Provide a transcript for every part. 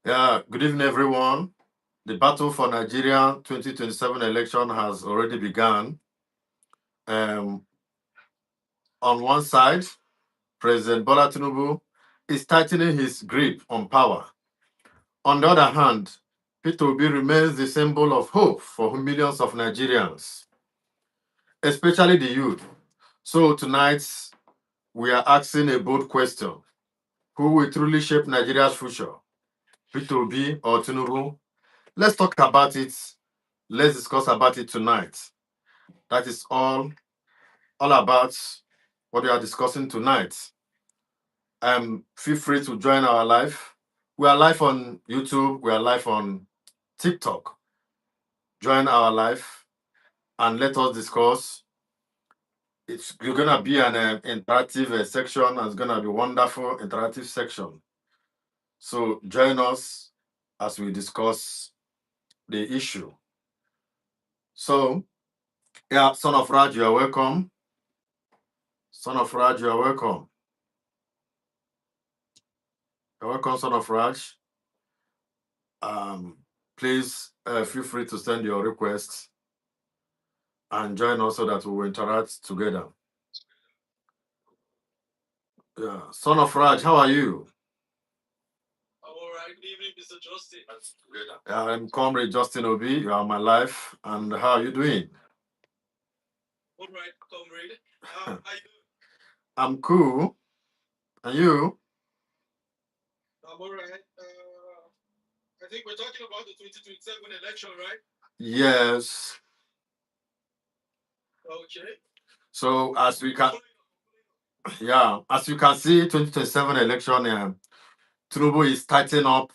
Yeah, good evening, everyone. The battle for Nigeria 2027 election has already begun. Um, on one side, President Bola Tinubu is tightening his grip on power. On the other hand, Peter Obi remains the symbol of hope for millions of Nigerians, especially the youth. So tonight, we are asking a bold question. Who will truly shape Nigeria's future? Peter Obi or Tinubu? Let's talk about it. Let's discuss about it tonight. That is all about what we are discussing tonight. Feel free to join our live. We are live on YouTube. We are live on TikTok. Join our live and let us discuss. It's gonna be an interactive section. And it's gonna be wonderful interactive section. So join us as we discuss the issue. So yeah, son of Raj, you are welcome. Son of Raj, you are welcome. You're welcome, son of Raj. Um, Please feel free to send your requests and join us so that we will interact together. Yeah. Son of Raj, how are you? I'm all right. Good evening, Mr. Justin. I'm Comrade Justin Obi. You are my life. And how are you doing? All right, comrade. How are you? I'm cool. And you? I'm all right. I think we're talking about the 2027 election, right? Yes. Okay. So as we can, yeah, as you can see, 2027 election, Tinubu is tightening up,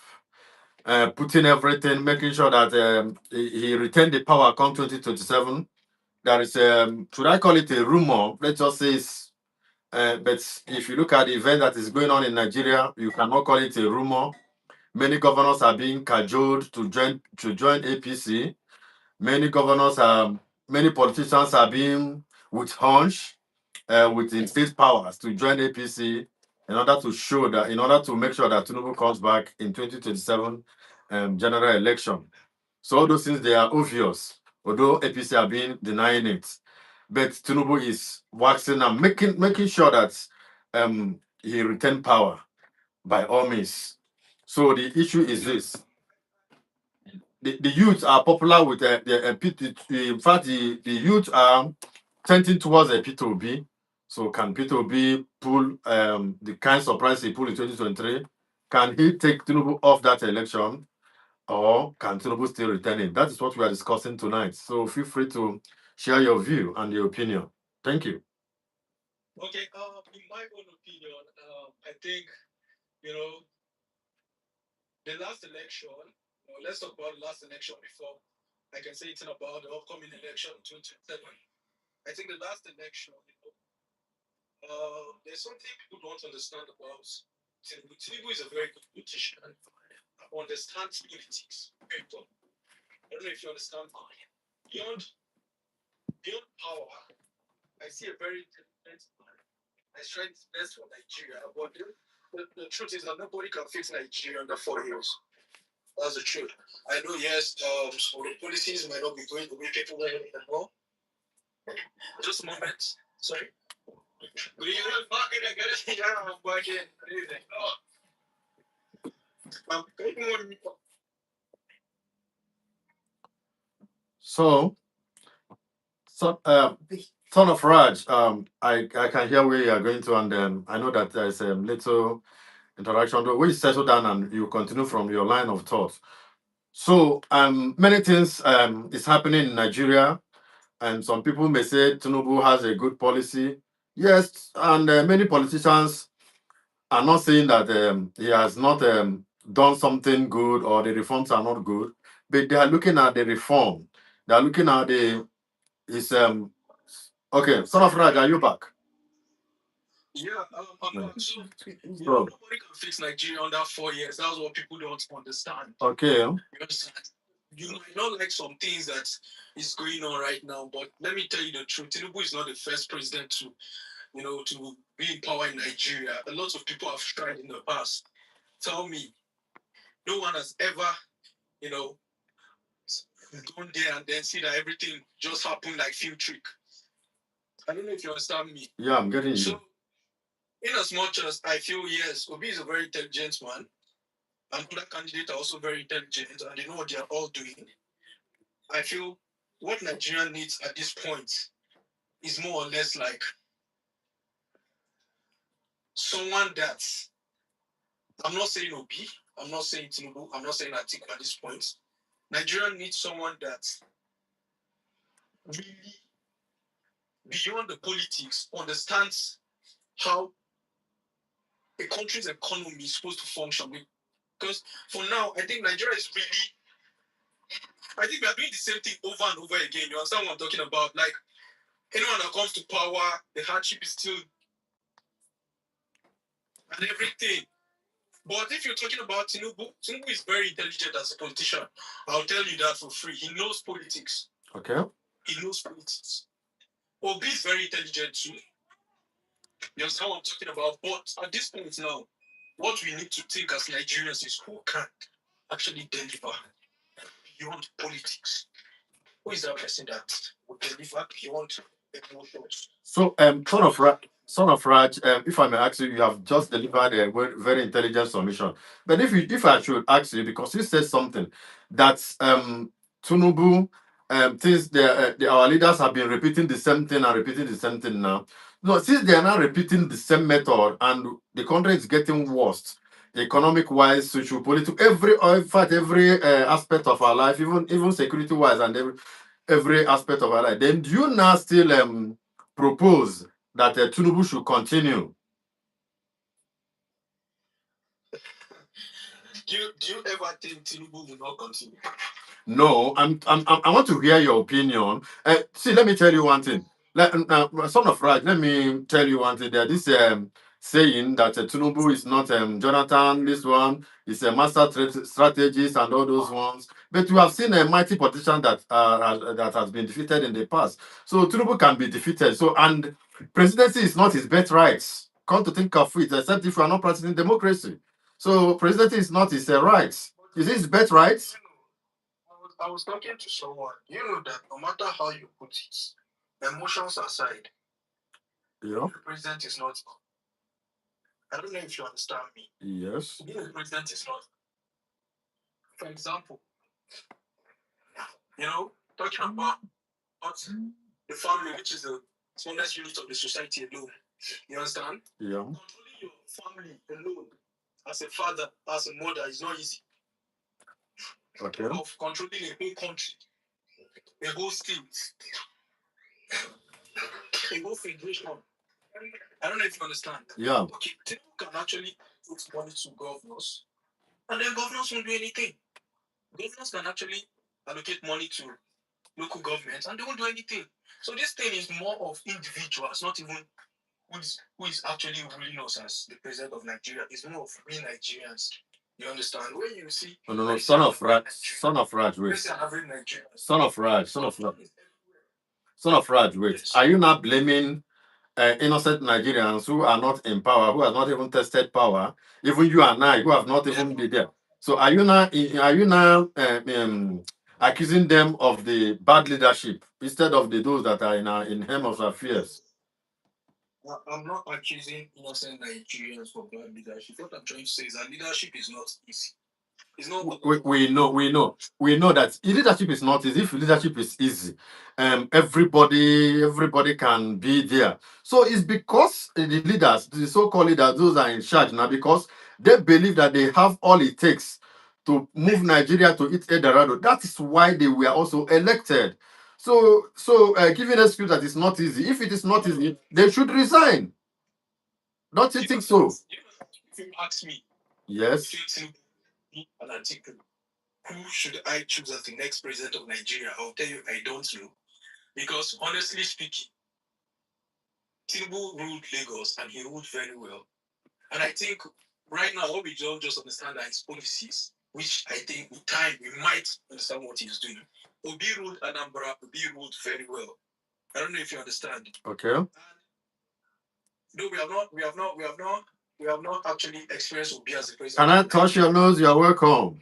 putting everything, making sure that he retained the power come 2027. There is should I call it a rumor? Let's just say it's but if you look at the event that is going on in Nigeria, you cannot call it a rumor. Many governors are being cajoled to join APC. Many governors are many politicians are being with hunch with state powers to join APC in order to make sure that Tinubu comes back in 2027 general election. So all those things they are obvious, although APC have been denying it. But Tinubu is waxing and making sure that he retain power by all means. So the issue is this: the youth are popular with in fact, the youth are tending towards a Peter Obi. So can Peter Obi pull the kind of surprise he pulled in 2023? Can he take Tinubu off that election? Or can Tinubu still retain it? That is what we are discussing tonight. So feel free to share your view and your opinion. Thank you. Okay. In my own opinion, I think you know the last election. Let's talk about the last election before I can say anything about the upcoming election 2027. I think the last election, there's something people don't understand about Tinubu. Tinubu is a very good politician. Understands politics. People. I don't know if you understand. Beyond power, I see a very different man. I tried his best for Nigeria, but the truth is that nobody can fix Nigeria under 4 years. That's the truth. I know, yes, some of the policies might not be going the way people want it and all. Just a moment. Sorry. Good evening. Yeah, I'm working. Good evening. So, son of Raj, I can hear where you are going to, and I know that there's a little interaction. Though we settle down and you continue from your line of thought. So, many things is happening in Nigeria, and some people may say Tinubu has a good policy. Yes, and many politicians are not saying that he has not done something good or the reforms are not good, but they are looking at the reform. They are looking at the his okay. Son of Raj, are you back? Yeah, I'm back. So, Bro. nobody can fix Nigeria under 4 years. That's what people don't understand. Okay. You understand? You might not like some things that is going on right now, but let me tell you the truth. Tinubu is not the first president to be in power in Nigeria. A lot of people have tried in the past. Tell me, No one has ever, you know, gone there and then see that everything just happened like film trick. I don't know if you understand me. Yeah, I'm getting you. So, in as much as I feel, yes, Obi is a very intelligent man, and other candidates are also very intelligent, and they know what they are all doing. I feel what Nigeria needs at this point is more or less like someone that, I'm not saying Obi, I'm not saying Tinubu, I'm not saying Atiku at this point. Nigeria needs someone that really, beyond the politics, understands how a country's economy is supposed to function. Because for now, I think Nigeria is really, I think we are doing the same thing over and over again. You understand what I'm talking about? Like, anyone that comes to power, the hardship is still, and everything. But if you're talking about Tinubu, Tinubu is very intelligent as a politician. I'll tell you that for free. He knows politics. Okay. He knows politics. Obi is very intelligent too. You understand what I'm talking about? But at this point now, what we need to think as Nigerians is who can actually deliver beyond politics. Who is that person that will deliver beyond emotions? So, son of Raj, if I may ask you, you have just delivered a very intelligent submission. But if I should ask you, because you said something that Tinubu things our leaders have been repeating the same thing and repeating the same thing now. No, since they are now repeating the same method and the country is getting worse, economic wise, social, political, in fact, every aspect of our life, even security wise, and every aspect of our life. Then do you now still propose that Tinubu should continue? Do you ever think Tinubu will not continue? No, I want to hear your opinion. See, let me tell you one thing. Son of Raj, let me tell you one thing. There, this saying that Tinubu is not Jonathan. This one is a strategist and all those ones. But we have seen a mighty politician that has been defeated in the past. So Tinubu can be defeated. So and presidency is not his birthright. Come to think of it, except if you are not practicing democracy. So presidency is not his right. Is it his birthright? I was talking to someone. You know that no matter how you put it, emotions aside, Yeah. the president is not. I don't know if you understand me. Yes. Being a president is not. For example, talking about the family, which is the smallest unit of the society alone. You understand? Yeah. Controlling your family alone, as a father, as a mother, is not easy. Okay. Of controlling a whole country, a whole state, a whole federation. I don't know if you understand. Yeah. Okay, people can actually put money to governors, and then governors won't do anything. Governors can actually allocate money to local governments, and they won't do anything. So this thing is more of individuals, not even who is actually ruling us as the president of Nigeria. It's more of we Nigerians. You understand? When you see No, son of Raj, wait. let's say an average Nigerian. Son of Raj, wait. Yes. Are you not blaming innocent Nigerians who are not in power, who have not even tested power, even you and I, who have not even been there? So are you now accusing them of the bad leadership instead of those that are in helm of affairs? I'm not accusing innocent Nigerians for bad leadership. What I'm trying to say is that leadership is not easy. It's not. We know that leadership is not easy. If leadership is easy, everybody can be there. So it's because the leaders, the so-called leaders, those are in charge now, because they believe that they have all it takes to move Nigeria to its Eldorado. That is why they were also elected. So giving excuse that it's not easy. If it is not easy, they should resign. Don't you think so? If you ask me, Yes. An article, who should I choose as the next president of Nigeria? I'll tell you, I don't know. Because honestly speaking, Tinubu ruled Lagos and he ruled very well. And I think right now, what we don't just understand are his policies, which I think with time we might understand what he's doing. Obi ruled Anambra, Obi ruled very well. I don't know if you understand. Okay. No, we have not we have not actually experienced Obi as a president. Can I touch your nose? You're welcome.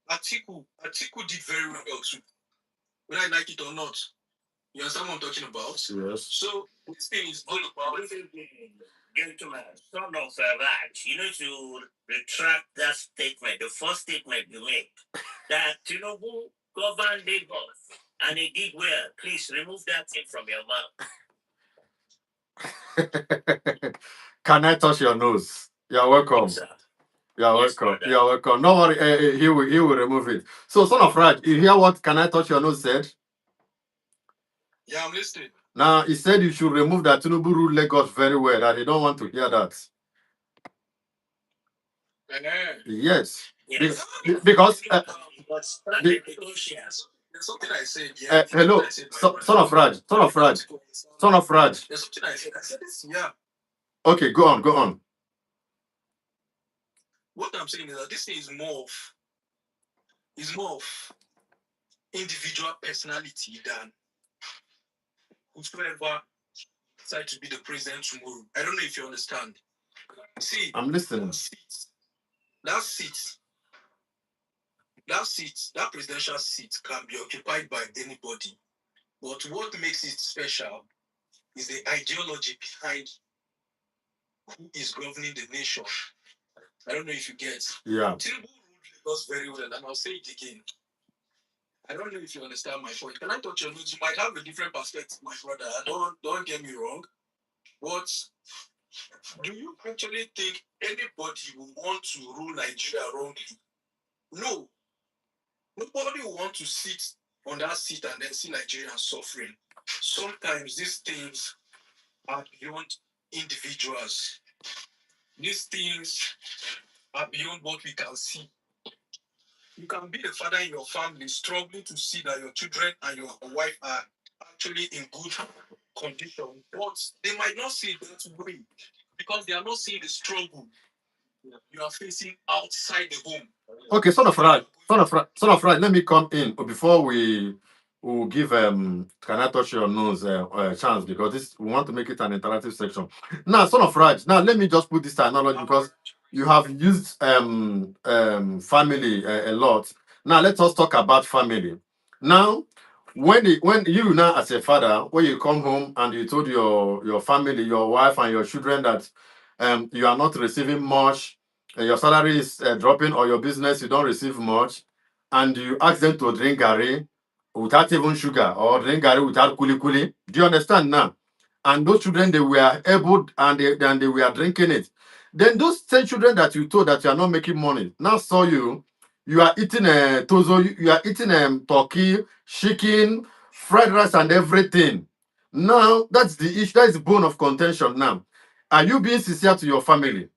Atiku did very well too. Whether I like it or not. You understand what I'm talking about? Yes. So this thing is all about Gentlemen, son of Raj, you need to retract that statement, the first statement you made, that Tinubu governed Lagos and he did well. Please remove that thing from your mouth. Can I touch your nose? You're welcome. Yes, sir. You're Yes, welcome. brother. You're welcome. No worry. He will remove it. So, son of Raj, you hear what Can I touch your nose said? Yeah, I'm listening. Now, he said you should remove that Tinubu ruled Lagos very well, that they don't want to hear that. Yes. Yes. Because there's something I said. Yeah. hello, I said, son of Raj. Son of Raj. Son of Raj. There's something I said. I said this. Yeah. Okay, go on. What I'm saying is that this thing is more of individual personality than whoever decide to be the president tomorrow. I don't know if you understand. See, I'm listening. That presidential seat can be occupied by anybody. But what makes it special is the ideology behind who is governing the nation. I don't know if you get. Yeah. Tinubu ruled Lagos very well, and I'll say it again. I don't know if you understand my point. Can I touch your notes? You might have a different perspective, my brother. Don't get me wrong. But do you actually think anybody will want to rule Nigeria wrongly? No. Nobody will want to sit on that seat and then see Nigerians suffering. Sometimes these things are beyond individuals. These things are beyond what we can see. You can be a father in your family struggling to see that your children and your wife are actually in good condition, but they might not see it that way because they are not seeing the struggle you are facing outside the home. Okay, son of Raj, let me come in before we will give Can I touch your nose a chance, because we want to make it an interactive section. Now, son of Raj, now let me just put this analogy because you have used family a lot. Now let us talk about family. Now, when you now as a father, when you come home and you told your family, your wife and your children that you are not receiving much, your salary is dropping, or your business you don't receive much, and you ask them to drink garri without even sugar, or drink garri without kuli kuli. Do you understand now? And those children, they were able and they were drinking it. Then those same children that you told that you are not making money now saw you are eating tozo, you are eating turkey, chicken, fried rice, and everything. Now that's the issue. That is the bone of contention. Now, are you being sincere to your family?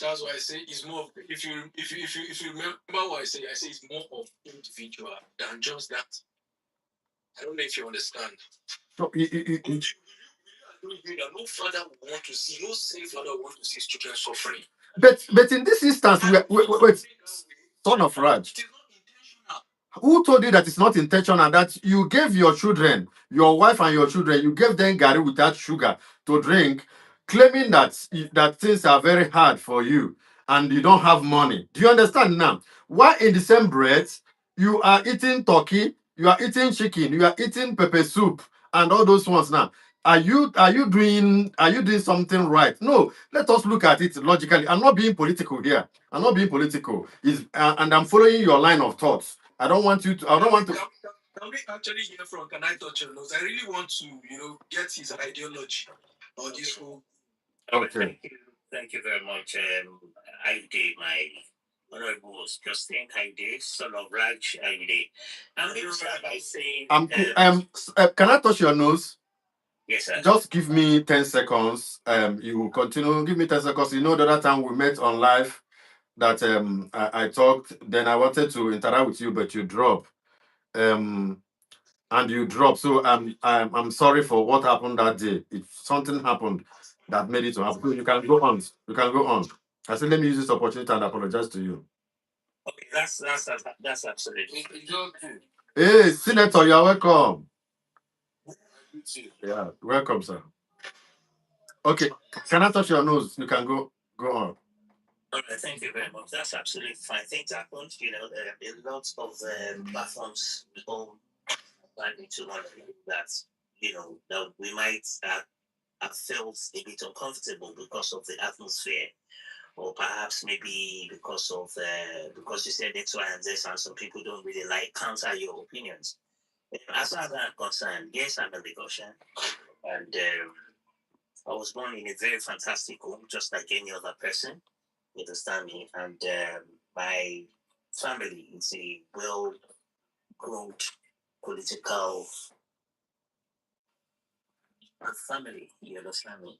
That's why I say it's more of, if you remember what I say it's more of individual than just that. I don't know if you understand. So, no father would want to see, no same father would want to see his children suffering. But in this instance, wait, son of Raj, It is not intentional. who told you that it's not intentional? That you gave your children, your wife and your children, you gave them garri without sugar to drink, claiming that things are very hard for you and you don't have money. Do you understand now? Why in the same breath you are eating turkey, you are eating chicken, you are eating pepper soup and all those ones now? Are you doing something right? No, let us look at it logically. I'm not being political here. I'm not being political. And I'm following your line of thoughts. I don't want to. Can we actually hear from Can I touch your nose? I really want to, get his ideology on this whole. Okay. Thank you very much. I did my honorable was Justin Haide, son of Raj Haide. I'm going to start by saying. Can I touch your nose? Yes, sir. Just give me 10 seconds. You will continue. Give me 10 seconds. You know, the other time we met on live that I talked, then I wanted to interact with you, but you drop. And you drop. So I'm sorry for what happened that day. If something happened that made it to happen, you can go on. You can go on. I said, let me use this opportunity and apologize to you. Okay, that's absolutely. Hey, Senator, you're welcome. Yeah, welcome, sir. Okay. Can I touch your nose? You can go on. All right, thank you very much. That's absolutely fine. Things happen. There have been lots of platforms all planning to one that that we might have felt a bit uncomfortable because of the atmosphere, or perhaps maybe because you said X, Y, and Z, and some people don't really like counter your opinions. As far as I'm concerned, yes, I'm a Lagosian, and I was born in a very fantastic home, just like any other person. You understand me? And my family is a well-grown political family. You understand me?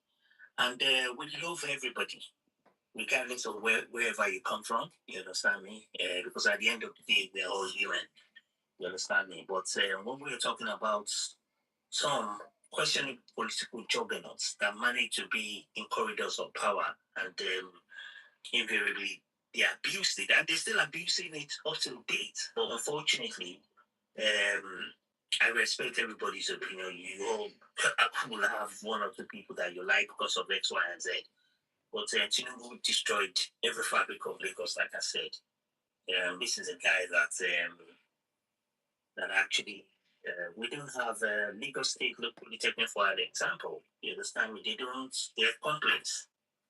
And we love everybody, regardless of wherever you come from. You understand me? Because at the end of the day, we're all human. You understand me? But when we're talking about some questioning political juggernauts that manage to be in corridors of power, and invariably they abused it, and they're still abusing it up to date. But unfortunately, I respect everybody's opinion. You all will have one or two people that you like because of X, Y, and Z. But Tinubu destroyed every fabric of Lagos, like I said. This is a guy that actually we don't have Lagos State Polytechnic, for an example. You understand me? They have complex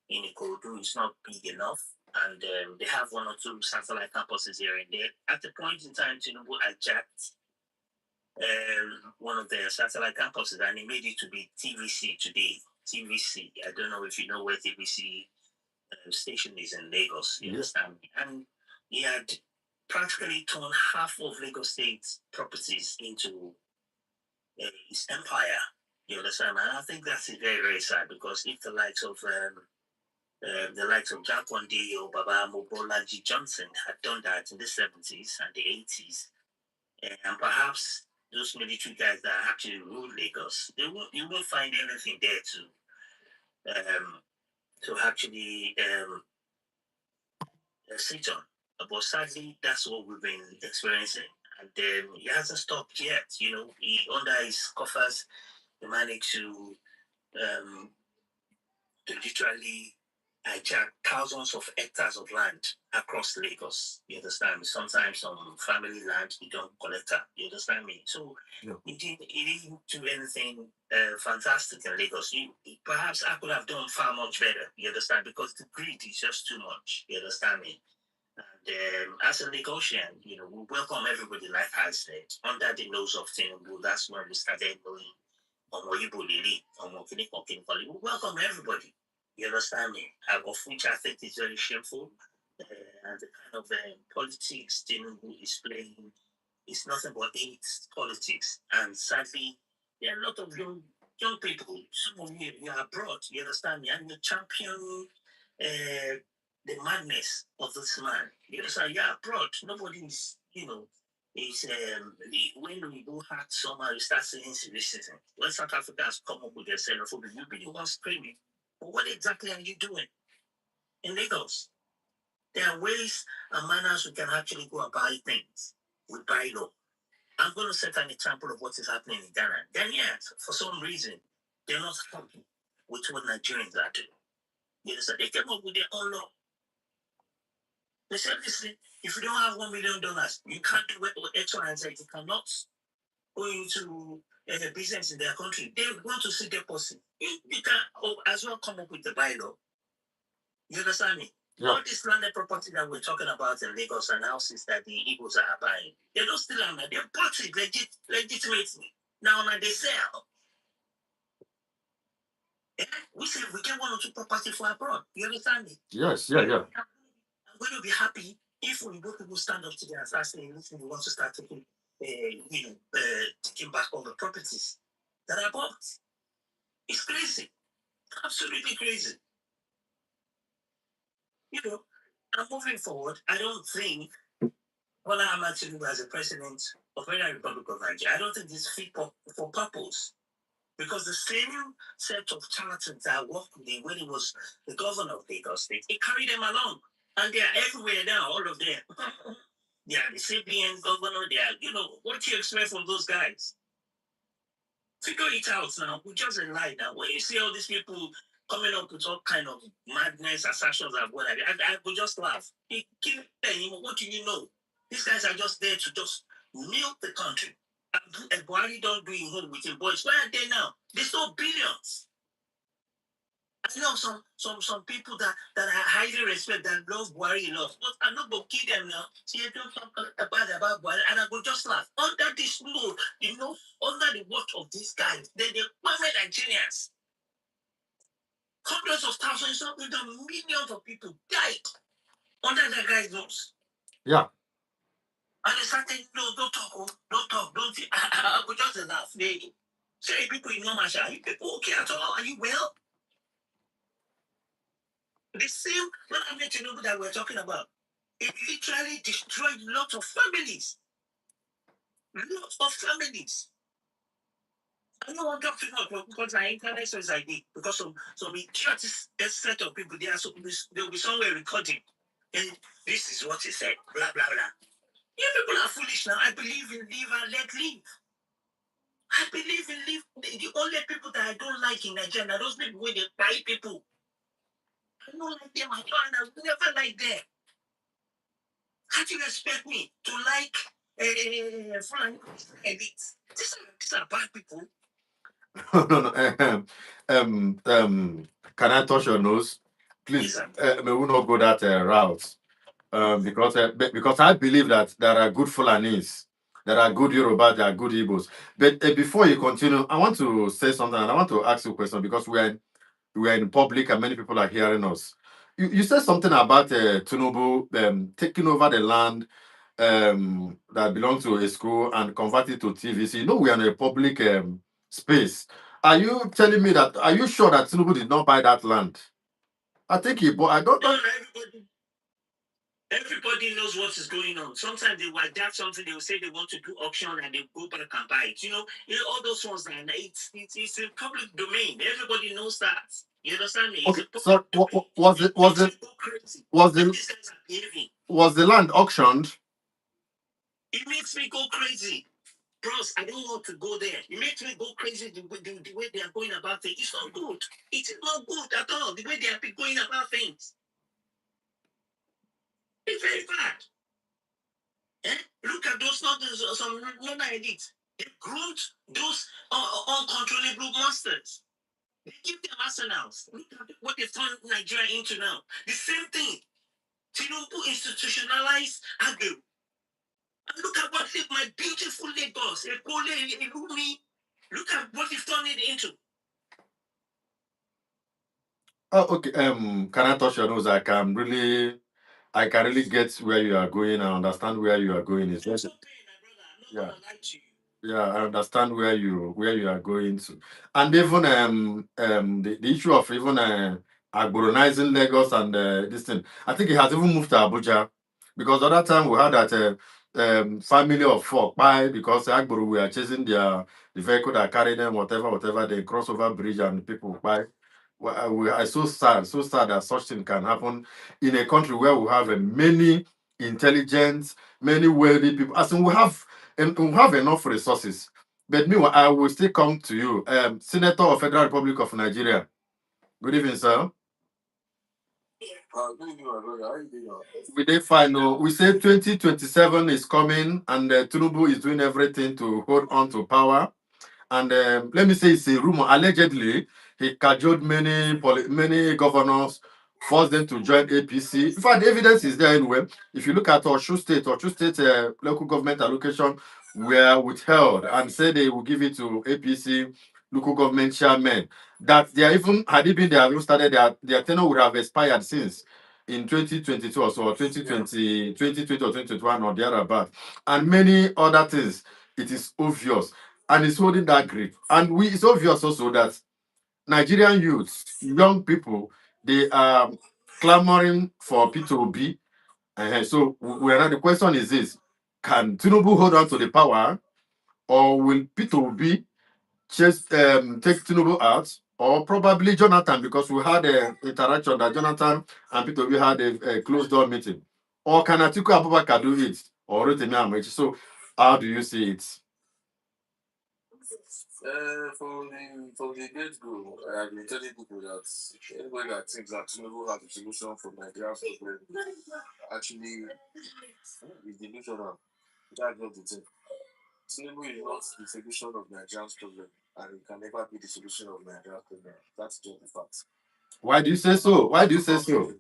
in Ikorodu. It's not big enough. And they have one or two satellite campuses here and there. At the point in time, Tinubu hijacked one of their satellite campuses, and he made it to be TVC today. TVC. I don't know if you know where TVC station is in Lagos. You understand me? And he had practically turned half of Lagos State's properties into his empire. You understand? And I think that's very, very sad, because if the likes of Jack Wande or Baba Mobolaji Johnson had done that in the 70s and the 80s, and perhaps those military guys that actually ruled Lagos, you won't find anything there to actually sit on. But sadly, that's what we've been experiencing. And he hasn't stopped yet. Under his coffers, he managed to literally hijack thousands of hectares of land across Lagos. You understand me? Sometimes some family land, you don't collect that. You understand me? So he didn't do anything fantastic in Lagos. Perhaps I could have done far much better. You understand? Because the greed is just too much. You understand me? And as a Lagosian, we welcome everybody, like I said, under the nose of Tinubu. That's when we started knowing we welcome everybody. You understand me? Of which I think is very shameful. And the kind of politics Tinubu is playing is nothing but hate politics. And sadly, there are a lot of young people. Some of you are abroad. You understand me? And you champion the madness of this man. You understand? You're abroad. Nobody's, is when we go hard somehow, you start saying racism. When South Africans come up with their xenophobia, you'll be the one screaming. But what exactly are you doing in Lagos? There are ways and manners we can actually go about things with bylaw. I'm going to set an example of what is happening in Ghana. Ghanaians, for some reason, they're not happy with what Nigerians are doing. You understand? They came up with their own law. They said, listen, if you don't have $1 million, you can't do X, Y, and Z. You cannot go into a business in their country. They want to see deposit. You can as well come up with the bylaw. You understand me? Yeah. All this landed property that we're talking about in Lagos and houses that the Igbos are buying, they don't still own that. They're bought it legitimately. Now they sell. Yeah? We say we get one or two property for abroad. You understand me? Yes, yeah. I'm going to be happy if we both people stand up together and start saying, listen, we want to start taking, taking back all the properties that are bought. It's crazy. Absolutely crazy. And moving forward, I don't think Bola Tinubu as a president of Federal Republic of Nigeria, I don't think this fit for purpose. Because the same set of charlatans that worked with him when he was the governor of Lagos State, he carried them along. And they are everywhere now, all of them. They are the CPN governor, they are, what do you expect from those guys? Figure it out now. We just lie now. When you see all these people coming up with all kind of madness, assertions, and what I would just laugh. What do you know? These guys are just there to just milk the country. And Buhari don't do him home with him boys. Where are they now? They stole billions. I know some people that I highly respect that love Buhari enough. But I'm not going to kill them now. See, I don't talk about Buhari, and I will just laugh. Under this law, under the watch of these guys, they permanent Nigerians. Hundreds of thousands, even millions of people died under that guy's nose. Yeah. And they started, no, don't talk, don't see. I would just laugh. They say, people in Nomasha, are you people okay at all? Are you well? The same President Tinubu that we're talking about, it literally destroyed lots of families. Lots of families. I don't want to talk too much because my internet says I did. Because some idiotic set of people there, so they'll be somewhere recording. And this is what he said, blah, blah, blah. You people are foolish now. I believe in live and let live. I believe in live. The only people that I don't like in Nigeria are those people where they buy people. I don't like them at all, and I will never like them. How do you expect me to like Fulani elites? These are bad people. No. Can I touch your nose? Please, may we not go that route. Because I believe that there are good Fulanis, there are good Yoruba, there are good Igbos. But before you continue, I want to say something and I want to ask you a question because we are in public and many people are hearing us. You said something about Tinubu taking over the land that belongs to a school and convert it to TVC. You know, we are in a public space. Are you telling me that? Are you sure that Tinubu did not buy that land? I think he bought. I don't know. Everybody knows what is going on. Sometimes they will adapt something. They will say they want to do auction and they go back and buy it. All those ones. And it's in public domain. Everybody knows that. You understand me? Okay. So was the land auctioned? It makes me go crazy. Bros, I don't want to go there. It makes me go crazy the way they are going about things. It's not good. It's not good at all. The way they are going about things. It's very bad. Look at those some non-elites. They groomed those uncontrollable monsters. They give them arsenals. Look at what they've turned Nigeria into now. The same thing. Tinubu institutionalized Agro. And look at what my beautiful Lagos, look at what they've turned it into. Oh, okay. Can I touch your nose? I can really get where you are going. I understand where you are going. It's just, okay, my brother. I'm not gonna lie to you. Yeah, I understand where you are going to, and even the issue of even urbanizing Lagos and this thing. I think it has even moved to Abuja because the other time we had that family of four by because Agboro we are chasing the vehicle that carry them whatever they cross over bridge and people by. I so sad that such thing can happen in a country where we have many intelligent, many wealthy people. As in we have enough resources. But meanwhile, I will still come to you. Senator of Federal Republic of Nigeria. Good evening, sir. We did fine. We say 2027 is coming and Tinubu is doing everything to hold on to power. And let me say it's a rumor. Allegedly, he cajoled many governors, forced them to join APC. In fact, the evidence is there anyway. If you look at Oshu State local government allocation were withheld and said they will give it to APC local government chairmen. That they are even had it been they have even started their tenure would have expired since in 2022 or so, or 2020 or 2021 or thereabout, and many other things. It is obvious and it's holding that grip. And it's obvious also that Nigerian youths, young people, they are clamoring for Peter Obi. So the question is this: can Tinubu hold on to the power, or will Peter Obi just take Tinubu out, or probably Jonathan? Because we had an interaction that Jonathan and Peter Obi had a closed door meeting. Or can Atiku Abubakar do it, or Rotimi Amaechi? So how do you see it? From the get-go, I've been telling people that anybody that thinks that Tinubu has a solution for Nigeria's problem actually is delusional. That's not the thing. Tinubu is not the solution of Nigeria's problem, and it can never be the solution of Nigeria's problem. That's just the fact. Why do you say so? Why do you say so?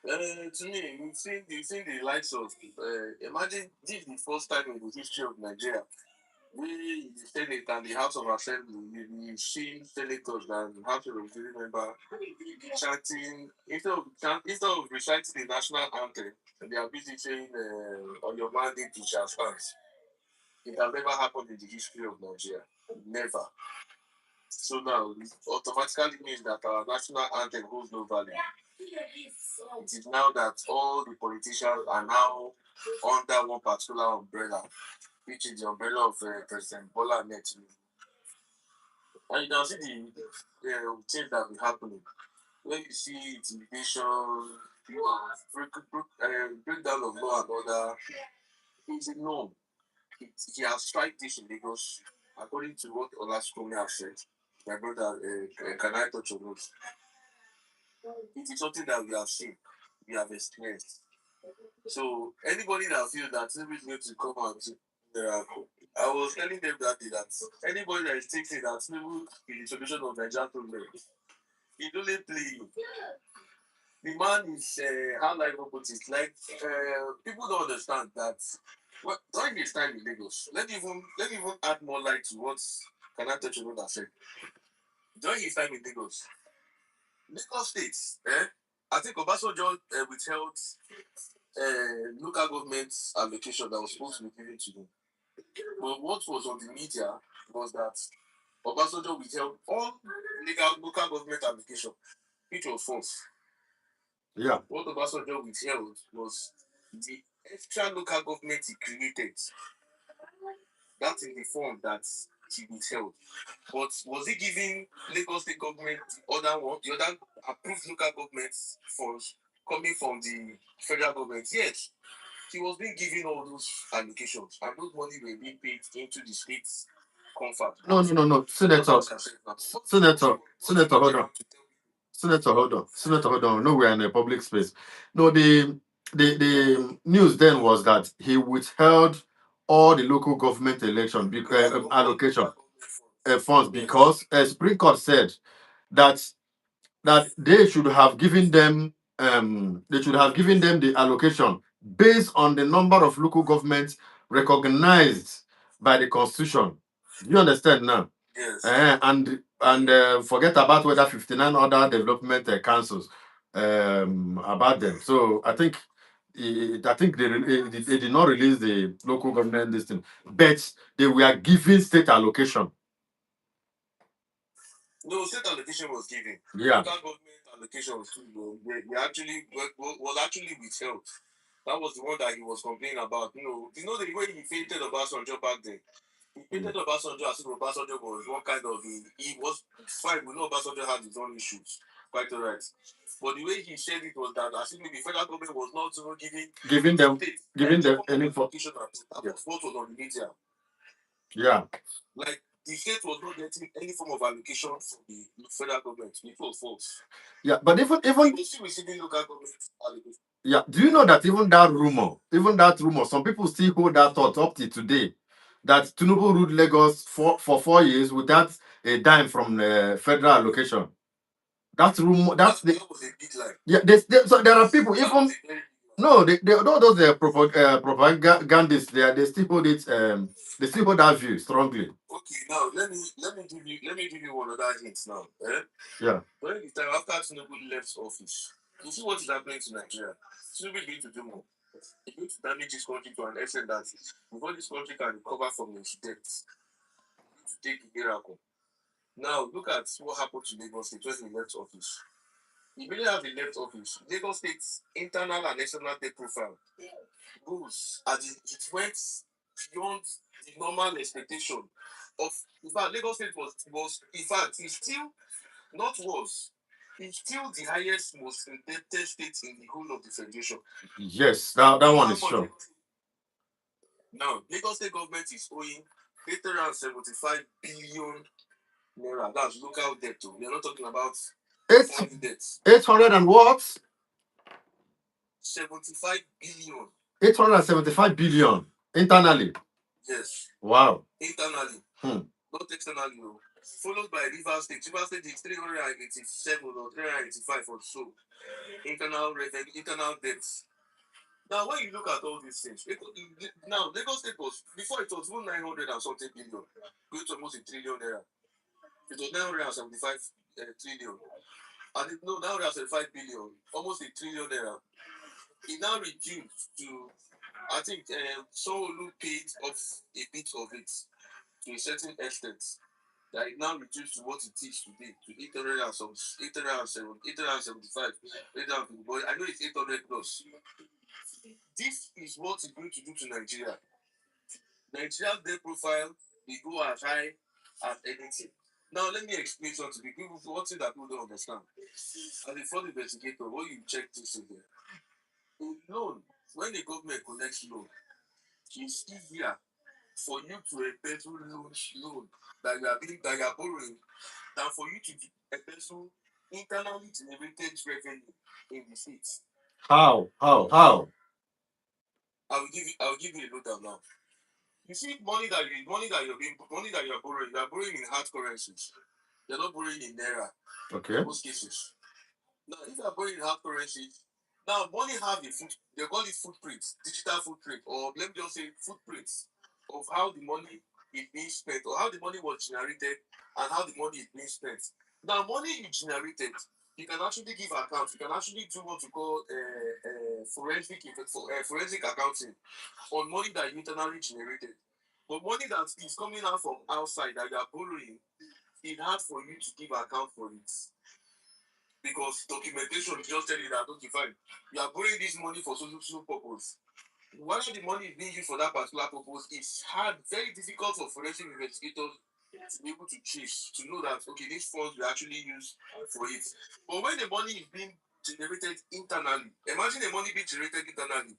To me, you've seen the likes of imagine this is the first time in the history of Nigeria we the Senate and the House of Assembly, we've seen senators and House of Representative member chanting instead of reciting the national anthem, they are busy saying on your mandate you shall stand. It has never happened in the history of Nigeria. Never. So now it automatically means that our national anthem holds no value. It is now that all the politicians are now under one particular umbrella, which is the umbrella of President Bola Tinubu. And you can see the things that will happen when you see intimidation, breakdown of law and order. It's a norm. He has tried this in Lagos, according to what Olaskumi has said. My brother, can I touch on it? It is something that we have seen, we have experienced. So anybody that feels that Tinubu is going to come out to miracle, I was telling them that day that anybody that is thinking that Tinubu is the solution of Nigerian problem, he don't play. The man is how do I even put it? Like people don't understand that. Well, during his time in Lagos, let me even add more light to what can I touch on that said. During his time in Lagos State, I think Obasanjo withheld local government allocation that was supposed to be given to him. But what was on the media was that Obasanjo withheld all local government allocation, which was false. Yeah. What Obasanjo withheld was the extra local government he created. That's in the form that he withheld. But was he giving Lagos State government the other approved local governments funds coming from the federal government? Yes. He was being given all those allocations, and those money were being paid into the state's comfort. No. Senator, hold on. Senator, hold on. No, we're in a public space. No, the news then was that he withheld all the local government election allocation funds because Supreme Court said that they should have given them the allocation based on the number of local governments recognized by the constitution. Do you understand now? Yes. And forget about whether 59 other development councils about them. So I think they did not release the local government listing, but they were giving state allocation. No, state allocation was given. Yeah. Local government allocation was actually withheld. That was the one that he was complaining about. You know the way he fainted Obasanjo back then. He painted Obasanjo as if Obasanjo was one kind of he was fine. We know Obasanjo had his own issues, quite alright. But the way he said it was that as if the federal government was not giving them any allocation. That was what was on the media. Yeah. Like the state was not getting any form of allocation from the federal government. It was false. Yeah, but even still receiving local government allocation. Yeah, do you know that even that rumor, some people still hold that thought up to today, that Tinubu ruled Lagos for 4 years without a dime from the federal allocation. That rumor, that was a big lie. Yeah, so there are people even no, those propagandists. They still hold it. They still hold that view strongly. Okay, now let me give you one other hint now. Yeah. During the time after Tinubu left office, you see what is happening to Nigeria. Tinubu is going to do more. He's going to damage this country to an extent that before this country can recover from its debts, to take a miracle. Now look at what happened to Lagos State when he left office. Immediately after he left office, Lagos State's internal and external debt profile goes as it went beyond the normal expectation of. In fact, Lagos State was in fact it's still not worse. It's still the highest, most indebted state in the whole of the federation. Yes, that one is sure. Now, Lagos State government is owing 875 billion naira. That's local debt. We are not talking about Eight, foreign debts. 800 and what? 75 billion. 875 billion internally. Yes. Wow. Internally. Not externally. No. Followed by Rivers State. Rivers State is 387 or 385 or so. Internal revenue, internal debts. Now, when you look at all these things, now Lagos State was, before it was 900 and something billion, going to almost a trillion naira. It was 975 trillion. And it, no, 975 billion, almost a trillion naira. It now reduced to, I think, Sanwo-Olu paid off a bit of it to a certain extent. That it now reduced to what it is today, to 875, 850. But I know it's 800 plus. This is what it's going to do to Nigeria. Nigeria's debt profile will go as high as anything. Now, let me explain something to people. One thing that people don't understand. As a fraud investigator, when you check this again, a loan, when the government collects loan, it's easier for you to embezzle loan that you are borrowing than for you to embezzle internally generated revenue in the states. How? I will give you a lowdown now. You see, money that you are borrowing, you are borrowing in hard currencies. You're not borrowing in naira. Okay. In most cases. Now, if you are borrowing in hard currencies, now money have a they call it footprints, digital footprint, or let me just say footprints of how the money is being spent, or how the money was generated, and how the money is being spent. Now, money you generated, you can actually give accounts. You can actually do what you call forensic accounting on money that you internally generated. But money that is coming out from outside that you are borrowing, it's hard for you to give account for it. Because documentation just tell you that, okay, fine, you are borrowing this money for social purpose. Whether the money is being used for that particular purpose, it's hard, very difficult for forensic investigators to be able to trace, to know that, okay, these funds were actually used for it. But when the money is being generated internally, imagine the money being generated internally.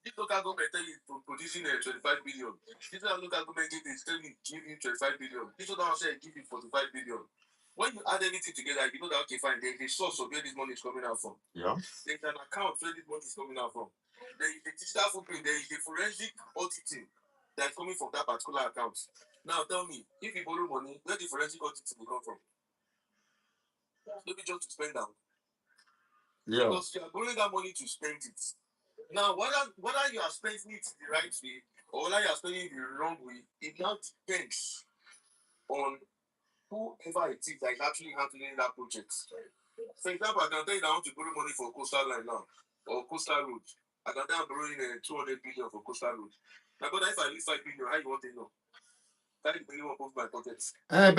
This local government tell you producing 25 billion. This local government is telling you give you 25 billion. This other one say give you 45 billion. When you add everything together, you know that, okay, fine, there is a source of where this money is coming out from. Yeah. There is an account where this money is coming out from. There is a digital footprint, there is a forensic auditing that is coming from that particular account. Now tell me, if you borrow money, where the forensic auditing will come from? Maybe just to spend down. Yeah. Because you are borrowing that money to spend it. Now, whether you are spending it the right way or whether you are spending it the wrong way, it now depends on whoever it is that is actually handling that project. For example, I can tell you that I want to borrow money for coastal line now, or coastal road. I can tell you I'm borrowing 200 billion for coastal road. Now, but if I leave 5 billion, how you want to know? 5 billion off my pocket. But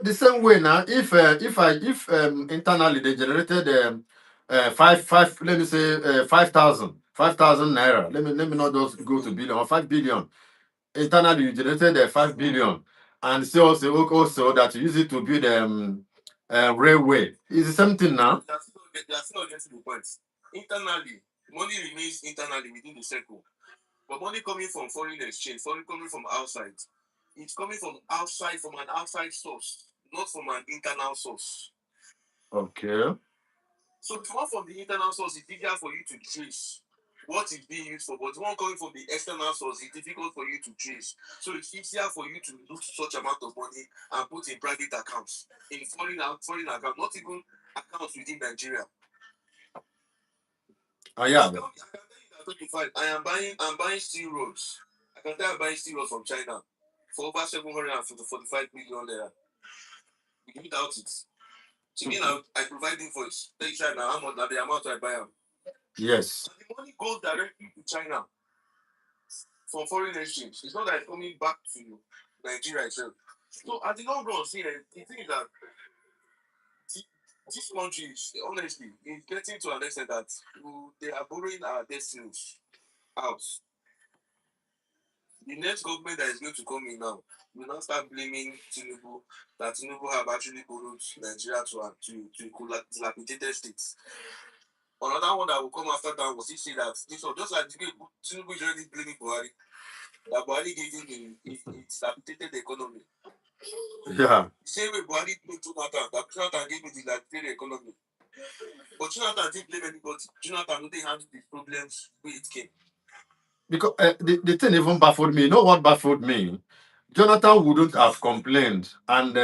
the same way now, if internally they generated five let me say 5,000 naira. Let me not just go to billion or 5 billion. Internally you generated 5 billion, and say also that you use it to build railway. It's the same thing now. That's not getting the point. Internally, money remains internally within the circle. But money coming from foreign exchange, money coming from outside, it's coming from outside, from an outside source, not from an internal source. Okay. So the one from the internal source is easier for you to trace what is being used for, but the one coming from the external source is difficult for you to trace. So it's easier for you to lose such amount of money and put in private accounts, in foreign accounts, not even accounts within Nigeria. Yeah. I can tell you that, okay, fine, I'm buying steel rods. I can tell you I'm buying steel rods from China for over 745 million naira. Without it. To me now, I provide invoice. Tell you China how much the amount I buy them. Yes. And the money goes directly to China from foreign exchange. It's not like coming back to Nigeria itself. So at the long run, see, the thing is that this country, honestly, is getting to an extent that they are borrowing our destinies out. The next government that is going to come in now will not start blaming Tinubu that Tinubu have actually borrowed Nigeria to dilapidated states. Another one that will come after that will see that this one, just like Tinubu is already blaming Buhari. that Buhari gave him it's dilapidated the economy. Yeah. Same way Buhari told Jonathan, that Jonathan gave me the dilapidated economy. But Jonathan didn't blame anybody. Jonathan didn't handle the problems where it came. Because the thing even baffled me. You know what baffled me? Jonathan wouldn't have complained. And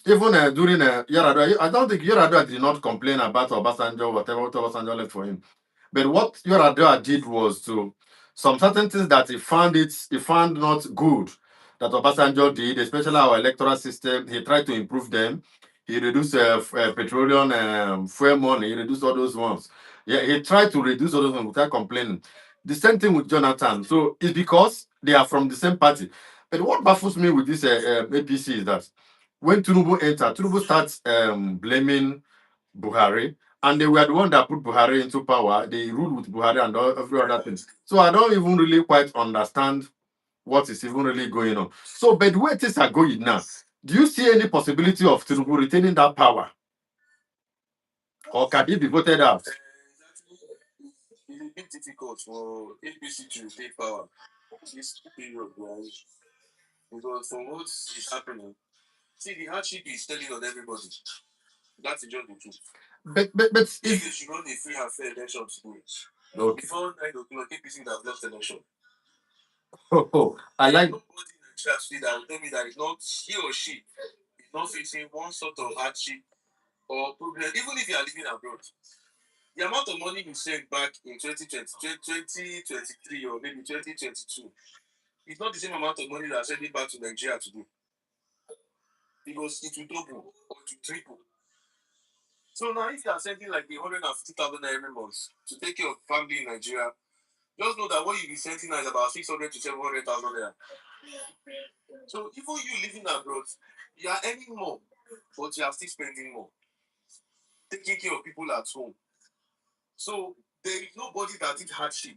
even during Yaradua, I don't think Yaradua did not complain about Obasanjo, whatever Obasanjo left for him. But what Yaradua did was to some certain things that he found not good that Obasanjo did, especially our electoral system. He tried to improve them. He reduced petroleum fuel money. He reduced all those ones. Yeah, he tried to reduce all those ones without complaining. The same thing with Jonathan. So it's because they are from the same party. But what baffles me with this APC is that when Tinubu entered, Tinubu starts blaming Buhari, and they were the one that put Buhari into power. They ruled with Buhari and every other thing. So I don't even really quite understand what is even really going on. So, but the way things are going now, do you see any possibility of Tinubu retaining that power? Or can he be voted out? It's a bit difficult for APC to take power this period, right? Because from what is happening, see, the hardship is telling on everybody. That's just the truth. But If they should run a free and fair election today, okay. before 9 o'clock, APC would have lost the election. I like. Nobody in Nigeria today that will tell me that it's not he or she is not facing one sort of hardship or problem, even if you are living abroad. The amount of money you sent back in 2023 or maybe 2022 is not the same amount of money that are sending back to Nigeria today. Because it will double or to triple. So now if you are sending like 150,000 every month to take care of family in Nigeria, just know that what you'll be sending now is about 600 to 700,000 naira. So even you living abroad, you are earning more, but you are still spending more. Taking care of people at home. So there is nobody that did hardship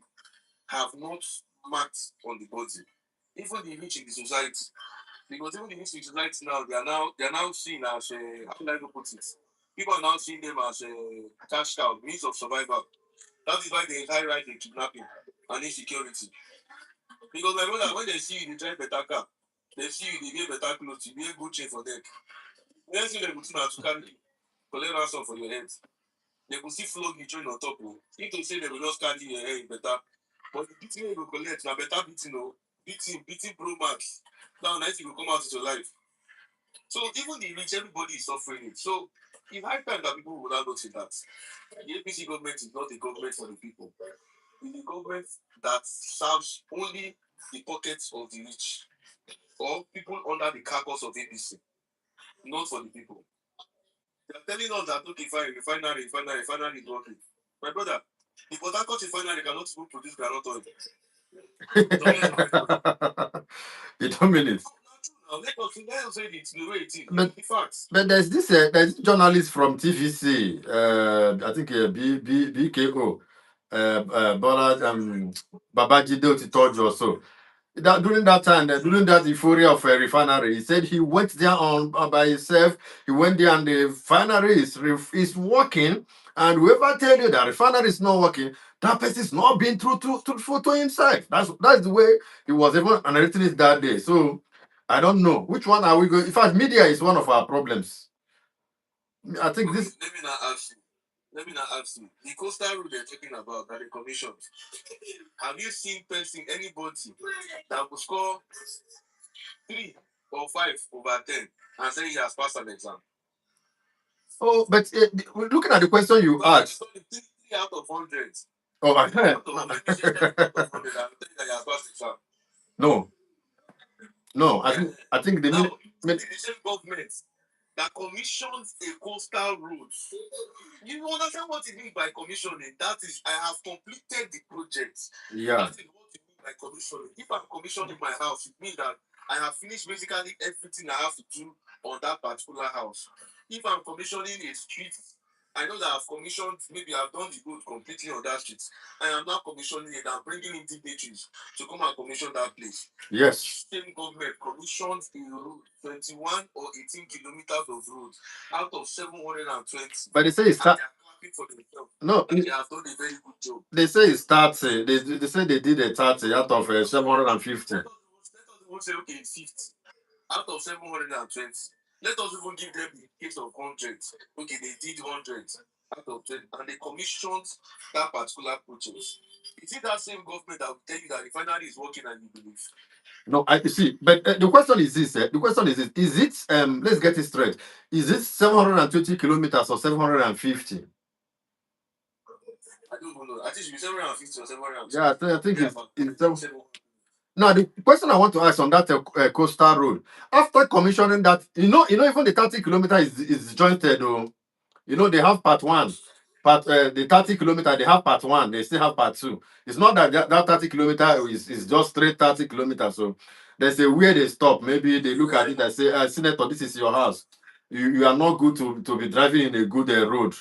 have not marked on the body. Even the rich in the society. Because even the rich in the society now, they are now seen as how do I go put it? People are now seeing them as cash cow, means of survival. That is why they highlight the kidnapping and insecurity. Because my brother, when they see you, they drive better car. They see you, they get better clothes, you wear good chain for them. Next thing they go to carry, collect ransom for your head. They will see flog you join on top. If they say they will just carry your head better. But the beating you go collect, now better beating, beating pro max. Now nice you will come out with your life. So even the rich, everybody is suffering it. So it's high time that people will not notice that the APC government is not a government for the people. It's a government that serves only the pockets of the rich or people under the carcass of APC, not for the people. They are telling us that okay, fine, refinery is working. My brother, the Port Harcourt refinery cannot even produce groundnut oil. You don't mean it. Let us say it's the way it is. But, the facts. But there's this journalist from TVC, I think BKO, Bola Babajide Otitoju also. That during that time, during that euphoria of a refinery, he said he went there on by himself. He went there and the refinery is working. And whoever tell you that refinery is not working, that person is not being true to himself. That's the way he was even narrating it that day. So I don't know which one are we going. In fact, media is one of our problems. I think Okay, this. Let me not ask you. The coastal route they're talking about that they commissioned. Have you seen anybody that will score 3 or 5/10 and say he has passed an exam? Oh, but looking at the question you asked. 3 out of 100. Oh, I Out of 100. You say 10 out of 100 and tell you that he has passed the exam. No. I think the now, the same government that commissions a coastal road. You understand what it means by commissioning? That is, I have completed the project. Yeah. That is what it means by commissioning. If I'm commissioning my house, it means that I have finished basically everything I have to do on that particular house. If I'm commissioning a street, I know that I've commissioned, maybe I've done the road completely on that street. I am now commissioning it and bringing in dignitaries to come and commission that place. Yes. Same government commissions a road, 21 or 18 kilometers of road out of 720. But they say it starts. For themselves. No, they have done a very good job. They say it starts. They say they did a 30 out of 750. even say, okay, 50 out of 720. Let us even give them the case of 100. Okay, they did 100 out of 20, and they commissioned that particular purchase. Is it that same government that will tell you that the refinery is working and you believe? No, I see. But the question is this: the question is this: is it? Let's get it straight. Is it 720 kilometers or 750? I don't know. I think it should be 750 or 750. Yeah, I think Yeah, it's, but it's now the question I want to ask on that coastal road, after commissioning that, even the 30 kilometer is jointed. They have part one, the 30 kilometer, they have part one, they still have part two. It's not that 30 kilometer is just straight 30 kilometers. So there's a where they stop. Maybe they look at it and say, Senator, this is your house. You are not good to be driving in a good road.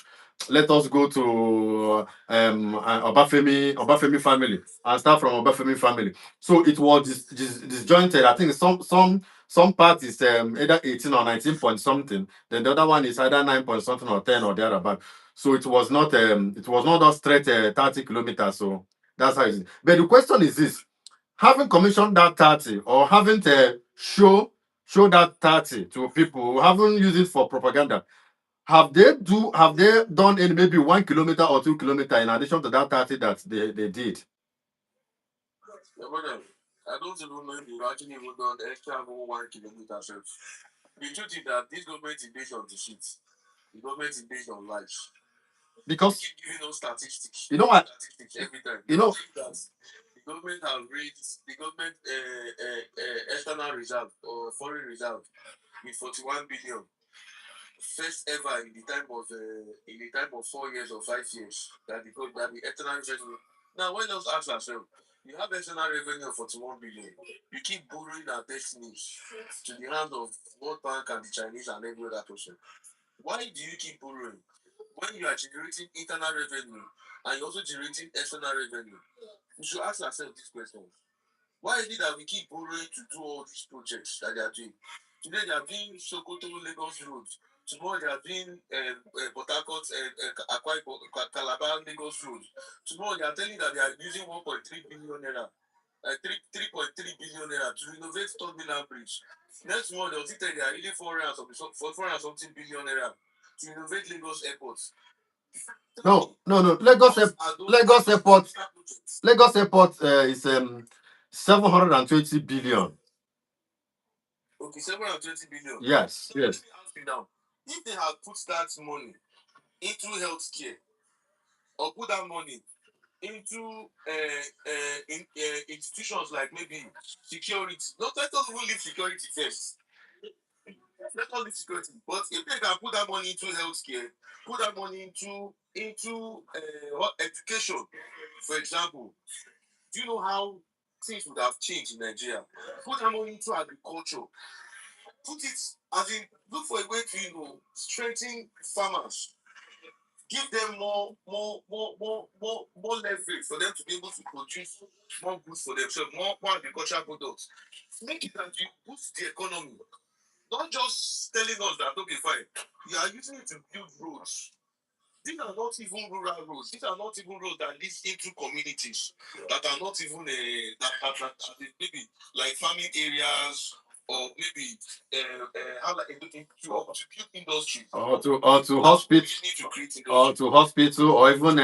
Let us go to Obafemi family and start from Obafemi family. So it was disjointed. I think some part is either 18 or 19 point something. Then the other one is either 9 point something or 10 or thereabout. So it was not just straight 30 kilometers. So that's how it is. But the question is this: having commissioned that 30 or having to show that 30 to people who haven't used it for propaganda, have they done in maybe 1 kilometer or 2 kilometer in addition to that 30 that they did? Yeah, brother, I don't even know if you've actually even done the extra 1 kilometer. So the truth is that this government is based on the shit. The government is based on lies. Because Keep giving us statistics. you know what? Statistics every time. You know, That the government have raised the government external reserve or foreign reserve with 41 billion. First ever in the time of 4 years or 5 years that the external revenue. Now when us ask ourselves, you have external revenue of 41 billion. You keep borrowing our destinies to the hand of World Bank and the Chinese and every other person. Why do you keep borrowing when you are generating internal revenue and you're also generating external revenue? We should ask ourselves these questions. Why is it that we keep borrowing to do all these projects that they are doing? Today they are doing Sokoto Lagos Road. Tomorrow they are doing Port Harcourt, Akwa Ibom, Calabar Lagos Road. Tomorrow they are telling that they are using 1.3 billion naira, 3.3 billion naira to renovate Third Mainland Bridge. Next month they'll tell they are really 400 something billion naira to renovate Lagos Airport. No. Lagos Airport is 720 billion. Okay, 720 billion. Yes, so yes. Let me ask you now, if they had put that money into healthcare or put that money into institutions like maybe security, not let us even leave security first. Let us leave security. But if they can put that money into healthcare, put that money into education, for example, do you know how things would have changed in Nigeria? Put that money into agriculture. Put it as in look for a way to strengthen farmers, give them more leverage for them to be able to produce more goods for themselves, more agricultural products. Make it that you boost the economy. Not just telling us that okay, fine, you are using it to build roads. These are not even rural roads. These are not even roads that lead into communities that are not even maybe like farming areas or maybe to build industry Or to hospital or even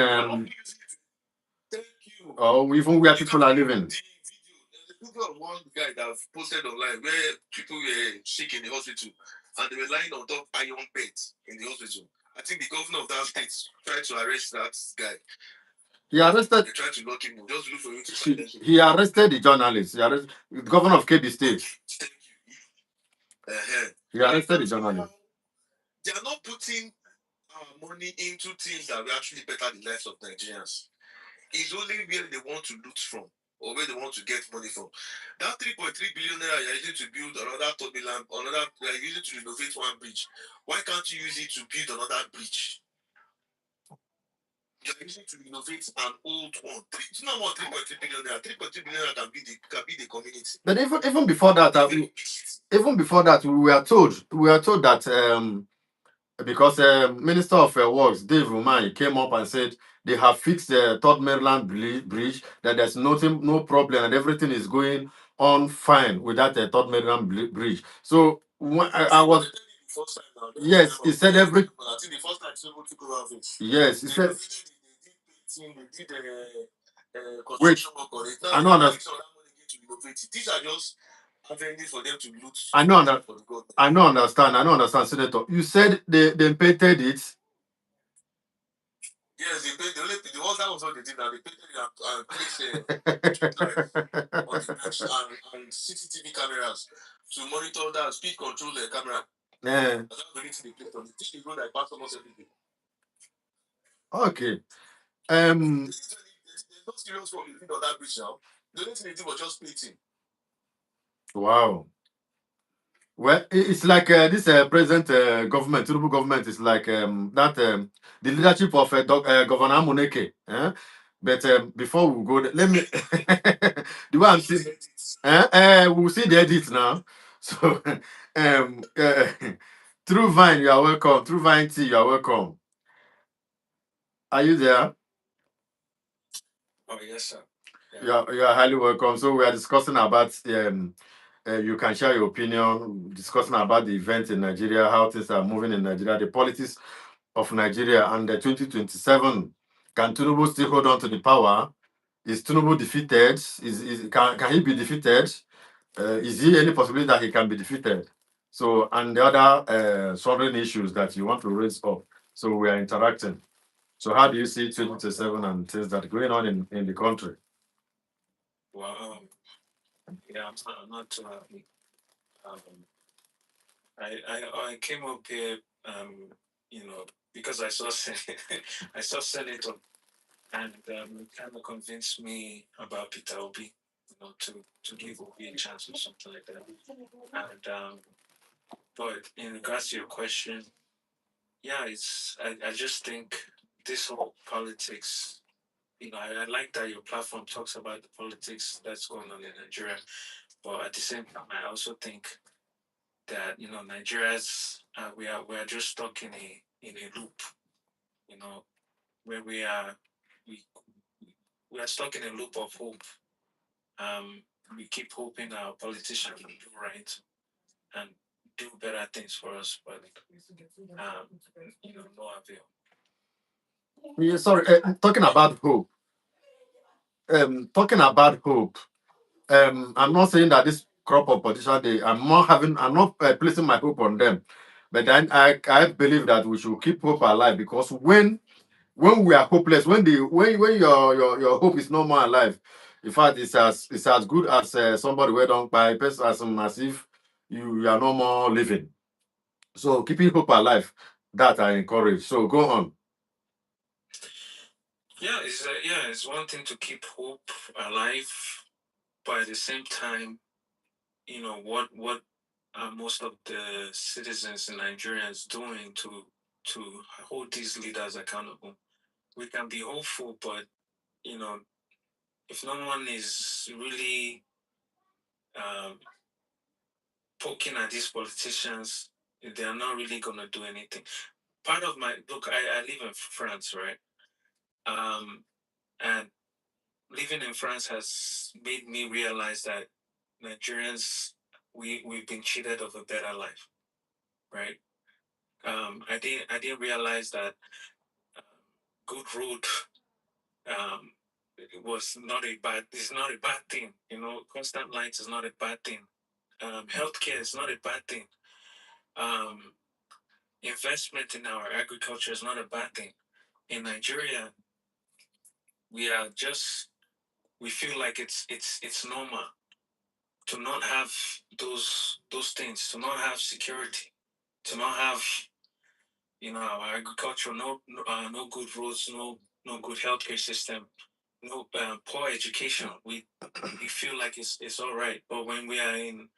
Thank you. or even where people are living. The video of one guy that I've posted online where people were sick in the hospital and they were lying on top iron beds in the hospital. I think the governor of that state tried to arrest that guy. He arrested. They tried to lock him up. Just look for him to silence him. He arrested the journalist. The governor of KB State. Thank you. He arrested the journalist. They are not putting money into things that will actually better the lives of Nigerians. It's only where they want to loot from or where they want to get money from. That 3.3 billion naira you're using to build another Third Mainland, you're using to renovate one bridge. Why can't you use it to build another bridge? You're using to renovate an old one. It's not more 3.3 billion naira. 3.3 billion naira can be the community. But even before that, we were told that because Minister of Works, Dave Umai, came up and said they have fixed the Third Mainland Bridge, that there's no problem and everything is going on fine with that third mainland bridge. So when I was yes, he said every I think the first time Tinubu took over office. yes, he said They did wait. construction work on it. Now I they know are under, using some of that money again to innovate it. These are just avenues for them to loot I know under, for the government. I know understand, Senator. You said they painted it. Yes, they paid the ones that was what they did now. They painted it and placed on the bridge and CCTV cameras to monitor that speed control camera. Yeah. That's the only thing they placed on it. This is road like pass almost every day. Okay. There's no serious work they did on that bridge now. The only thing they did was just painting. Wow. Well, it's like this present government, Tinubu government is like that the leadership of Governor Muneke. But before we go, let me the way I'm seeing, we'll see the edit now. So, True Vine, you are welcome. True Vine T, you are welcome. Are you there? Oh yes, sir. You are highly welcome. So we are discussing about you can share your opinion, discussing about the event in Nigeria, how things are moving in Nigeria, the politics of Nigeria, and the 2027. Can Tinubu still hold on to the power? Is Tinubu defeated? Can he be defeated? Is there any possibility that he can be defeated? So, and the other sovereign issues that you want to raise up. So we are interacting. So how do you see 2027 and things that are going on in the country? Well, yeah, I'm not. I came up here, because I saw I saw Senator, and kind of convinced me about Peter Obi, to give Obi a chance or something like that. And but in regards to your question, yeah, I just think this whole politics. I like that your platform talks about the politics that's going on in Nigeria, but at the same time, I also think that Nigerians we are just stuck in a loop, where we are stuck in a loop of hope. We keep hoping our politicians will do right and do better things for us, but no avail. Yeah, sorry, talking about hope. Talking about hope. I'm not saying that this crop of politician I'm not placing my hope on them, but then I believe that we should keep hope alive because when we are hopeless, when your hope is no more alive, in fact, it's as good as somebody who don't buy person as if you are no more living. So keeping hope alive, that I encourage. So go on. Yeah, it's one thing to keep hope alive, but at the same time, what are most of the citizens and Nigerians doing to hold these leaders accountable? We can be hopeful, but if no one is really poking at these politicians, they are not really gonna do anything. Part of my look, I live in France, right? And living in France has made me realize that Nigerians we've been cheated of a better life, right? I didn't realize that good road um, was not a bad. It's not a bad thing. Constant lights is not a bad thing. Healthcare is not a bad thing. Um, Investment in our agriculture is not a bad thing. In Nigeria, we feel like it's normal to not have those things, to not have security, to not have our agriculture, no good roads, no good healthcare system, no poor education. We feel like it's all right, but when we are in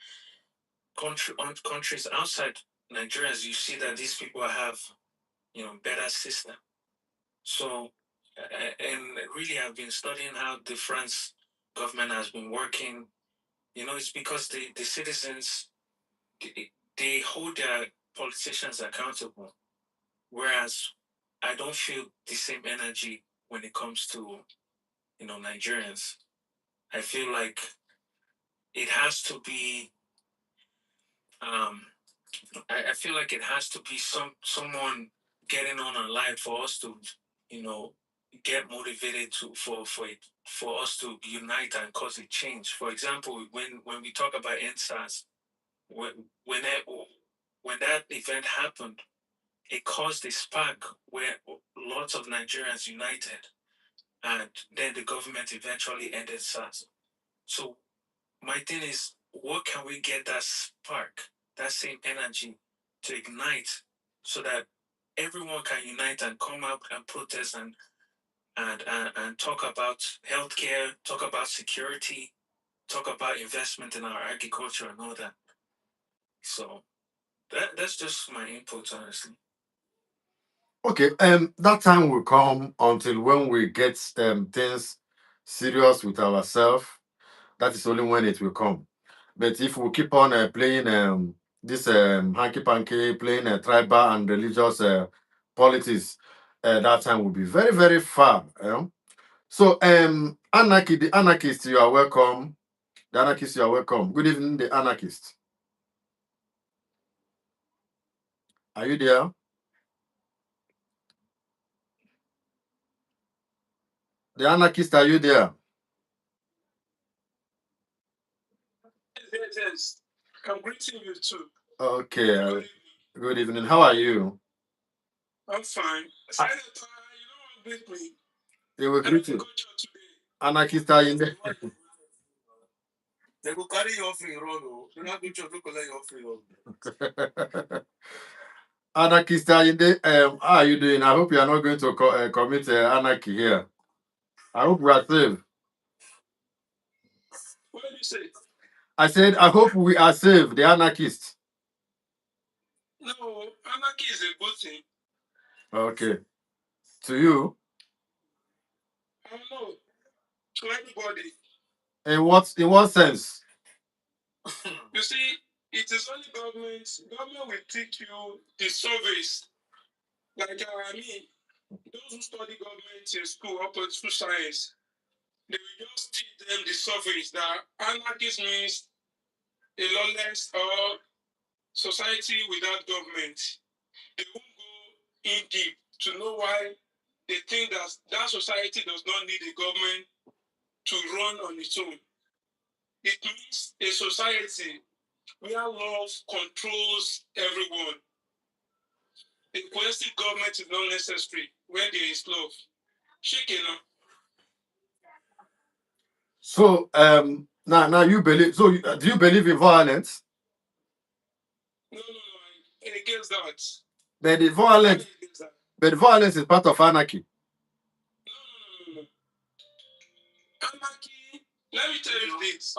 countries outside Nigeria, you see that these people have better system. So and really, I've been studying how the France government has been working. It's because the citizens they hold their politicians accountable, whereas I don't feel the same energy when it comes to Nigerians. I feel like it has to be. I feel like it has to be someone getting on a line for us to, get motivated for us to unite and cause a change. For example, when we talk about NSAS, when when that, when that event happened, it caused a spark where lots of Nigerians united, and then the government eventually ended SARS. So my thing is, what can we get that spark, that same energy to ignite so that everyone can unite and come out and protest and talk about healthcare, talk about security, talk about investment in our agriculture and all that. So that's just my input, honestly. Okay, that time will come until when we get things serious with ourselves. That is only when it will come. But if we keep on playing this hanky panky, playing tribal and religious politics, that time will be very, very far. So, anarchy, the anarchists, you are welcome. The anarchists, you are welcome. Good evening, the anarchist. Are you there? The anarchist, are you there? Yes. I'm greeting you too. Okay. Good evening. How are you? I'm fine. Senator, you don't greet me. They will I greet don't you. go church today. Anarchist are in there. They go carry your offering run. They not go church to collect your offering. Anarchist are in there. How are you doing? I hope you are not going to commit anarchy here. I hope we are safe. What did you say? I said, I hope we are safe, the anarchists. No, anarchy is a good thing. Okay. To you? I don't know. To everybody. In what sense? You see, it is only government. Government will teach you the surveys. Like those who study government in school, upper school science, they will just teach them the surveys that anarchist means a lawless or society without government. They won't go in deep to know why they think that that society does not need a government to run on its own. It means a society where love controls everyone. A coercive government is not necessary where there is love. Shaking up. So now you believe. So do you believe in violence? No, against that. But the violence, but violence is part of anarchy. No. Anarchy. Let me tell you this.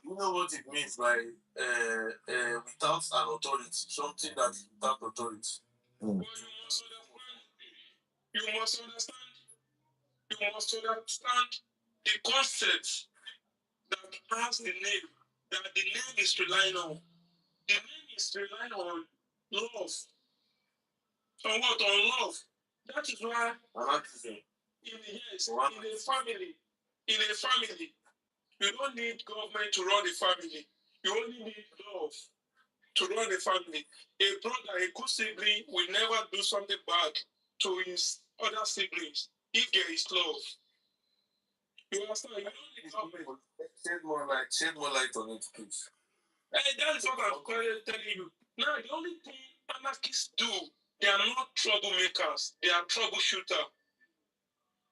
You know what it means by without an authority, something that is without authority. Well, you must understand the concept that has the name, that the name is relying on. The name is relying on love. On what? On love. That is why in a family, you don't need government to run the family. You only need love to run the family. A brother, a good sibling, will never do something bad to his other siblings if there is love. You understand? You don't need government. Shed more light on it, please. Hey, that is what I'm telling you. Now, the only thing anarchists do, they are not troublemakers. They are troubleshooters.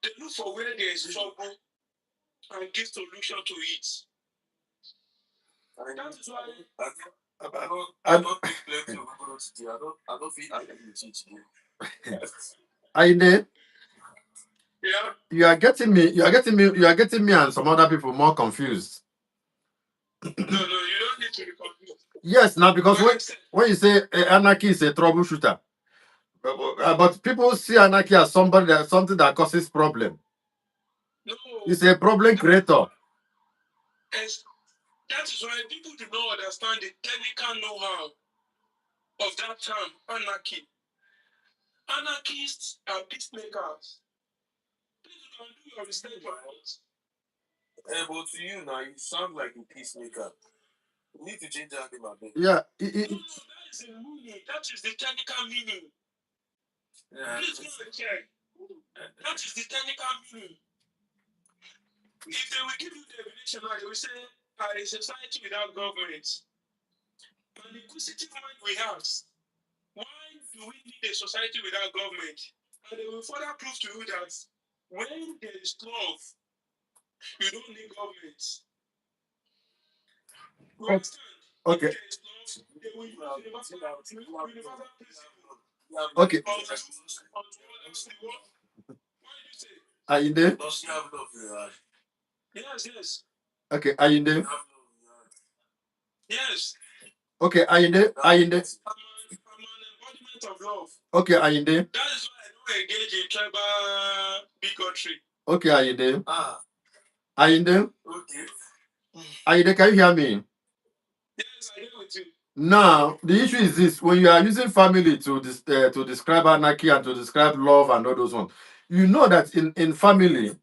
They look for where there is trouble and give solution to it. And that is why I don't think plenty of people today. I don't feel angry with it today. Aine, Yeah. you are getting me and some other people more confused. No, you don't need to be confused. Yes, now because when you say anarchy is a troubleshooter, but people see anarchy as something that causes problem. No. It's a problem creator. That is why people do not understand the technical know-how of that term, anarchy. Anarchists are peacemakers. Please, you can do your research on it. But to you now, you sound like a peacemaker. You need to change that name a bit. Yeah. No, that is a meaning. That is the technical meaning. Yeah. Please go and check. That is the technical meaning. If they will give you the definition, they will say, a society without government. An inquisitive mind we have. Why do we need a society without government? And they will further prove to you that when there is love, you don't need government. You understand? Okay. If there is love, they will use universal principle. Okay. Why did you say? Are you there? Does he have love in your heart? Yes, yes. Okay, are you there? Yes. Okay, are you there? Are you there? I'm an embodiment of love. Okay, are you there? That is why I don't engage in tribal bigotry. Okay, are you there? Ah. Are you there? Okay. Are you there? Can you hear me? Yes, I hear with you. Now, the issue is this: when you are using family to describe anarchy and to describe love and all those ones, you know that in family,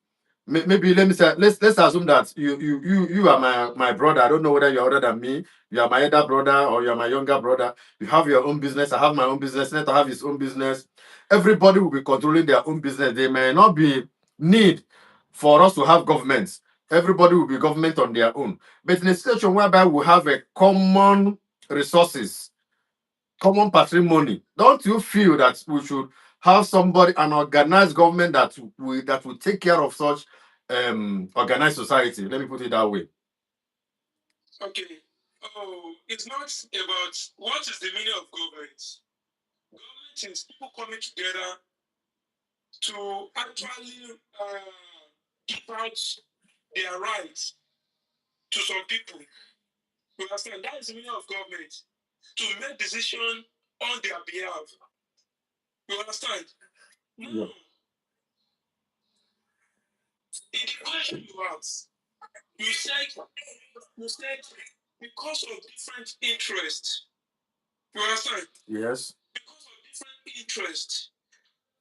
maybe let me say, let's assume that you are my brother. I don't know whether you're older than me. You are my elder brother or you are my younger brother. You have your own business. I have my own business. Senator have his own business. Everybody will be controlling their own business. There may not be need for us to have governments. Everybody will be government on their own. But in a situation whereby we have a common resources, common patrimony, don't you feel that we should have somebody, an organized government that will take care of such organized society? Let me put it that way. Okay. Oh, it's not about what is the meaning of government. Government is people coming together to actually give out their rights to some people. You understand? That is the meaning of government. To make decisions on their behalf. You understand? Now, Yeah. in the question you asked, you said because of different interests. You understand? Yes. Because of different interests,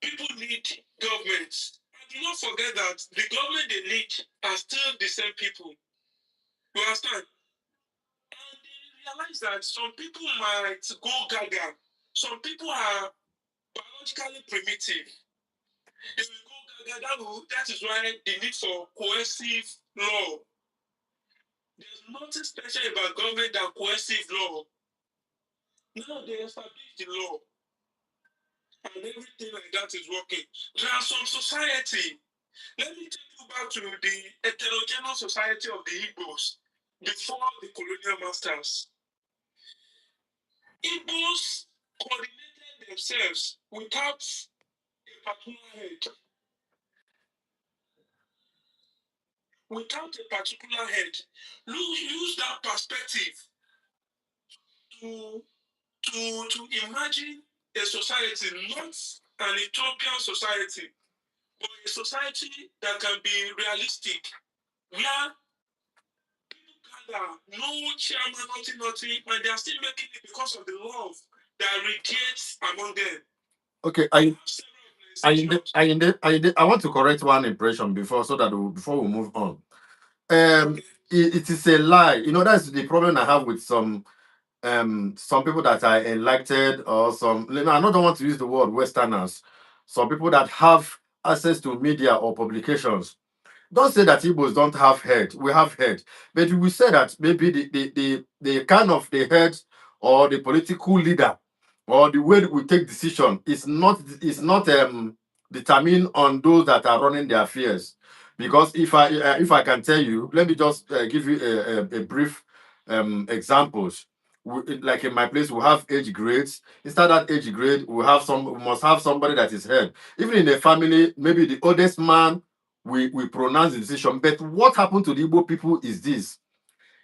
people need governments. And do not forget that the government they need are still the same people. You understand? And they realize that some people might go gaga. Some people are biologically primitive. They will go gaga. That is why the need for coercive law. There's nothing special about government than coercive law. Now they establish the law. And everything like that is working. There are some society. Let me take you back to the heterogeneous society of the Igbos before the colonial masters. Igbos coordinated themselves without a particular head. Without a particular head. Use that perspective to imagine a society, not an utopian society, but a society that can be realistic, where people gather, no chairman, nothing, and they are still making it because of the love that radiates among them. Okay, I want to correct one impression before before we move on. It is a lie. You know, that's the problem I have with some people that are elected, or I don't want to use the word Westerners. Some people that have access to media or publications. Don't say that Igbos don't have head. We have head. But we say that maybe the kind of the head or the political leader or the way we take decision is not determined on those that are running their affairs. Because if I can tell you, let me just give you a brief examples. Like in my place, we have age grades. Instead of that age grade, we must have somebody that is head. Even in the family, maybe the oldest man we pronounce the decision. But what happened to the Igbo people is this: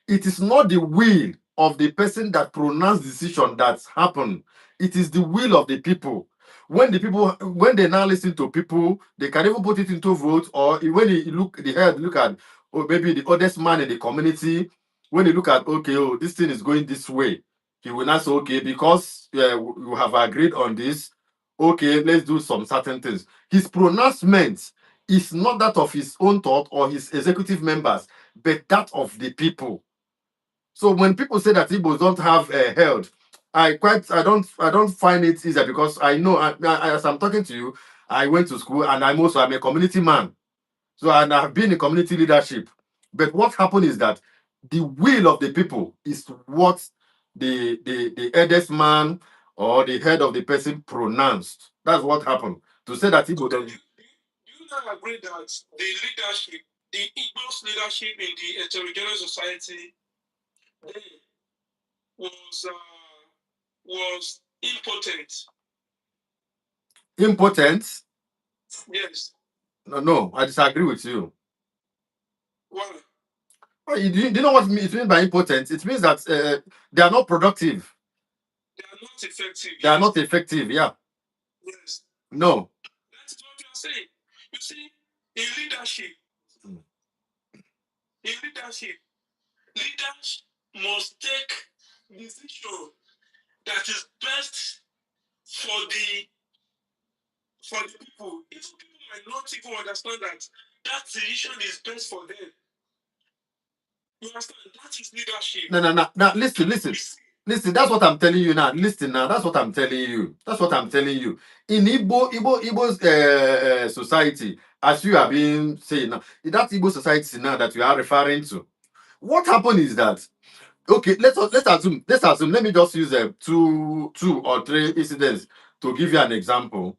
it is not the will of the person that pronounced the decision that's happened. It is the will of the people. When they now listen to people, they can even put it into vote, or when you look at, or maybe the oldest man in the community, when they look at, okay, oh, this thing is going this way, he will not say, okay, because we have agreed on this, okay, let's do some certain things. His pronouncement is not that of his own thought or his executive members. but that of the people. So when people say that Igbos don't have health, I don't find it easier because I know as I'm talking to you, I went to school and I'm a community man. So and I've been in community leadership. But what happened is that the will of the people is what the eldest man or the head of the person pronounced. That's what happened. To say that Igbo don't. Do you not agree that the leadership, the Igbo's leadership in the heterogeneous society then was impotent? Impotent? Yes. No, I disagree with you. Why? Oh, do you know what it means by impotent? It means that they are not productive. They are not effective. They are not effective, yeah. Yes. No. That is what you are saying. You see, in leadership, leaders must take decision that is best for the people. If people might not even understand that decision is best for them. You understand? That is leadership. No. Now listen. That's what I'm telling you now. Listen now. That's what I'm telling you. In Igbo's society, as you have been saying now, that Igbo society now that you are referring to, what happened is that okay. Let's assume. Let me just use two or three incidents to give you an example.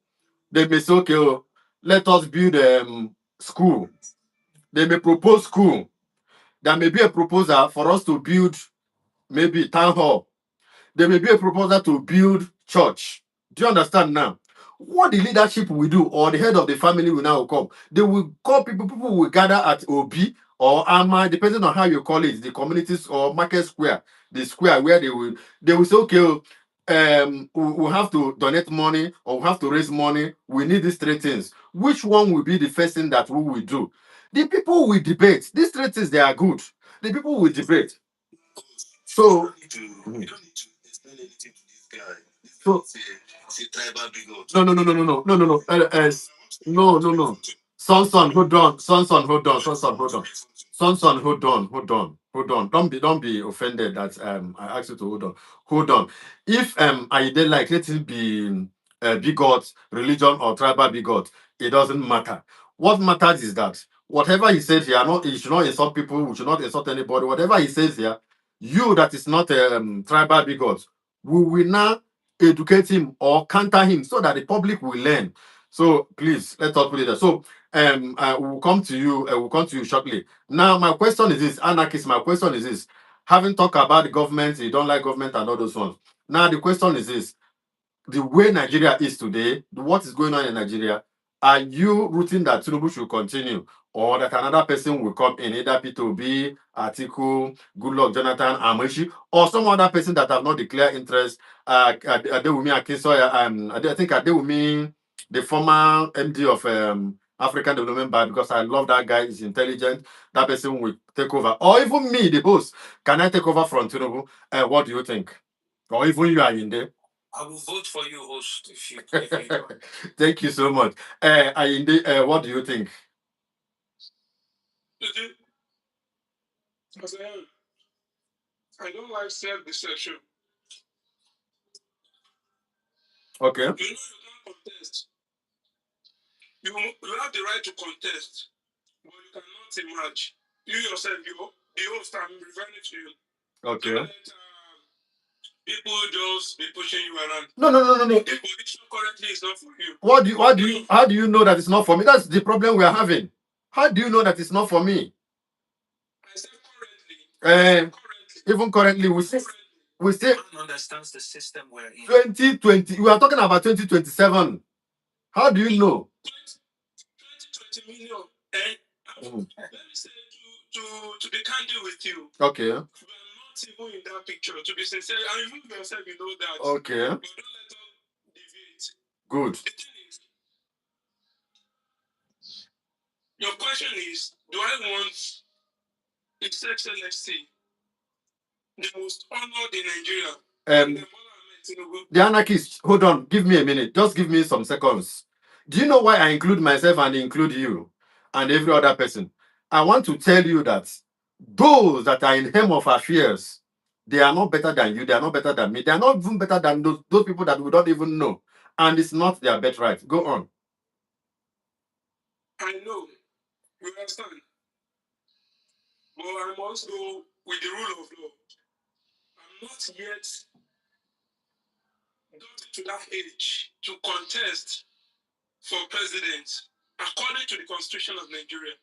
They may say, okay, let us build school. They may propose school. There may be a proposal for us to build maybe town hall. There may be a proposal to build church. Do you understand now? What the leadership will do, or the head of the family will now come. They will call people. People will gather at Obi or Ama, depending on how you call it, the communities or market square, the square where they will say, okay, we have to donate money or we have to raise money. We need these three things. Which one will be the first thing that we will do? The people will debate. These three things they are good. The people will debate. So You don't need to explain anything to this guy. This So- guy is a tribal bigot. no. No. Son, hold on. Son, hold on. Don't be offended that I asked you to hold on. Hold on. If I did like let it be bigot, religion or tribal bigot, it doesn't matter. What matters is that whatever he said here, he should not insult people, we should not insult anybody. Whatever he says here, you that is not tribal bigot, we will now educate him or counter him so that the public will learn. So please let's not put it there. So we'll come to you. We'll come to you shortly. Now, my question is this, anarchist. My question is this: having talked about the government, you don't like government and all those ones. Now, the question is this: the way Nigeria is today, what is going on in Nigeria? Are you rooting that Tinubu should continue, or that another person will come in, either Peter Obi, Atiku, Goodluck, Jonathan, Amashi, or some other person that have not declared interest? Adewumi Akinsoya, I think Adewumi, the former MD of African Development Bank, because I love that guy. He's intelligent. That person will take over, or even me, the host. Can I take over from Tinubu? What do you think? Or even you are in there? I will vote for you, host, if you Thank you so much. Ayinde, what do you think? I don't like self-deception. Okay. You know you can't contest. You have the right to contest, but you cannot emerge. You yourself, the host, I'm referring to you. Okay. Don't let, people just be pushing you around. No. The position currently is not for you. How do you know that it's not for me? That's the problem we are having. How do you know that it's not for me? I said currently. Even currently, we still Man understands the system we're in. 2020. We are talking about 2027. How do you know? 20 million. Let me say to be candid with you. Okay. We are not even in that picture. To be sincere, and you yourself, you know that. Okay. But don't let us deviate. Good. The thing is, your question is, do I want His Excellency, the most honored in Nigeria, the anarchist, hold on, give me a minute. Just give me some seconds. Do you know why I include myself and include you and every other person? I want to tell you that whatever he said here, he should not insult anybody. We need to educate him or counter him so that the public will learn. So please, let's not put it there. So those that are in Home of Affairs, they are not better than you. They are not better than me. They are not even better than those people that we don't even know. And it's not their birthright. Go on. I know. You understand? But I must go with the rule of law. I'm not yet got to that age to contest for president according to the Constitution of Nigeria.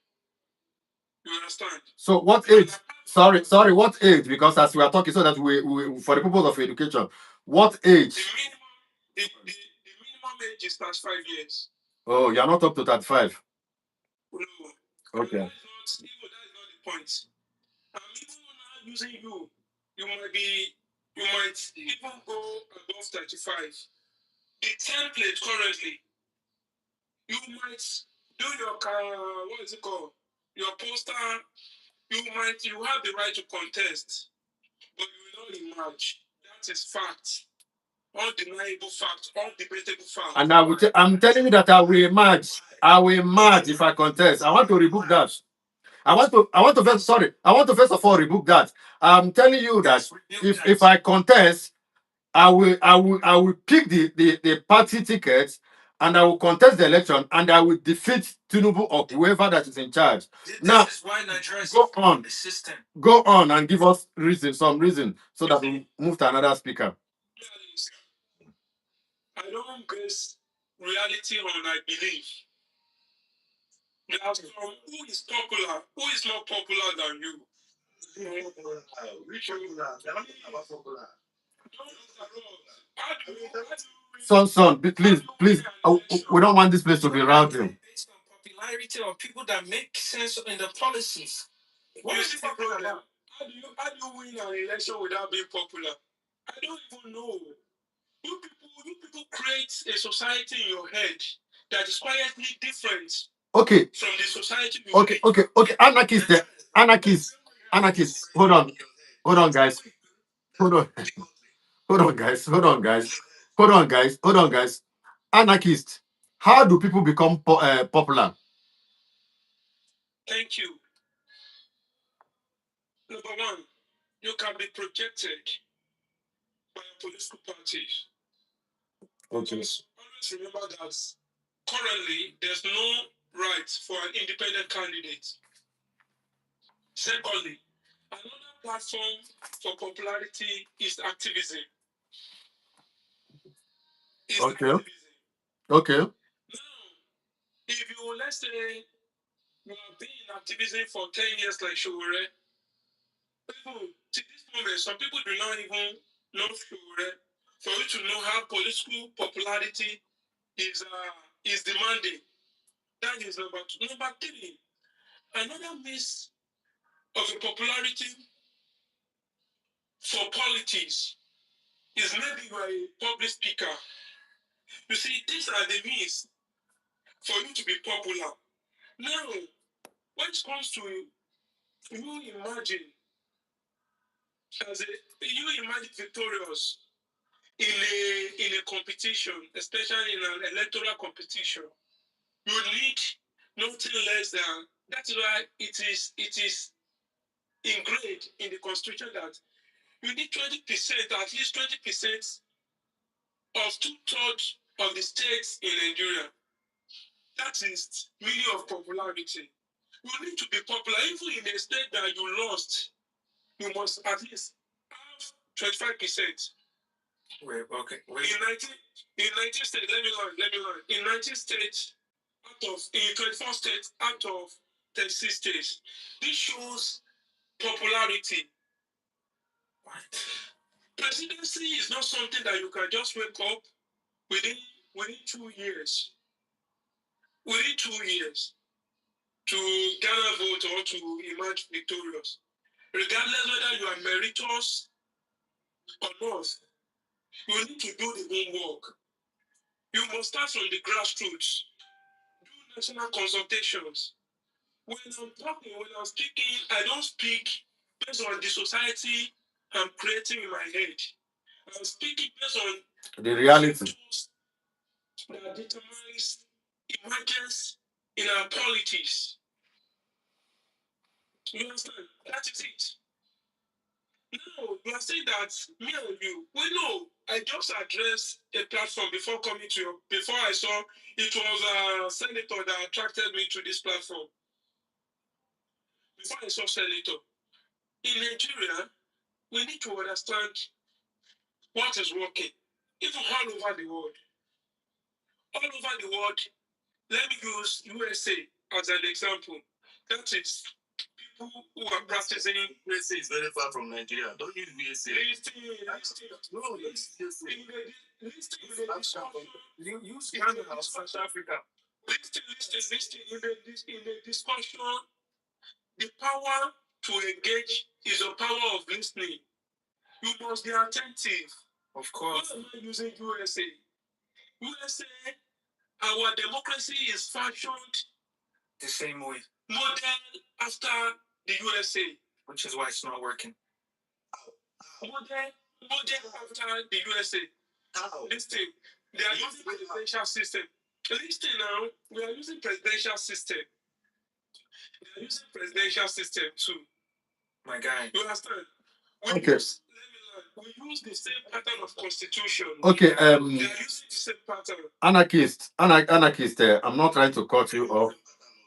You understand? So what age? Sorry, what age? Because as we are talking, so that we for the purpose of education, what age? The minimum age is 35 years. Oh, you're not up to 35. No. Okay. That is not the point. I'm even now using you. You might even go above 35. The template currently, you might do your what is it called? Your poster. You have the right to contest, but you will not emerge. That is fact. Undeniable fact, undebatable fact. And I'm telling you that I will emerge. I will emerge if I contest. I want to rebook that. I want to first of all rebook that. I'm telling you that if I contest, I will pick the party tickets and I will contest the election and I will defeat Tinubu or whoever that is in charge. Now, is why Nigerians go on. The system. Go on and give us some reason, so that we move to another speaker. I don't base reality on I believe. There are some who is popular, who is more popular than you. Son, please, we don't want this place to be rowdy. Based on popularity of people that make sense in the policies. What is the problem? How do you win an election without being popular? I don't even know. You people create a society in your head that is quietly different. Okay. From the society. Okay. Anarchist. Hold on, guys. Hold on, guys. Anarchist. How do people become popular? Thank you. Number one, you can be projected by political parties. Okay. Always remember that currently there's no right for an independent candidate. Secondly, another platform for popularity is activism. Okay. Now, if you, let's say, you have been in activism for 10 years like Showore, people, to this moment, some people do not even know Showore. For you to know how political popularity is demanding. That is number two. Number three, another means of a popularity for politics is maybe you are a public speaker. You see, these are the means for you to be popular. Now, when it comes to you imagine victorious in a competition, especially in an electoral competition, you need nothing less than. That's why it is ingrained in the constitution that you need 20%, at least 20% of 2/3 of the states in Nigeria. That is meaning of popularity. You need to be popular, even in a state that you lost. You must at least have 25%. Wait, okay. Wait. In 19 states, let me learn. In 19 states, in 24 states out of 36 states, this shows popularity. What? Presidency is not something that you can just wake up within 2 years. Within 2 years to gather vote or to emerge victorious. Regardless whether you are meritorious or not, you need to do the homework. You must start from the grassroots. Do national consultations. When I'm speaking, I don't speak based on the society I'm creating in my head. I'm speaking based on the reality that determines emergence in our politics. You understand? That is it. No, you are saying that me and you, we know. I just addressed a platform before coming to your, before I saw it was a senator that attracted me to this platform. Before I saw senator. In Nigeria, we need to understand what is working. Even all over the world. All over the world, let me use USA as an example. That is people who are practicing. USA is very far from Nigeria. Don't use USA. Use Ghana or South Africa. Listen. In the discussion, the power to engage is the power of listening. You must be attentive. Of course. Why am I using USA? USA, our democracy is fashioned the same way. Model after the USA. Which is why it's not working. Model after the USA. How? Listen, they are using presidential system. Listen now, we are using presidential system. They are using presidential system too. My guy. You understand? Okay. We use the same pattern of constitution. Okay. They are using the same pattern. Anarchist. I'm not trying to cut you off.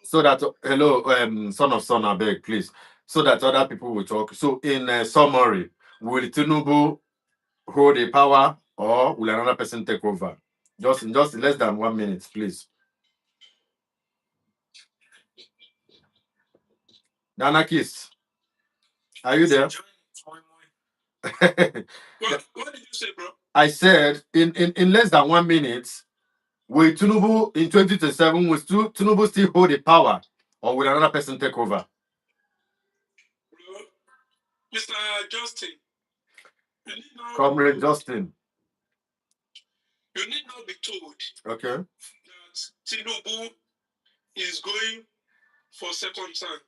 So that hello, son of son, I beg, please. So that other people will talk. So in summary, will Tinubu hold the power or will another person take over? Just less than 1 minute, please. The anarchist, are you there? What did you say, bro? I said in less than 1 minute, will Tinubu in 2027 will Tinubu still hold the power or will another person take over? Bro, Mr. Justin, you need not Comrade Justin. You need not be told Okay. that Tinubu is going for second time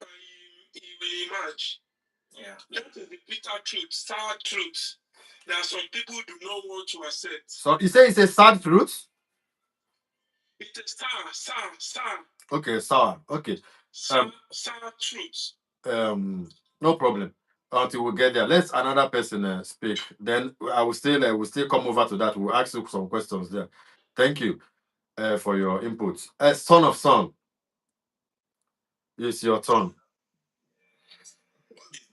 and he will emerge. Yeah. That is the bitter truth, sad truth that some people do not want to accept. So you say it's a sad truth? It's a sour. Okay, sour. Okay. Sour truth. No problem. Until we get there, let's another person speak. Then I will still come over to that. We'll ask you some questions there. Thank you for your input. Son of son, it's your turn.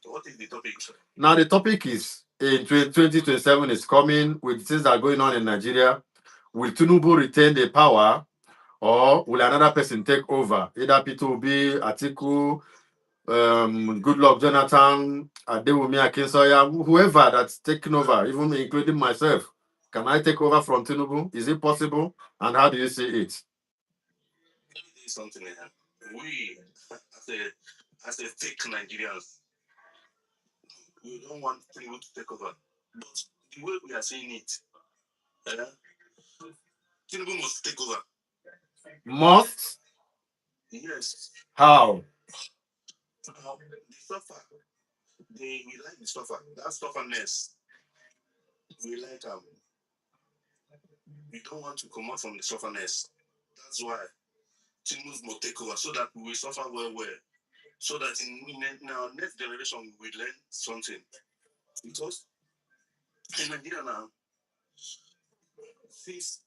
What is the topic? Now the topic is in 2027 is coming with things that are going on in Nigeria. Will Tinubu retain the power or will another person take over? Either Peter Obi, Atiku, Goodluck Jonathan, Adewumi Akinsoya, whoever that's taking over, even including myself. Can I take over from Tinubu? Is it possible? And how do you see it? Let me tell you something here. We, as a fake Nigerians, we don't want Tinubu to take over. But the way we are saying it, Tinubu must take over. Must? Yes. How? The suffer. We like the suffer. That sufferness. We like them. We don't want to come out from the sufferness. That's why Tinubu must take over so that we will suffer well. So that in our next generation we will learn something. Because in Nigeria now, since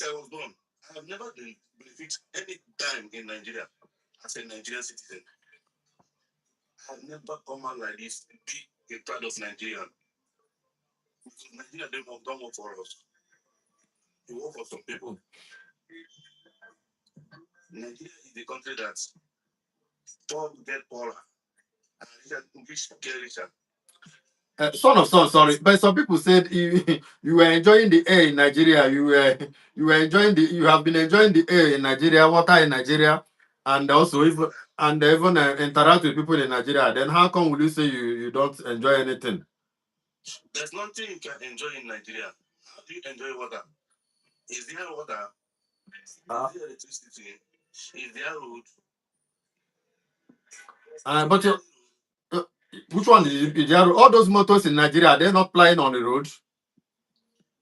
I was born, I have never been benefit any time in Nigeria as a Nigerian citizen. I have never come out like this, be a proud of Nigerian. Because Nigeria don't work for us. We work for some people. Nigeria is the country that poor get poorer and rich get richer. Son of son, sorry, but some people said you were enjoying the air in Nigeria. You have been enjoying the air in Nigeria, water in Nigeria, and also even interact with people in Nigeria. Then how come will you say you don't enjoy anything? There's nothing you can enjoy in Nigeria. How do you enjoy water? Is there water? Is there electricity? Is there road? But which one is there? All those motors in Nigeria, they're not flying on the road.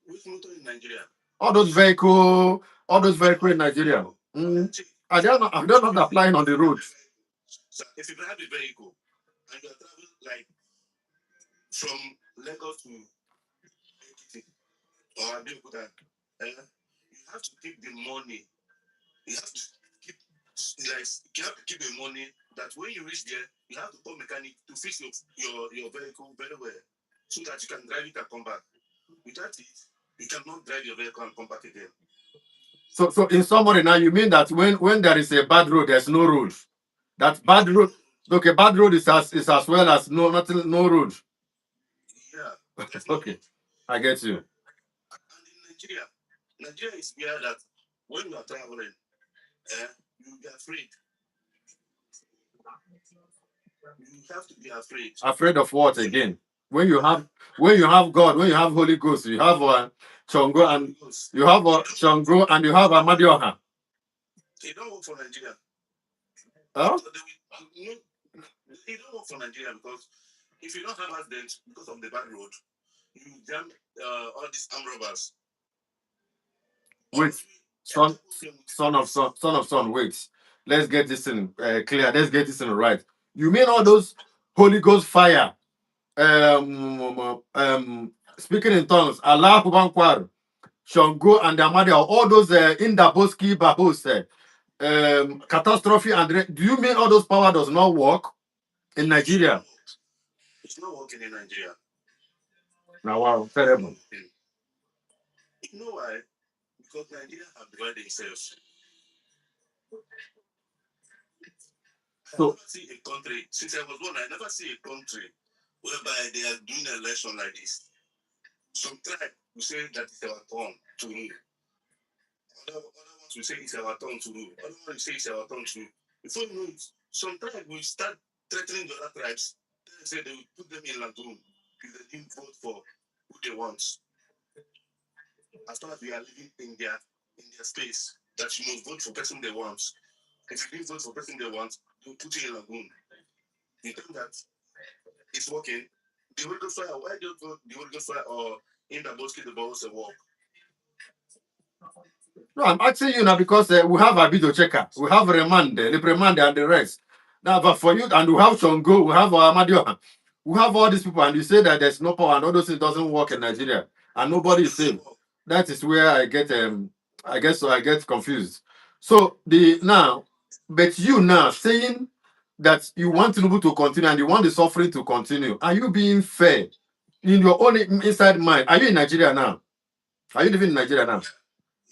Which motor in Nigeria? All those vehicles in Nigeria. Are they not flying on the road? So if you have a vehicle and you are traveling like from Lagos to Ekiti or Abeokuta, you have to keep the money. You have to keep the money that when you reach there, you have to call mechanic to fix your vehicle very well so that you can drive it and come back. Without it, you cannot drive your vehicle and come back again. So in summary, now you mean that when there is a bad road, there's no road. That bad road, okay, bad road is as well as no road. Yeah. Okay, I get you. And in Nigeria is where that when you are traveling, you'll be afraid. You have to be afraid. Afraid of what again? When you have God, when you have Holy Ghost, you have Chongo and you have Chongo and you have Amadioha. They don't work for Nigeria. Huh? They don't work for Nigeria because if you don't have accidents because of the bad road, you jam all these armed robbers. Wait, son of son, wait. Let's get this thing clear. Let's get this thing right. You mean all those Holy Ghost fire? Speaking in tongues, Allah Kubankwar, Shango and Amadia, all those Indaboski Bahos, catastrophe and do you mean all those power does not work in Nigeria? It's not working in Nigeria. Now, wow, terrible. You know why? Because Nigeria have divided themselves. I never see a country, since I was born, I never see a country whereby they are doing an election like this. Some tribe will say that it's our turn to rule. Other ones will say it's our turn to rule. Other ones will say it's our turn to rule. Before you know it, some tribe will start threatening the other tribes. They say they will put them in Lagoon if they didn't vote for who they want. As long as we are living in their space, that you must vote for the person they want. If you didn't vote for the person they want, they will put you in Lagoon. You think that it's working? The Holy Ghost fire, why don't you vote the Holy Ghost fire or in the boat the balls and walk? No, I'm asking you now because we have a video checker, we have reprimand and the rest. Now, but for you, and we have Chongo, we have Amadioha, we have all these people, and you say that there's no power and all those things doesn't work in Nigeria, and nobody is safe. That is where I get I get confused. So but you now saying that you want Tinubu to continue and you want the suffering to continue, are you being fair in your own inside mind? Are you in Nigeria now? Are you living in Nigeria now?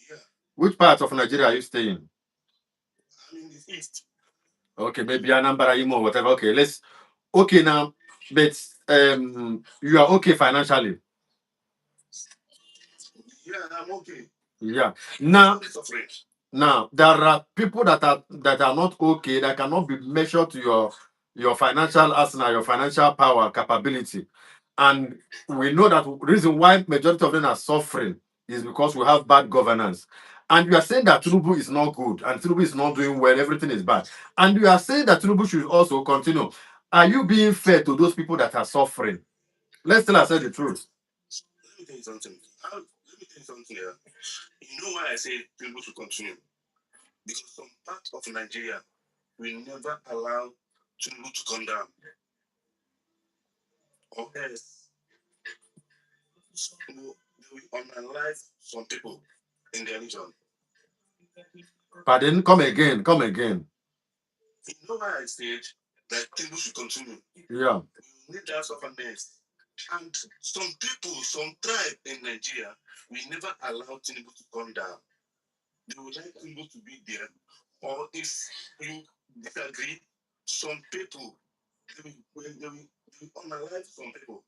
Yeah. Which part of Nigeria are you staying? I'm in the east. Okay, maybe Anambra, Imo, whatever. Okay now, but you are okay financially. Yeah, I'm okay. Yeah. Now there are people that are not okay, that cannot be measured to your financial arsenal, your financial power, capability. And we know that reason why majority of them are suffering is because we have bad governance. And you are saying that Tinubu is not good and Tinubu is not doing well, everything is bad. And you are saying that Tinubu should also continue. Are you being fair to those people that are suffering? Let's tell ourselves the truth. Let me tell you something here. You know why I say Tinubu should continue? Because some part of Nigeria will never allow Tinubu to come down. Or else, they will unalive some people in their region. Pardon? Come again. You know why I said that Tinubu should continue? Yeah. We need that sufferness. And some people, some tribe in Nigeria will never allow Tinubu to come down. They would like Tinubu to be there. Or if you disagree, some people, they will unalive some people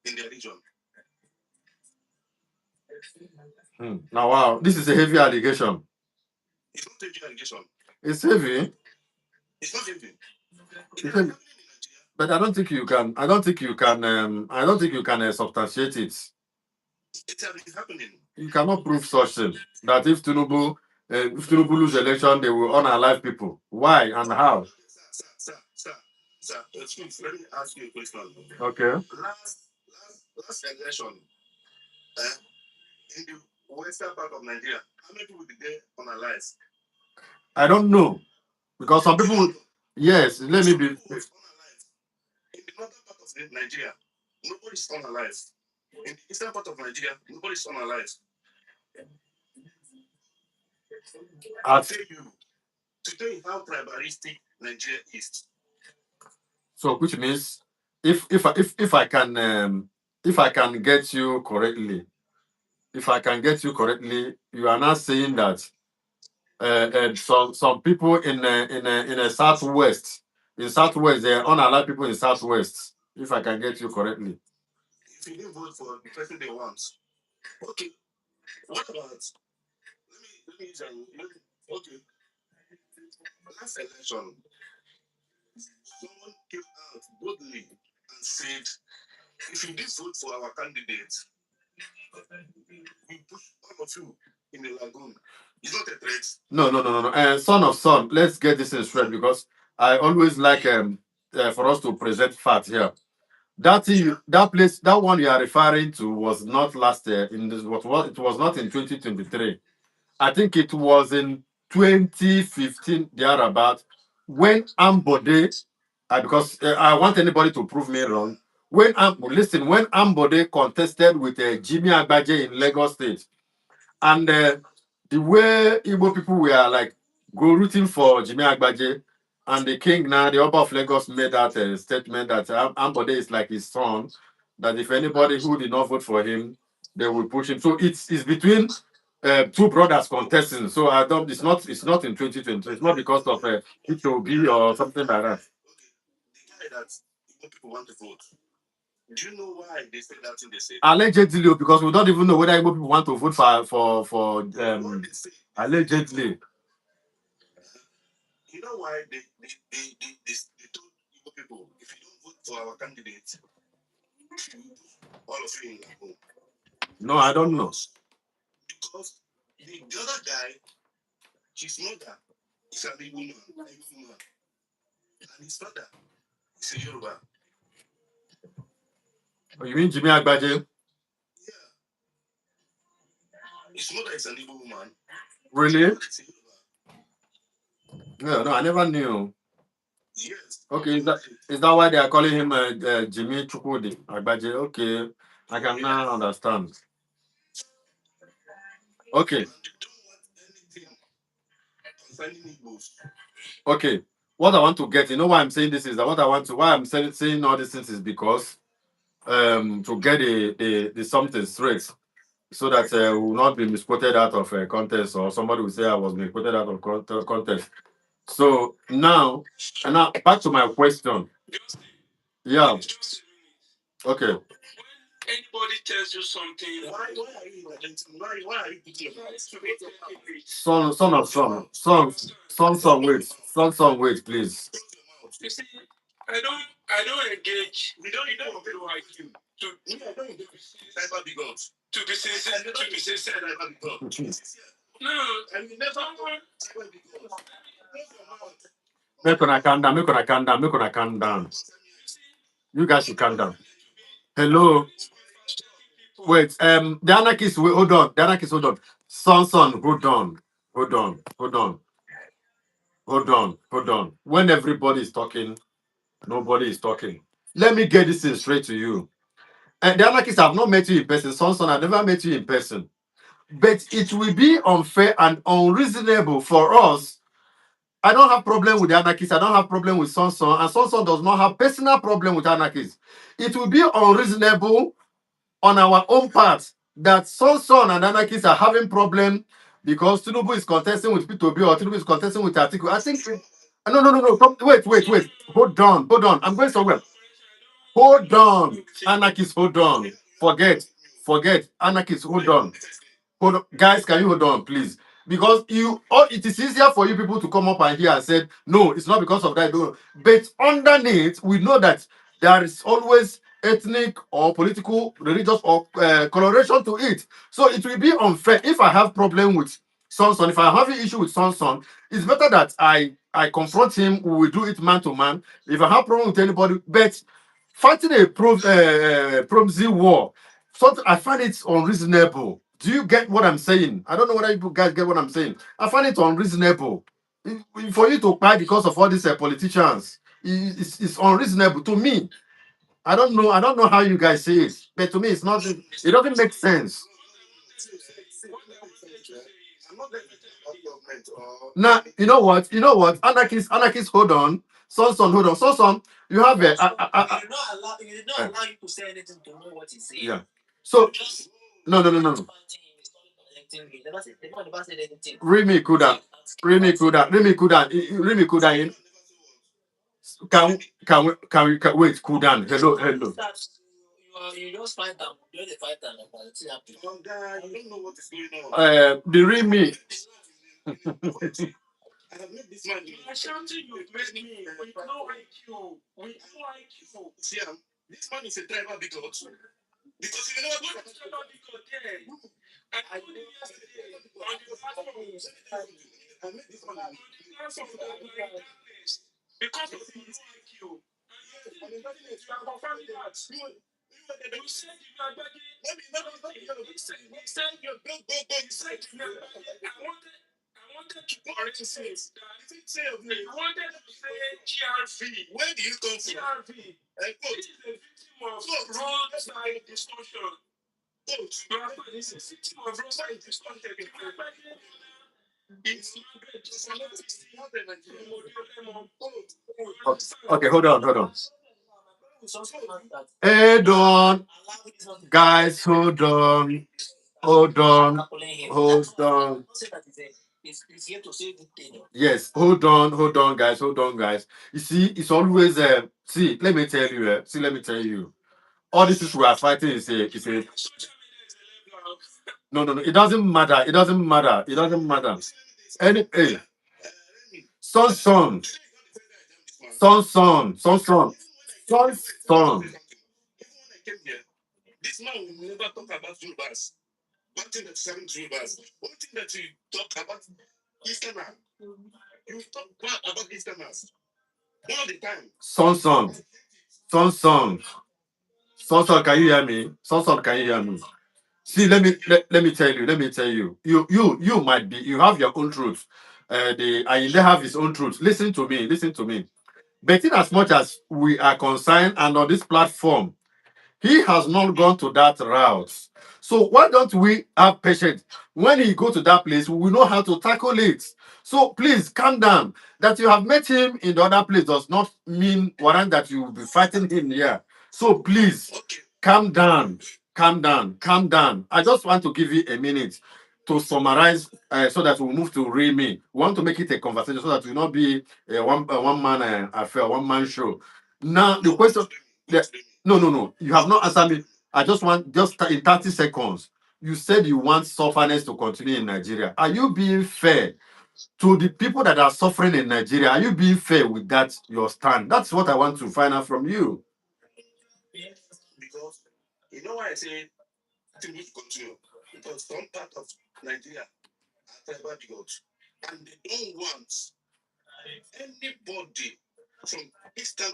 in their region. Now, wow, this is a heavy allegation. It's not a heavy allegation. It's heavy. It's not heavy. It's heavy. But I don't think you can. I don't think you can substantiate it. It has been happening. You cannot prove such thing. That if Tinubu lose election, they will unalive people. Why and how? Sir, excuse, let me ask you a question. Okay. Last election, in the western part of Nigeria, how many people did they unalive? I don't know. Because some people Yes, let me be. People is unalive. In the northern part of Nigeria, nobody's unalive. In the eastern part of Nigeria, nobody's unalive. I'll tell you to tell you how tribalistic Nigeria is. So, which means if I can get you correctly, you are not saying that some people in a southwest, there are unalive people in southwest. If I can get you correctly. If you didn't vote for the person they want, okay. What about? Let me use okay. Last election, someone came out boldly and said, if you did vote for our candidate, we push all of you in the lagoon. It's not a threat. No. Son of son, let's get this in straight because I always like for us to present facts here. That thing, that place, that one you are referring to was not last year. In this, what it was not in 2023. I think it was in 2015 thereabout when Ambode, because I want anybody to prove me wrong. When Ambode contested with Jimmy Agbaje in Lagos State, and the way Igbo people were like go rooting for Jimmy Agbaje, and the king now, the Oba of Lagos made that statement that Ambode is like his son, that if anybody who did not vote for him, they will push him. So it's between two brothers contesting. So I don't. It's not in 2020. It's not because of Peter Obi or something like that. The guy that Igbo people want to vote. Do you know why they say that thing they say? Allegedly, because we don't even know whether Igbo people want to vote for allegedly. You know why they told Igbo people, if you don't vote for our candidate, all of you in Lagoon. No, I don't know. Because the other guy, his mother is an Igbo woman, and his father is a Yoruba. Oh, you mean Jimmy Agbaje? Yeah. His mother is an Igbo woman. Really? No, I never knew. Yes. Okay, is that why they are calling him Jimmy Chukwudi Agbaje? Okay, I can now understand. Okay. Okay. What I want to get, you know why I'm saying this is that why I'm saying all these things is because to get the something straight so that we will not be misquoted out of context or somebody will say I was misquoted out of context. So now back to my question. Yeah. Okay. Anybody tells you something, why are you imagining? Why are you putting your mouth? Wait, please. You see, I don't engage. You don't engage like you. I don't engage cyber bigots. To be sincere, cyber bigots. No, I mean never cyber bigots. Make una calm down. You guys should calm down. Hello. Wait, the anarchists, hold on. The anarchists, hold on. Son, hold on. When everybody is talking, nobody is talking. Let me get this thing straight to you. And the anarchists have not met you in person. Son, I've never met you in person. But it will be unfair and unreasonable for us. I don't have problem with the anarchists. I don't have problem with Son, and Son does not have personal problem with anarchists. It will be unreasonable on our own part that Son and anarchists are having problem because Tinubu is contesting with Peter Obi or Tinubu is contesting with Atiku. I think no. Wait. Hold on. I'm going somewhere. Hold on. Anarchists, hold on. Forget. Anarchists, hold on. Guys, can you hold on, please? Because it is easier for you people to come up and hear and say, no, it's not because of that. But underneath, we know that there is always ethnic or political, religious or coloration to it. So it will be unfair if I have problem with Son. If I have an issue with Son, it's better that I confront him. We will do it man to man. If I have problem with anybody, but fighting a proxy war, something I find it unreasonable. Do you get what I'm saying? I don't know whether you guys get what I'm saying. I find it unreasonable. For you to buy because of all these politicians, it's unreasonable to me. I don't know how you guys see it, but to me, it's not. It doesn't make sense. I'm not that government or Now, you know what? Anarchists, hold on. Son, hold on. Son, you have a. You did not allow you to say anything to know what he's saying. Yeah. So, Just no. never said anything. Remy Kuda. Can wait, cool down. Hello. You just fight them. You just fight them. you don't know what is going on. The Remy. I have made this man. Ashanti, you made me with no IQ. With no IQ. See, this man is a driver because you know what is driver because there. I told him yesterday on the platform. I made this man because of his IQ. And you are confirming that. You said you are begging. He said you go. He said I wanted to correct it. You wanted to say GRV. Where do you come from? GRV. This is a victim of roadside distortion. This is a victim of roadside distortion. Okay, hold on. Hold on. Guys, hold on. Yes, hold on, guys. You see, it's always see, let me tell you, all this is we are fighting is a no. It doesn't matter. Any son. This man will never talk about Yorubas. One thing that seven Yorubas. One thing that you talk about Easterners. You talk bad about Easterners all the time. Son. Can you hear me? Can you hear me? See, let me tell you. You might be, you have your own truth. The Ayinde have his own truth. Listen to me. But in as much as we are concerned and on this platform, he has not gone to that route. So why don't we have patience? When he go to that place, we will know how to tackle it. So please calm down. That you have met him in the other place does not mean warrant that you will be fighting him here. So please calm down. I just want to give you a minute to summarize so that we'll move to Remy. We want to make it a conversation so that it will not be a one man affair, one man show. Now the question. No. You have not answered me. I just want in 30 seconds. You said you want sufferness to continue in Nigeria. Are you being fair to the people that are suffering in Nigeria? Are you being fair with that your stand? That's what I want to find out from you. Because you know why I say I think we should continue. Because some part of Nigeria are tribal gods, and they don't want anybody from Eastern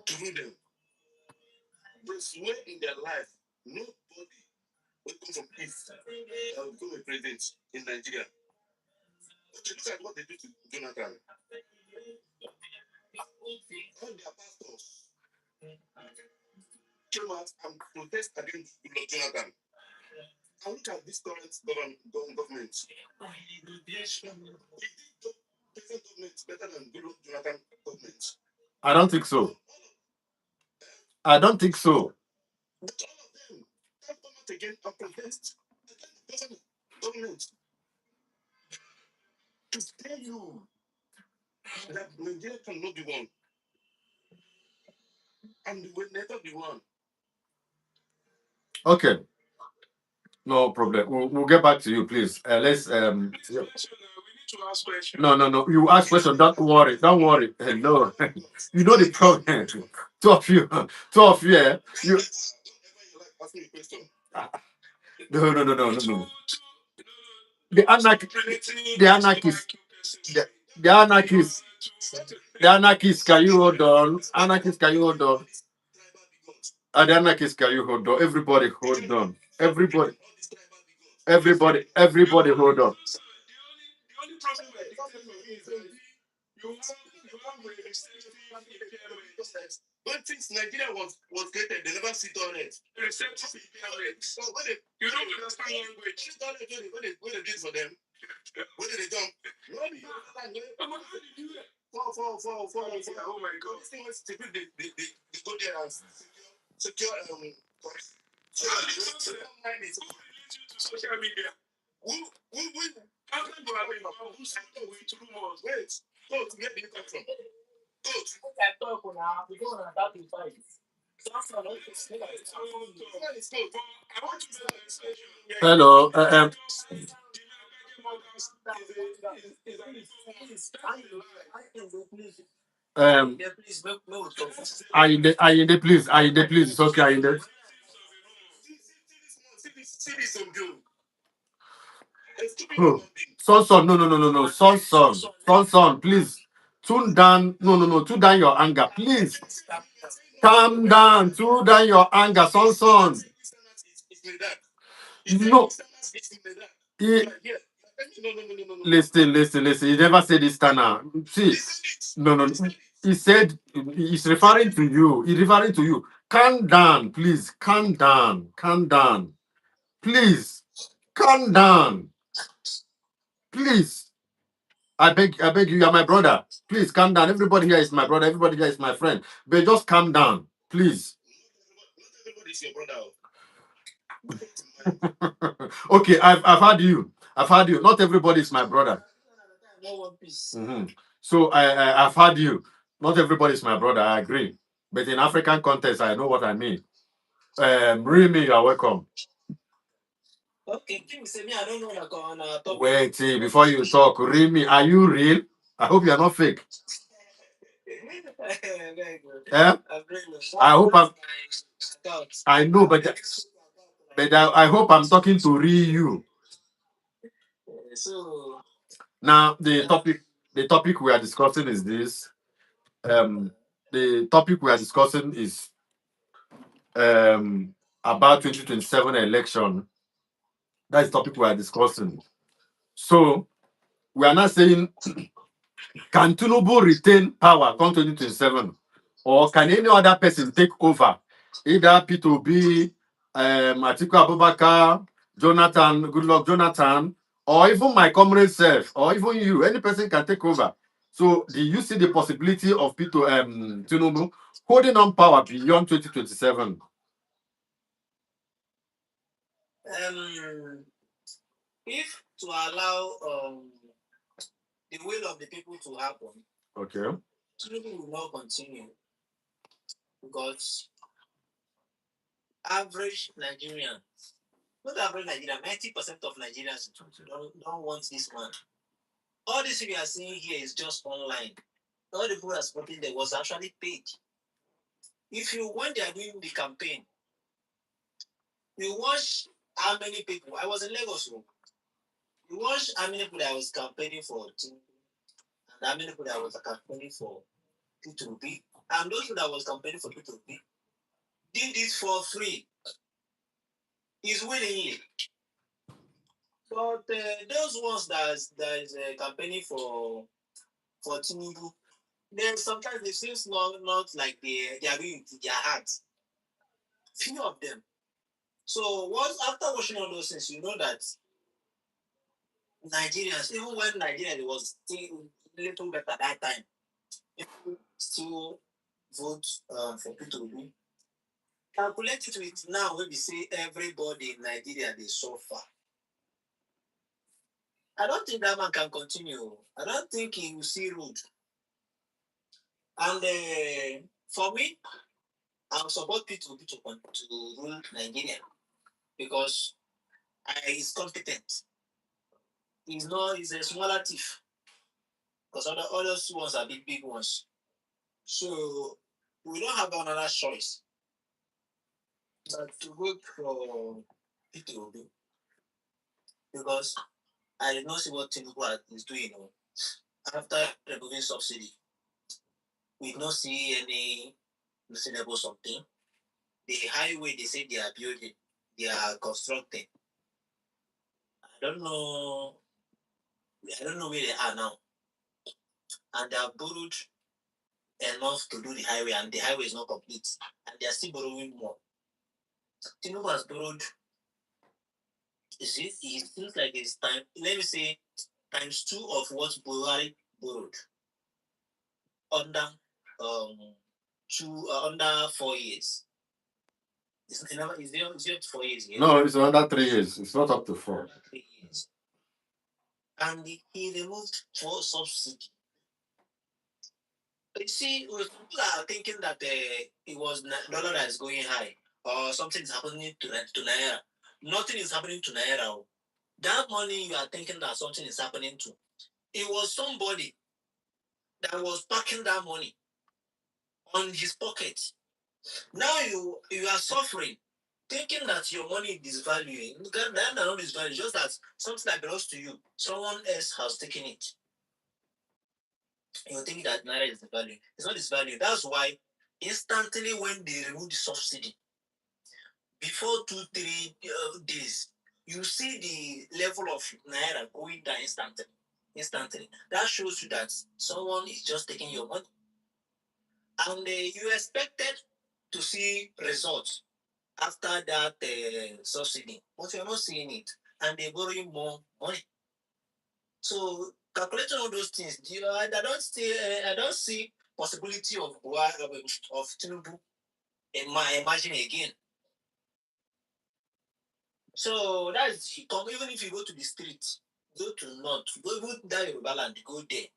to rule them. They swear in their life, nobody will come from East that will become a president in Nigeria. But you look at what they do to Jonathan. All their pastors came out and protest against Jonathan. And look at this current government. President government better than Jonathan government. I don't think so. But all of them can come out again and protest against the government to tell you that Nigeria cannot be one. And we will never be one. Okay. No problem. We'll get back to you, please. Let's We need to ask questions. No. You ask questions. Don't worry. Hello. You know the problem. Two of you. You. Ask me a question. No. The anarchists. Can you hold on? Anarchists, can you hold on? The anarchists, can you hold on? Everybody hold on. Everybody hold on. You have receptive impairment. But since Nigeria was created, they never sit on it. Receptive impairment. So you don't understand language. What they did for them? What did they do? No, how did you do it? Oh my God. This thing was to they go there and secure social social media. Who how can you have a who sent away to rumors? Wait, go to get the impact from. Go to talk now. We don't want to talk in fight. Hello. Ayinde, please. Ayinde, please. It's okay, Ayinde. Oh, son, no. Son, please. Tune down. No. Tune down your anger, please. Calm down. Tune down your anger, son. No. Listen. He never said this, Tana. See, no. He said he's referring to you. He's referring to you. Calm down, please. Calm down. Please. Calm down. Please. I beg you, you are my brother. Please calm down. Everybody here is my brother. Everybody here is my friend. But just calm down, please. Okay, I've had you. Not everybody is my brother. So I've had you. Not everybody is my brother. I agree. But in African context, I know what I mean. Remy, you are welcome. Okay, I don't know you're going to talk. Wait, before you talk, Remy, are you real? I hope you are not fake. Eh? I hope I know, but I hope I'm talking to you. Now the topic we are discussing is this. The topic we are discussing is about 2027 election. That's the topic we are discussing. So we are not saying can Tinubu retain power come 2027, or can any other person take over? Either Peter Obi, Atiku Abubakar, Jonathan, or even my comrade self, or even you. Any person can take over. So do you see the possibility of Peter Tinubu holding on power beyond 2027? If to allow the will of the people to happen, Okay. Tinubu will not continue because average Nigerian, not average Nigerian, 90% of Nigerians don't want this man. All this we are seeing here is just online. All the people that supporting there was actually paid. If you when they are doing the campaign, you watch how many people. I was in Lagos. You watch how many people I was campaigning for, and how many people I was campaigning for Peter Obi, and those people that was campaigning for Peter Obi did this for free. He's winning it. But those ones that is campaigning for Tinubu, then sometimes it seems not like they are doing it in their hearts. Few of them. So once after watching all those things, you know that Nigerians, even when Nigeria was still a little better at that time, people still vote for Peter Obi. Calculate it with now when we say everybody in Nigeria they suffer. I don't think that man can continue. I don't think he will see road. And for me, I will support Peter Obi to rule Nigeria because he's competent. He's a smaller thief because other ones are big ones. So we don't have another choice but to vote for Peter Obi because I did not see what Tinubu is doing after removing subsidy. We did not see any reasonable something. The highway they say they are building, they are constructing. I don't know where they are now. and they have borrowed enough to do the highway, and the highway is not complete, and they are still borrowing more. Tinubu has borrowed. It seems like it's time. Let me say times 2 of what Buhari borrowed under under 4 years. Is it 4 years? Yes? No, it's under 3 years. It's not up to 4. 3 years. And he removed 4 subsidy. You see, people are thinking that it was dollar that is going high, or something is happening to Naira. Nothing is happening to Naira. That money you are thinking that something is happening to, it was somebody that was packing that money on his pocket. Now you are suffering, thinking that your money is valuing. That not is value, just that something that belongs to you, someone else has taken it. You think that Naira is the value. It's not its value. That's why instantly when they remove the subsidy, before 2-3 days, you see the level of Naira going down instantly. That shows you that someone is just taking your money. And you expected to see results after that subsidy, but you're not seeing it. And they're borrowing more money. So calculating all those things, I don't see possibility of Tinubu imagining again. So that's even if you go to the street, go to north, go even down Yoruba land, go there.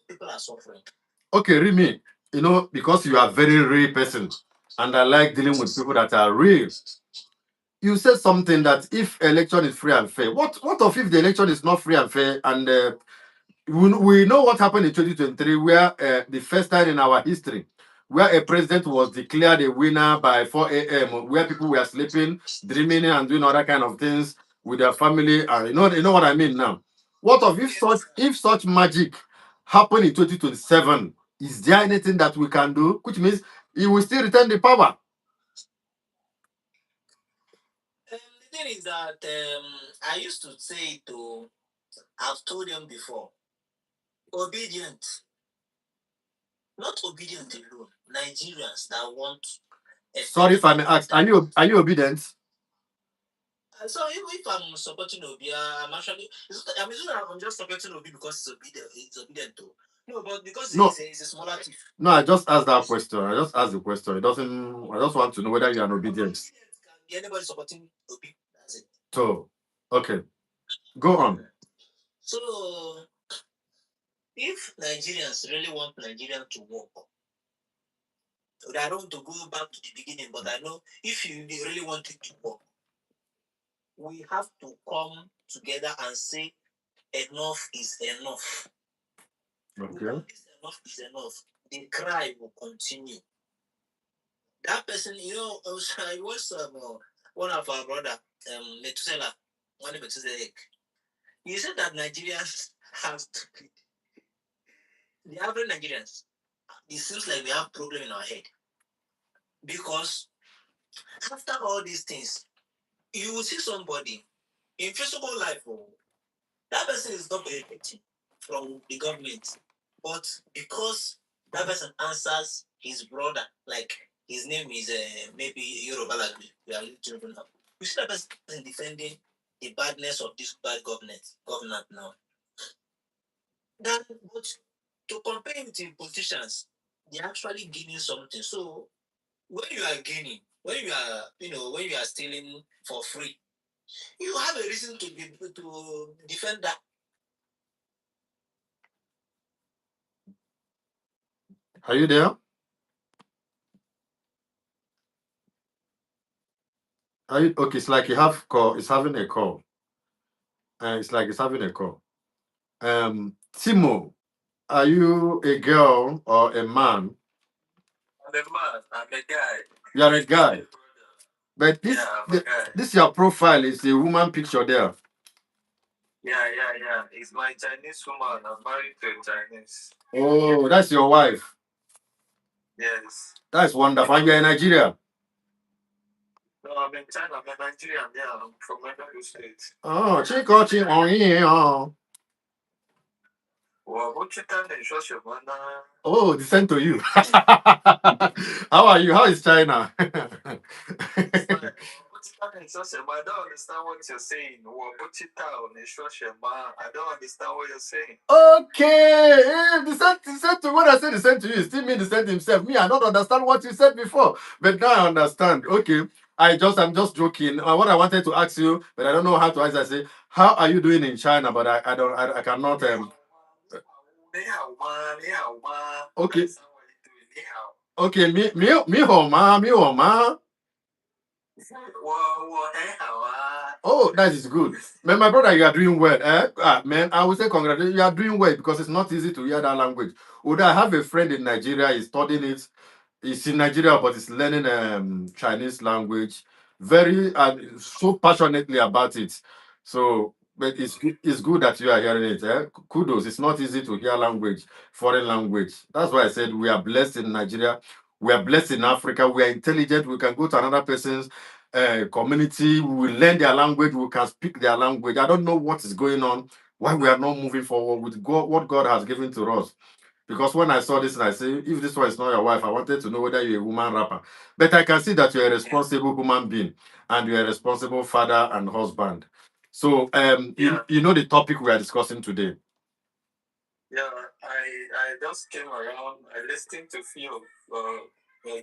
People are suffering. Okay, Remy, because you are a very real person, and I like dealing with people that are real. You said something that if election is free and fair, what of if the election is not free and fair? And we know what happened in 2023, where the first time in our history, where a president was declared a winner by 4 a.m., where people were sleeping, dreaming, and doing other kind of things with their family. And you know what I mean now. What of if such magic happen in 2027? Is there anything that we can do? Which means he will still return the power. The thing is that I used to say I've told them before, obedient, not obedient alone, Nigerians that want. Sorry if I may ask, are you obedient? So if I'm supporting Obi, I'm just supporting Obi because it's obedient too. No, but because it's a smaller chief. No, I just asked that question. I just asked the question. It doesn't. I just want to know whether you are obedient. Can be anybody supporting Obi. That's it. So, okay, go on. So, if Nigerians really want Nigeria to work, I don't want to go back to the beginning, but I know if they really want it to work, we have to come together and say enough is enough. Okay. Enough is enough. The cry will continue. That person, I was one of our brother, Methuselah, one of Methuselah. He said that Nigerians have stupid. The average Nigerians, it seems like we have problem in our head. Because after all these things, you will see somebody in physical life, that person is not benefiting from the government. But because that person answers his brother, like his name is maybe Yoruba language, we are literally now. You see that person defending the badness of this bad government now. Then, but to compare with the politicians, they're actually gaining something. So when you are gaining, when you are stealing for free, you have a reason to defend that. Are you there? Are you okay? It's like you have call. It's having a call. It's like it's having a call. Timo, are you a girl or a man? I'm a man. I'm a guy. You are a guy. But this your profile is a woman picture there. Yeah. It's my Chinese woman. I'm married to a Chinese. Oh, that's your wife. Yes. That's wonderful. And you're in Nigeria. No, I'm in China. I'm a Nigerian. Yeah, I'm from Enugu State. Oh, chico. Oh, they sent to you. How are you? How is China? I don't understand what you're saying. I don't understand what you're saying. Okay. The sent to what I said, the sent to you. Still mean the sent himself. Me, I don't understand what you said before. But now I understand. Okay. I'm just joking. What I wanted to ask you, but I don't know how to ask. I say, how are you doing in China? But I cannot. Okay. Okay. Me homa. Oh, that is good. Man, my brother, you are doing well. Man, I would say congratulations. You are doing well because it's not easy to hear that language. Although I have a friend in Nigeria, he's studying it. He's in Nigeria, but he's learning Chinese language very so passionately about it. So, but it's good that you are hearing it. Kudos. It's not easy to hear language, foreign language. That's why I said we are blessed in Nigeria. We are blessed in Africa. We are intelligent. We can go to another person's community. We will learn their language. We can speak their language. I don't know what is going on. Why we are not moving forward with God, what God has given to us. Because when I saw this and I say, if this one is not your wife, I wanted to know whether you're a woman rapper. But I can see that you're a responsible human being and you're a responsible father and husband. So you know the topic we are discussing today. Yeah, I just came around. I listened to a few of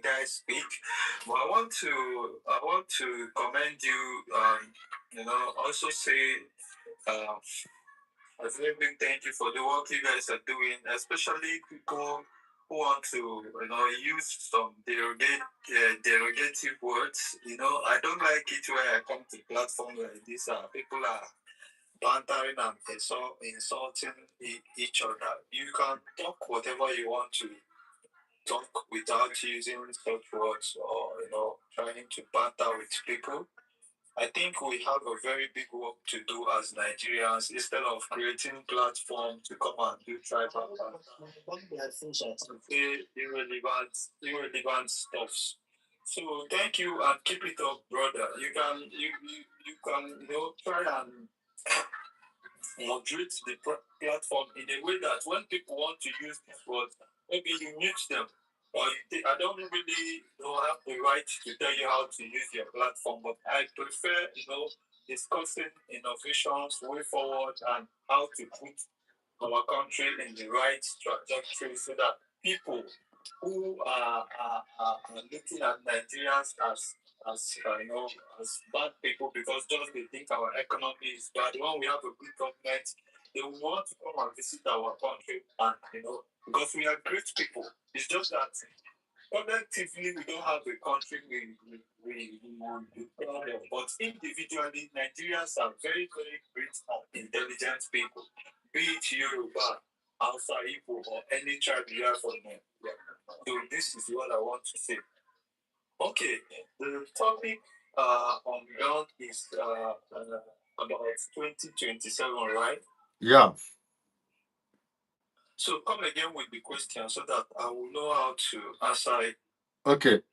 guys speak, but I want to commend you. Also say a very big thank you for the work you guys are doing, especially people who want to use some derogative words. I don't like it where I come to platform like this. People are bantering and insulting each other. You can talk whatever you want to talk without using such words or trying to banter with people. I think we have a very big work to do as Nigerians instead of creating platforms to come and do tribal banter, to say irrelevant stuffs. So thank you and keep it up, brother. You can try and moderate the platform in a way that when people want to use these words, maybe you mute them. Or I don't really have the right to tell you how to use your platform, but I prefer, discussing innovations, way forward, and how to put our country in the right trajectory so that people who are looking at Nigerians as bad people because just they think our economy is bad. When we have a good government, they will want to come and visit our country, and because we are great people. It's just that collectively we don't have a country we want to be proud of, but individually Nigerians are very very great and intelligent people, be it Yoruba, Hausa, Igbo, or any tribe you are from them. So this is what I want to say. Okay, the topic on ground is about 2027, right? Yeah. So come again with the question so that I will know how to answer it. Okay.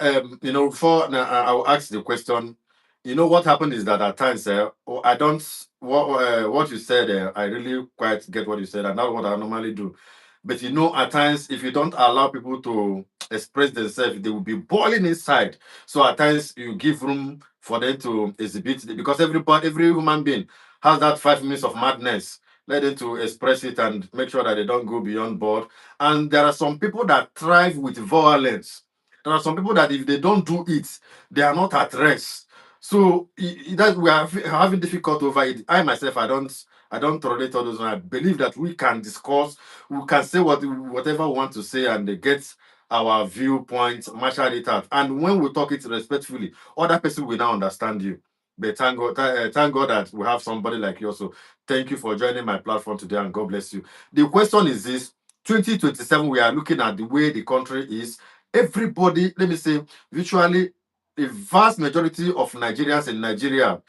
Before now, I will ask the question. What happened is that at times, I don't what you said. I really quite get what you said, and that's what I normally do. But at times, if you don't allow people to express themselves, they will be boiling inside. So at times, you give room for them to exhibit because every human being has that 5 minutes of madness. Let them to express it and make sure that they don't go beyond board. And there are some people that thrive with violence. There are some people that if they don't do it, they are not at rest. So that we are having difficulty over it. I myself, I don't tolerate all those. I believe that we can discuss, we can say whatever we want to say, and they get our viewpoint, marshal it out. And when we talk it respectfully, other person will now understand you. But thank God that we have somebody like you. So thank you for joining my platform today, and God bless you. The question is this: 2027, we are looking at the way the country is. Everybody, let me say, virtually a vast majority of Nigerians in Nigeria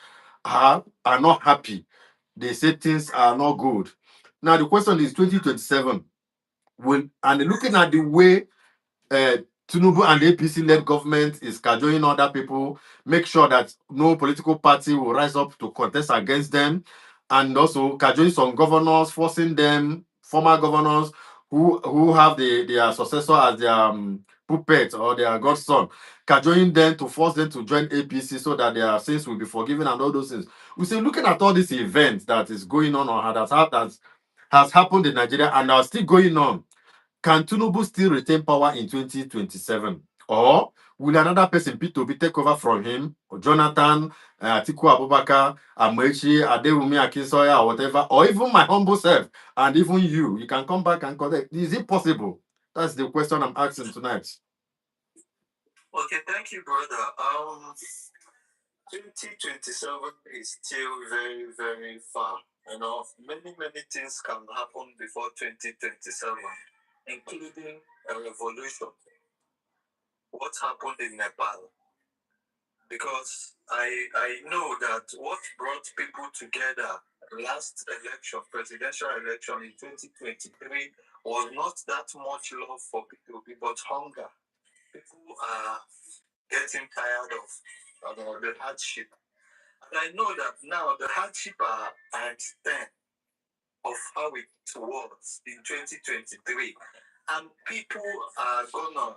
are not happy. They say things are not good. Now the question is 2027. And looking at the way uh, Tinubu and the APC led government is cajoling other people, make sure that no political party will rise up to contest against them, and also cajoling some governors, forcing them former governors who have their successor as their puppet or their godson, cajoling them to force them to join APC so that their sins will be forgiven and all those things. We say, looking at all these events that is going on or that has happened in Nigeria and are still going on, can Tinubu still retain power in 2027? Or will another person, Peter Obi, take over from him? Or Jonathan, Atiku Abubakar, Amechi, Adewumi Akinsoya, or whatever, or even my humble self, and even you can come back and correct. Is it possible? That's the question I'm asking tonight. Okay, thank you, brother. 2027 is still very, very far. Many things can happen before 2027, including a revolution. What happened in Nepal? Because I know that what brought people together last election, presidential election in 2023, was not that much love for people, but hunger. People are getting tired of the hardship. And I know that now the hardship are at 10 of how it was in 2023. And people are gonna,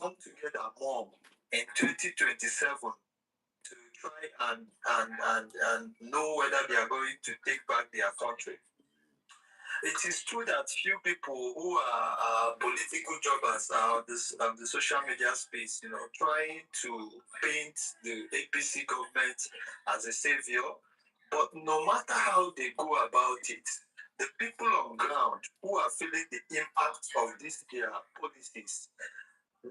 come together more in 2027 to try and know whether they are going to take back their country. It is true that few people who are political jobbers are on the social media space, trying to paint the APC government as a savior. But no matter how they go about it, the people on ground who are feeling the impact of these their policies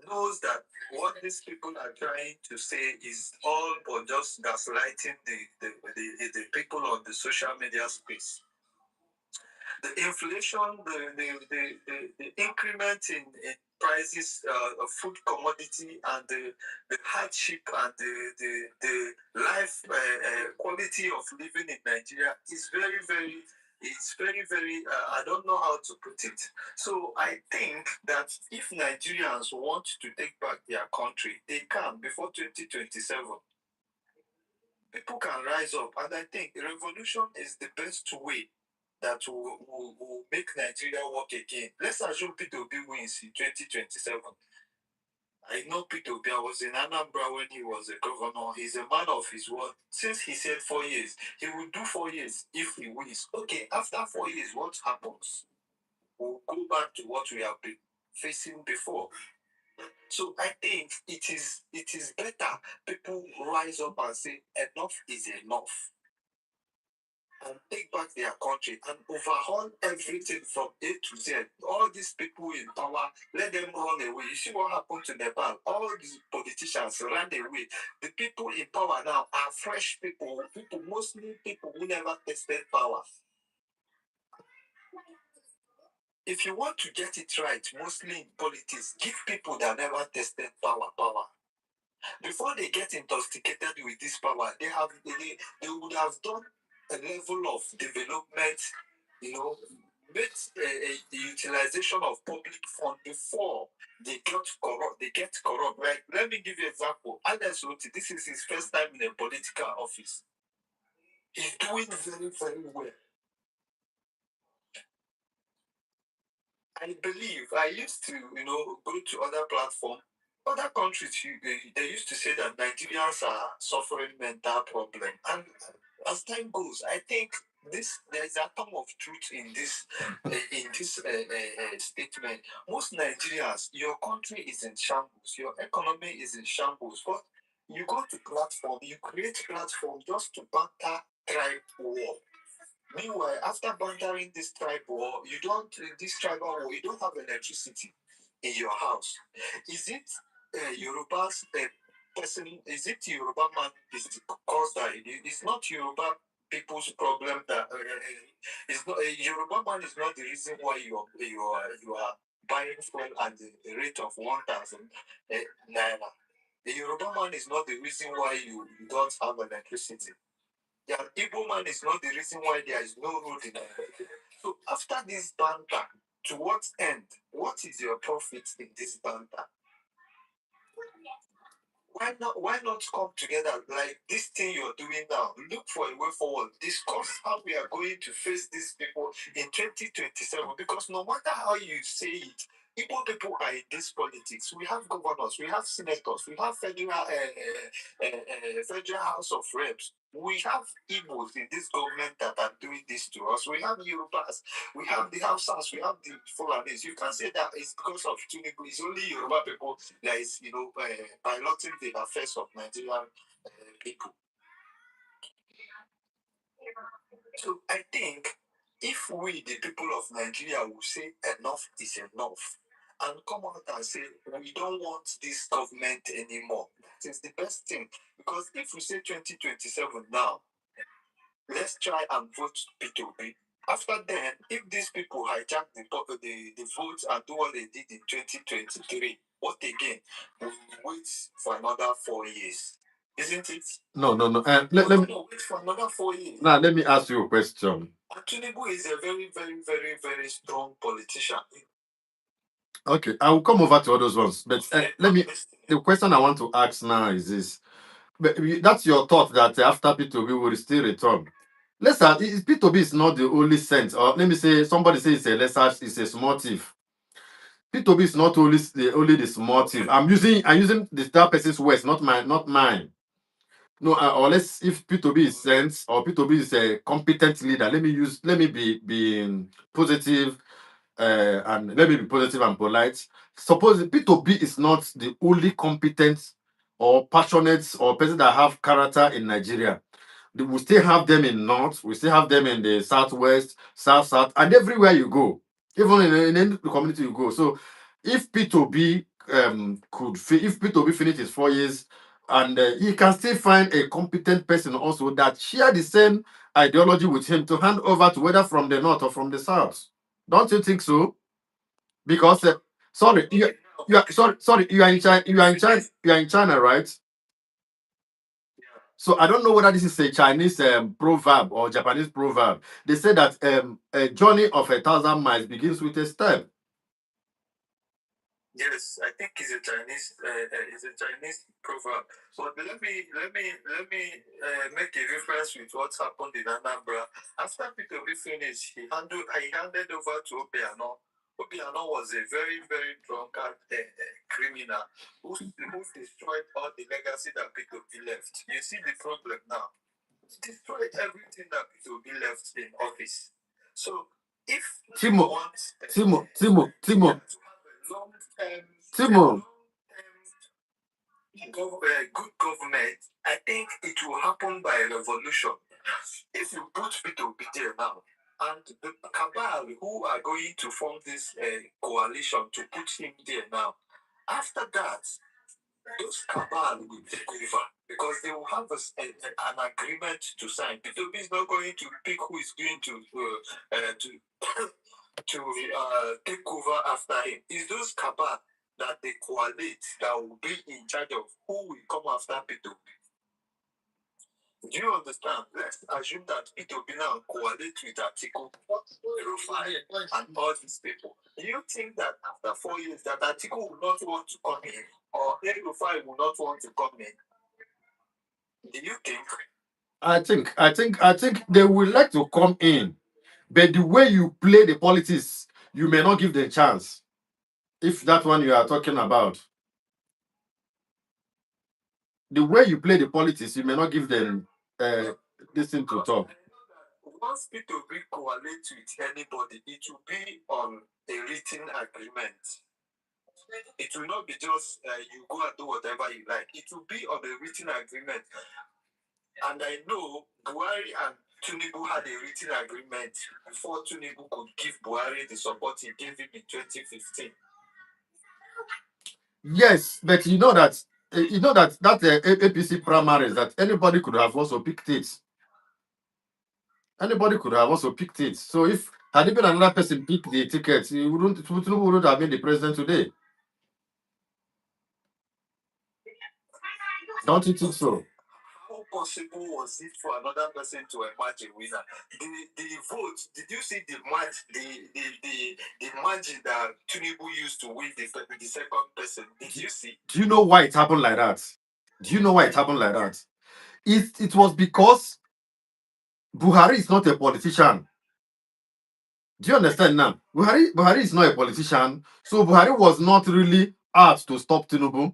knows that what these people are trying to say is all but just gaslighting the people on the social media space. The inflation, the increment in prices of food commodity, and the hardship and the life quality of living in Nigeria is very, I don't know how to put it. So I think that if Nigerians want to take back their country, they can before 2027. People can rise up, and I think revolution is the best way that will make Nigeria work again. Let's assume Peter Obi wins in 2027. I know Peter Obi. I was in Anambra when he was a governor. He's a man of his word. Since he said 4 years, he will do 4 years if he wins. Okay, after 4 years, what happens? We'll go back to what we have been facing before. So I think it is better people rise up and say enough is enough, and take back their country and overhaul everything from A to Z. All these people in power, let them run away. You see what happened to Nepal? All these politicians ran away. The people in power now are fresh people, mostly people who never tested power. If you want to get it right, mostly in politics, give people that never tested power. Before they get intoxicated with this power, they would have done a level of development, made the utilization of public fund before they get corrupt. Right? Let me give you an example. Alex Oti, this is his first time in a political office. He's doing very, very well. I believe I used to, go to other platforms. Other countries, they used to say that Nigerians are suffering mental problem, and as time goes, I think there is a atom of truth in this statement. Most Nigerians, your country is in shambles, your economy is in shambles, but you go to platform, you create platform just to banter tribe war. Meanwhile, after bantering this tribal war, you don't have electricity in your house. Is it Yoruba's person? Is it Yoruba man is the cause that it's not Yoruba people's problem that it's not Yoruba man is not the reason why you are buying fuel at the rate of 1,000 naira. The Yoruba man is not the reason why you don't have electricity. The Igbo man is not the reason why there is no road in Nigeria. So after this banter, to what end? What is your profit in this banter? why not come together like this thing you're doing now? Look for a way forward. Discuss how we are going to face these people in 2027. Because no matter how you say it, Igbo people are in this politics. We have governors, we have senators, we have federal House of Reps. We have Igbos in this government that are doing this to us. We have Yorubas, we have the Hausas, we have the Fulanis. You can say that it's because of Tinubu. It's only Yoruba people that is, piloting the affairs of Nigerian people. So I think if we, the people of Nigeria, will say enough is enough and come out and say we don't want this government anymore, that is the best thing. Because if we say 2027 now, let's try and vote Peter Obi. After then, if these people hijack the votes and do what they did in 2023, what again? We wait for another 4 years. Isn't it? No. Let me wait for another 4 years. now. Let me ask you a question. And Tinubu is a very, very, very, very strong politician. Okay, I will come over to all those ones, but let me. The question I want to ask now is this: that's your thought that after P2B will still return. Let's say P2B is not the only sense, or let me say somebody says it's a small thief. P2B is not only the small thief. I'm using the that person's words, not mine. No, unless if P2B is sense or P2B is a competent leader, let me be positive, and let me be positive and polite. Suppose P2B is not the only competent or passionate or person that have character in Nigeria. We still have them in North, we still have them in the Southwest, South, and everywhere you go, even in any community you go. So if P2B if P2B finishes 4 years, and he can still find a competent person also that share the same ideology with him to hand over to, whether from the North or from the South. Don't you think so? Because sorry, you are sorry, you are in China. You are in China, right? So I don't know whether this is a Chinese proverb or Japanese proverb. They say that a journey of 1,000 miles begins with a step. Yes, I think it's a Chinese proverb. But let me make a reference with what happened in Anambra. After Peter Obi finished, he handed over to Obiano. Obiano was a very, very drunkard criminal who destroyed all the legacy that Peter Obi left. You see the problem now. He destroyed everything that Peter Obi left in office. So if Timo, you want Timo, to have a long-term good government, I think it will happen by revolution. If you put Peter Obi there now, and the cabal who are going to form this coalition to put him there now, after that, those cabal will take over because they will have an agreement to sign. Peter Obi is not going to pick who is going to take over after him. It's those cabal that they coalesce that will be in charge of who will come after Peter Obi. Do you understand? Let's assume that Peter Obi now coalesce with Atiku, Rufai, and all these people. Do you think that after 4 years that Atiku will not want to come in, or Rufai will not want to come in? Do you think? I think they would like to come in, but the way you play the politics, you may not give them a chance. If that one you are talking about, the way you play the politics, you may not give them this thing to talk. Once Peter Obi coalesce with anybody, it will be on a written agreement. It will not be just you go and do whatever you like. It will be on a written agreement. And I know Buhari and Tinubu had a written agreement before Tinubu could give Buhari the support he gave him in 2015. Yes, but you know that APC primaries that anybody could have also picked it. Anybody could have also picked it. So if had it been another person picked the ticket, Tinubu wouldn't have been the president today. Don't you think so? How possible was it for another person to emerge a winner? The vote, did you see the margin that Tinubu used to win the second person? Did you see? Do you know why it happened like that? Do you know why it happened like that? It was because Buhari is not a politician. Do you understand now? Buhari is not a politician, so Buhari was not really asked to stop Tinubu,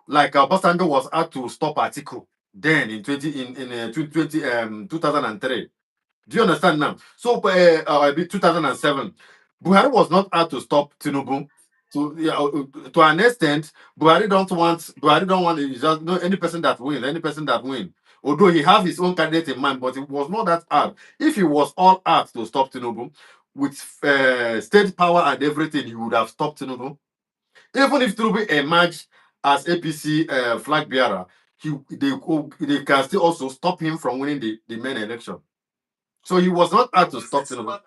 like Obasanjo was asked to stop Atiku then in 2003. Do you understand now? So 2007, Buhari was not asked to stop Tinubu. To an extent, Buhari don't want just no any person that win. Although he have his own candidate in mind, but it was not that hard. If he was all asked to stop Tinubu with state power and everything, he would have stopped Tinubu. Even if Tinubu emerged as APC flag bearer, they can still also stop him from winning the main election. So he was not asked to stop Tinubu.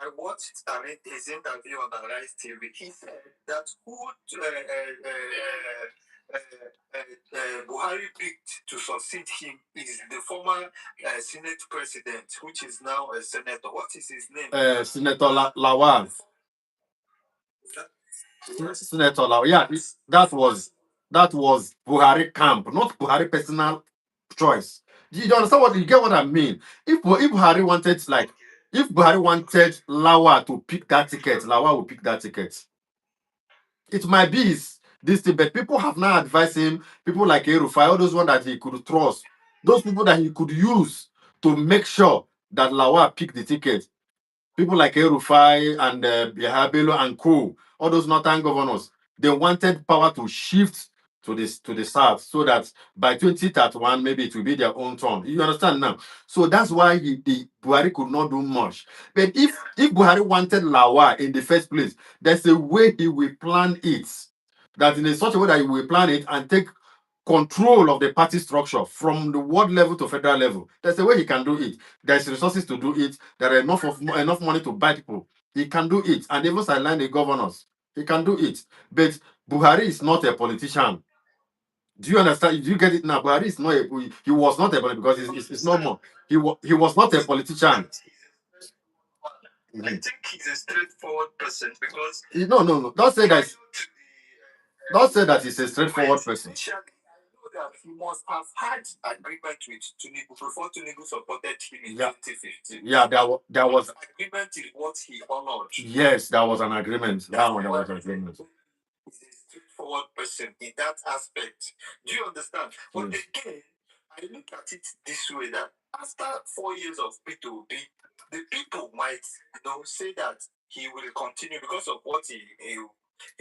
I watched his interview on Arise TV. He said that who Buhari picked to succeed him is the former Senate president, which is now a senator. What is his name? Senator Lawal. Senator Lawal. Yeah, that was Buhari camp, not Buhari personal choice. You understand what you get what I mean? If Buhari wanted if Buhari wanted Lawal to pick that ticket, Lawal will pick that ticket. It might be this thing, but people have now advised him, people like Erufai, all those ones that he could trust, those people that he could use to make sure that Lawal pick the ticket. People like Erufai and Yahabelo and Co, all those northern governors, they wanted power to shift to the south so that by 2031 maybe it will be their own turn. You understand now? So that's why the Buhari could not do much. But if Buhari wanted Lawa in the first place, there's a way he will plan it. That in such a way that he will plan it and take control of the party structure from the ward level to federal level. There's a way he can do it. There's resources to do it. There are enough money to buy people. He can do it, and even sideline the governors. He can do it. But Buhari is not a politician. Do you understand? Do you get it now? Buhari is not he was not a politician because it's normal. He was not a politician. I think he's a straightforward person because no. Don't say that he's a straightforward person. That he must have had agreement with Tinubu before Tinubu supported him in 2015. Yeah, there was agreement is what he honored. Yes, there was an agreement. That one, there was an agreement. He's a straightforward person in that aspect. Do you understand? But again, I look at it this way that after 4 years of Peter Obi, the people might say that he will continue because of what he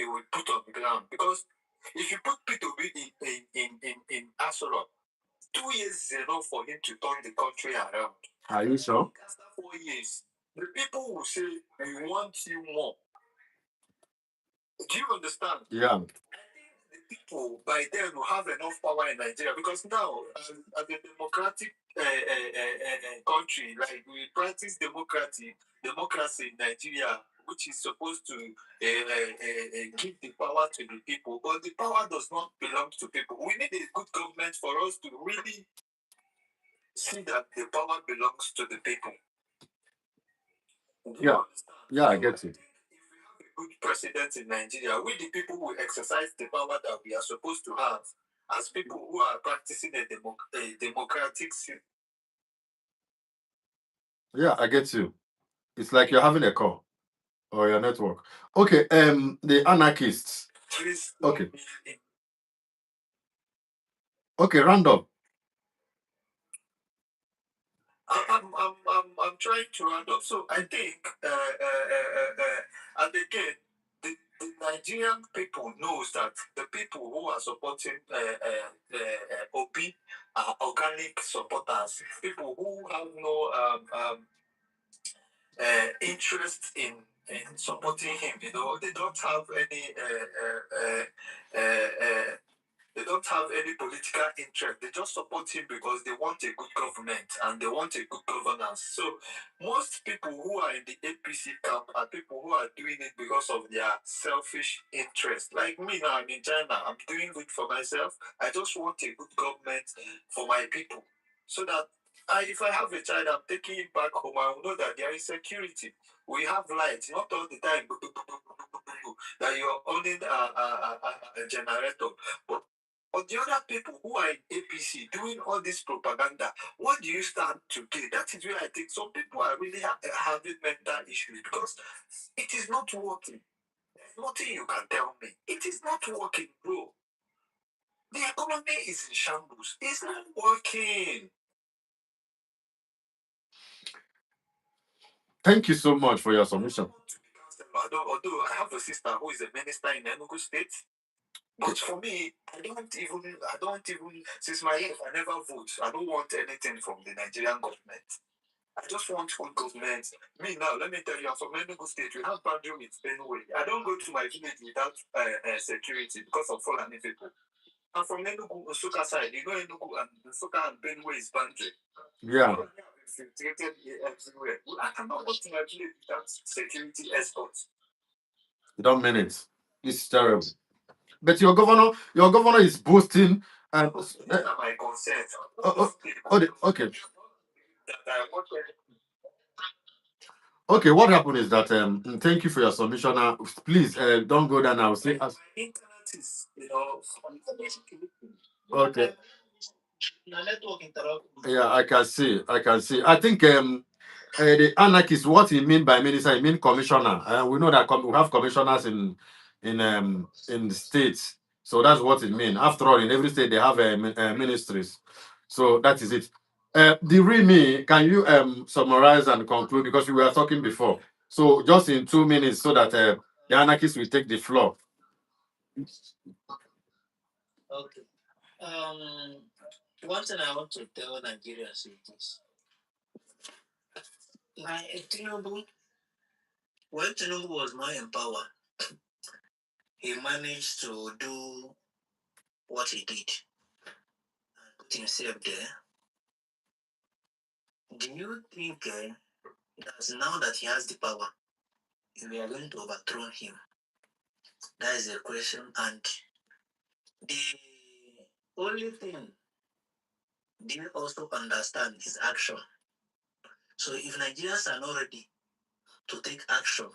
will put on the ground. Because if you put Peter Obi in Asoro, 2 years is enough for him to turn the country around. Are you sure? After 4 years, the people will say, we want you more. Do you understand? Yeah. I think the people by then will have enough power in Nigeria because now, as a democratic country, like we practice democracy in Nigeria, which is supposed to give the power to the people, but the power does not belong to people. We need a good government for us to really see that the power belongs to the people. Yeah, I get it. Good president in Nigeria, we the people will exercise the power that we are supposed to have as people who are practicing a democratic system. Yeah, I get you. It's like you're having a call or your network. Okay, the anarchists. Please. Okay. Okay, round up. I'm trying to round up. So I think and again, the Nigerian people knows that the people who are supporting Obi are organic supporters, people who have no interest in supporting him. They don't have any political interest. They just support him because they want a good government and they want a good governance. So most people who are in the APC camp are people who are doing it because of their selfish interest. Like me now, I'm in China. I'm doing good for myself. I just want a good government for my people. So that if I have a child, I'm taking it back home. I will know that there is security. We have light, not all the time that you're owning a generator. But But the other people who are in APC doing all this propaganda, what do you stand to gain? That is where I think some people are really having mental issues because it is not working. There's nothing you can tell me. It is not working, bro. The economy is in shambles. It's not working. Thank you so much for your submission. Although I have a sister who is a minister in Enugu State. But for me, I don't even, since my life, I never vote. I don't want anything from the Nigerian government. I just want good government. Me now, let me tell you, I'm from Enugu State. We have boundary with Benue. I don't go to my village without security because of Fulani people. I'm from Enugu, Nsukka side. You know Enugu and Nsukka and Benue is boundary. Yeah. Infiltrated everywhere. I cannot go to my village without security escorts. You don't mean it. It's terrible. But your governor is boasting and my consent. Okay. Okay, what happened is that thank you for your submission. Please don't go down. I will say as internet is, okay. Network interrupt. Yeah, I can see. I think the anarchist, what he mean by minister, he mean commissioner. We know that we have commissioners in the states, so that's what it mean. After all, in every state they have ministries, so that is it. The real me, can you summarize and conclude because we were talking before? So just in 2 minutes, so that the anarchists will take the floor. Okay. One thing I want to tell Nigerians is this. When Tinubu was more in power, he managed to do what he did and put himself there. Do you think that now that he has the power, we are going to overthrow him? That is the question. And the only thing they also understand is action. So if Nigerians are not ready to take action,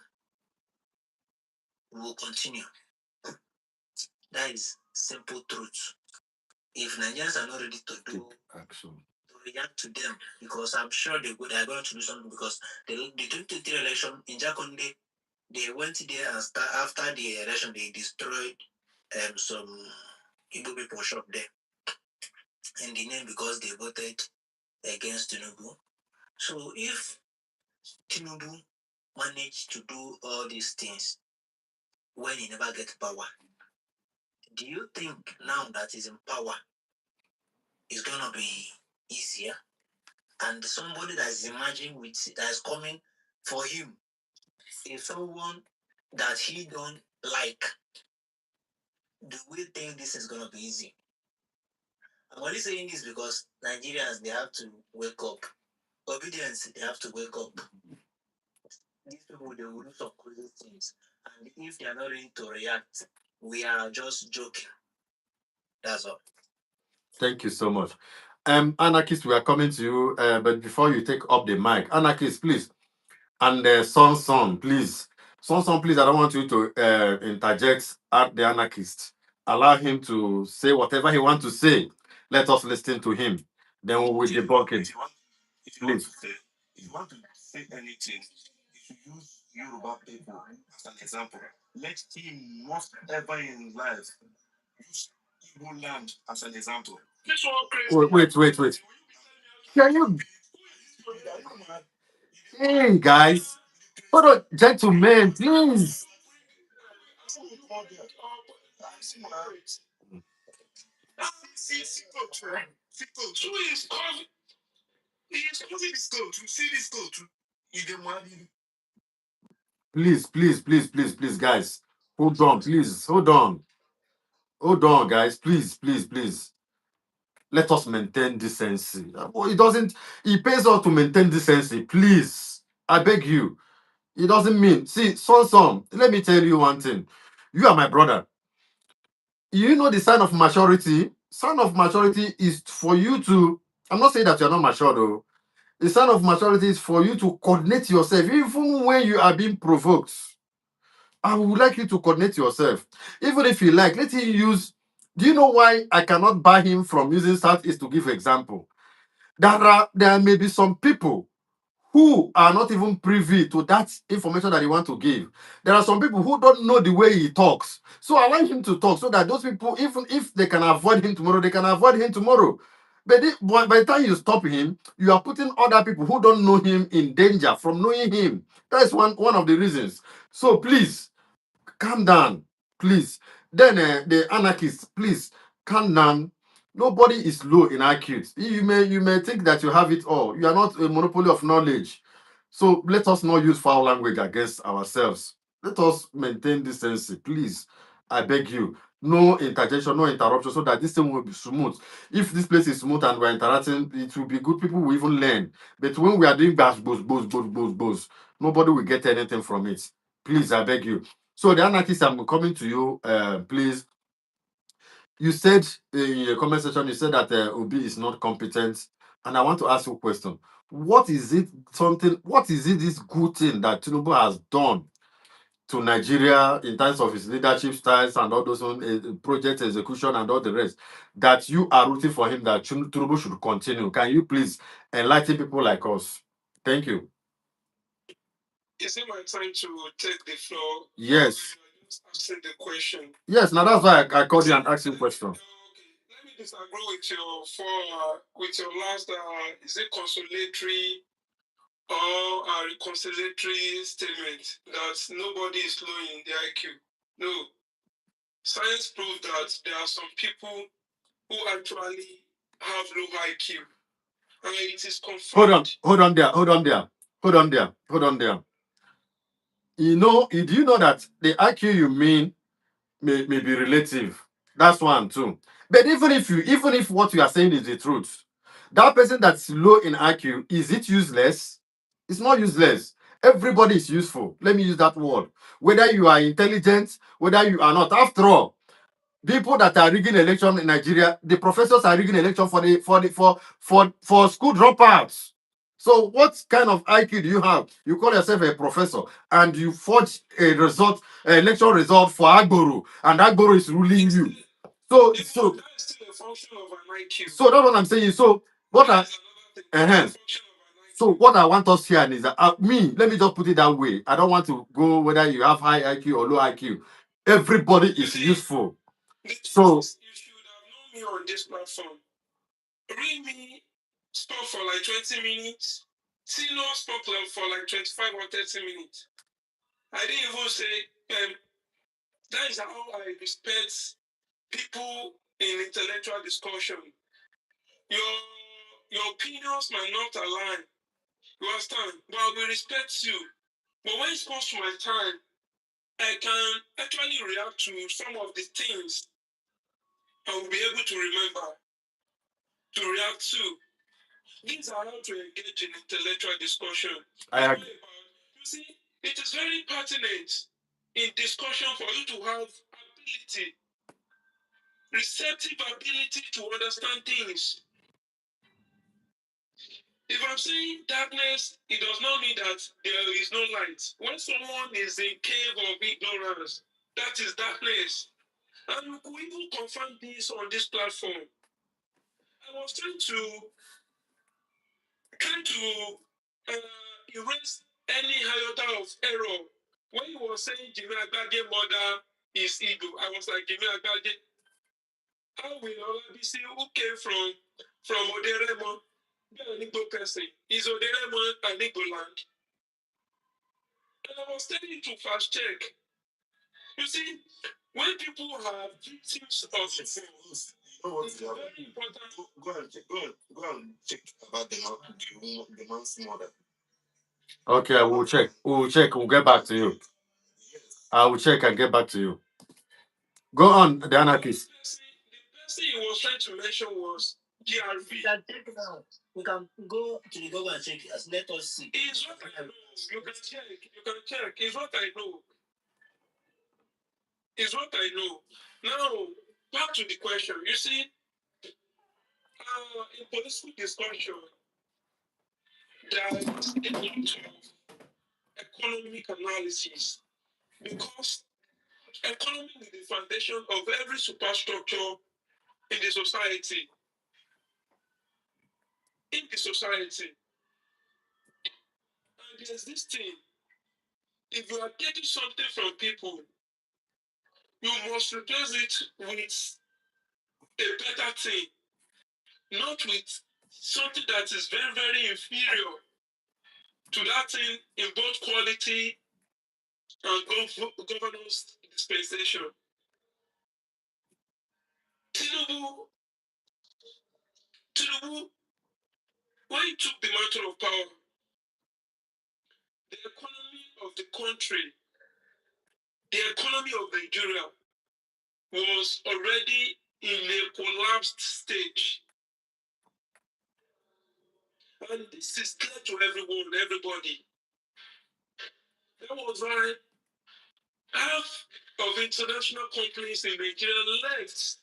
we will continue. That is simple truth. If Nigerians are not ready to do action, to react to them, because I'm sure they are going to do something, because the 2023 election in Jakonde, they went there and after the election, they destroyed some Igbo people shop there in the name because they voted against Tinubu. So if Tinubu managed to do all these things when he never gets power, do you think now that he's in power is gonna be easier? And somebody that is emerging that is coming for him is someone that he don't like. Do we think this is gonna be easy? I'm only saying this because Nigerians, they have to wake up. Obedience, they have to wake up. These people, they will do some crazy things. And if they are not ready to react, we are just joking. That's all. Thank you so much. Anarchist, we are coming to you, but before you take up the mic, Anarchist, please. And Son, please. Son, please, I don't want you to interject at the anarchist. Allow him to say whatever he wants to say. Let us listen to him. Then we will debunk it. Please. If you want to say anything, you should use Yoruba people as an example. Let him not ever in life use Igbo land as an example. Wait. Can you? Hey, guys. Hold on, gentlemen, please. Please, guys. Hold on, please. Hold on, guys. Please. Let us maintain decency. It pays us to maintain decency. Please. I beg you. It doesn't mean. See, Son, let me tell you one thing. You are my brother. You know the sign of maturity. Sign of maturity is for you to. I'm not saying that you're not mature, though. The sign of maturity is for you to coordinate yourself, even when you are being provoked. I would like you to coordinate yourself. Even if you like, let him use Do you know why I cannot buy him from using Southeast to give example? There may be some people who are not even privy to that information that he want to give. There are some people who don't know the way he talks. So allow him to talk so that those people, even if they can avoid him tomorrow, they can avoid him tomorrow. But by the time you stop him, you are putting other people who don't know him in danger from knowing him. That's one of the reasons. So please, calm down, please. Then the anarchists, please calm down. Nobody is low in IQ. You may think that you have it all. You are not a monopoly of knowledge. So let us not use foul language against ourselves. Let us maintain decency, please. I beg you. No interjection, no interruption, so that this thing will be smooth. If this place is smooth and we're interacting, it will be good. People will even learn. But when we are doing bash, boos, nobody will get anything from it. Please, I beg you. So the anarchists, I'm coming to you. Please. You said in your comment section, you said that Obi is not competent, and I want to ask you a question. What is it? What is it? This good thing that Tinubu has done to Nigeria in terms of his leadership styles and all those project execution and all the rest that you are rooting for him that Tinubu should continue? Can you please enlighten people like us? Thank you. Is it my time to take the floor? Yes. Just asking the question. Yes. Now that's why I called you and asked you a question. Okay. Let me disagree with your last. Is it consolatory or a reconciliatory statement that nobody is low in the IQ? No. Science proves that there are some people who actually have low IQ, and it is confirmed. Hold on there. Do you know that the IQ you mean may be relative? That's one too. But even if what you are saying is the truth, that person that's low in IQ, is it useless? It's not useless. Everybody is useful. Let me use that word. Whether you are intelligent, whether you are not. After all, people that are rigging election in Nigeria, the professors are rigging election for school dropouts. So what kind of IQ do you have? You call yourself a professor and you forge election result for Agboro, and Agboro is ruling you. So That is still a function of an IQ. So that's what I'm saying. So what what I want us here is that let me just put it that way. I don't want to go whether you have high IQ or low IQ. Everybody is useful. So you should have known me on this platform. Read me spoke for like 20 minutes. Tino spoke for like 25 or 30 minutes. I didn't even say, that is how I respect people in intellectual discussion. Your opinions might not align. You understand? But I will respect you. But when it comes to my time, I can actually react to some of the things I will be able to remember, to react to. These are how to engage in intellectual discussion. You see, it is very pertinent in discussion for you to have ability, receptive ability to understand things. If I'm saying darkness, it does not mean that there is no light. When someone is in cave of ignorance, that is darkness. And we could even confirm this on this platform. I was trying to erase any iota of error. When he was saying Jimmy Agbage mother is Igbo, I was like, Jimmy Agbage, how will Olabisi, who came from Oderemo, be an Igbo person? Is Oderemo an Igbo land? And I was telling you to fast check. You see, when people have victims of it's very important. Go and check about the man's mother. Okay, we'll check. We'll get back to you. I will check and get back to you. Go on, the anarchist. The person he was trying to mention was GRV. You can check it out. We can go to the Google and check it. Let us see. It's what I know. You can check. It's what I know. Now, back to the question. You see, in political discussion, there is a lot of economic analysis because economy is the foundation of every superstructure in the society. And there's this thing. If you are taking something from people, you must replace it with a better thing, not with something that is very, very inferior to that thing in both quality and governance dispensation. Tinubu, when he took the mantle of power, the economy of the country, the economy of Nigeria was already in a collapsed stage. And this is clear to everybody. That was why half of international companies in Nigeria left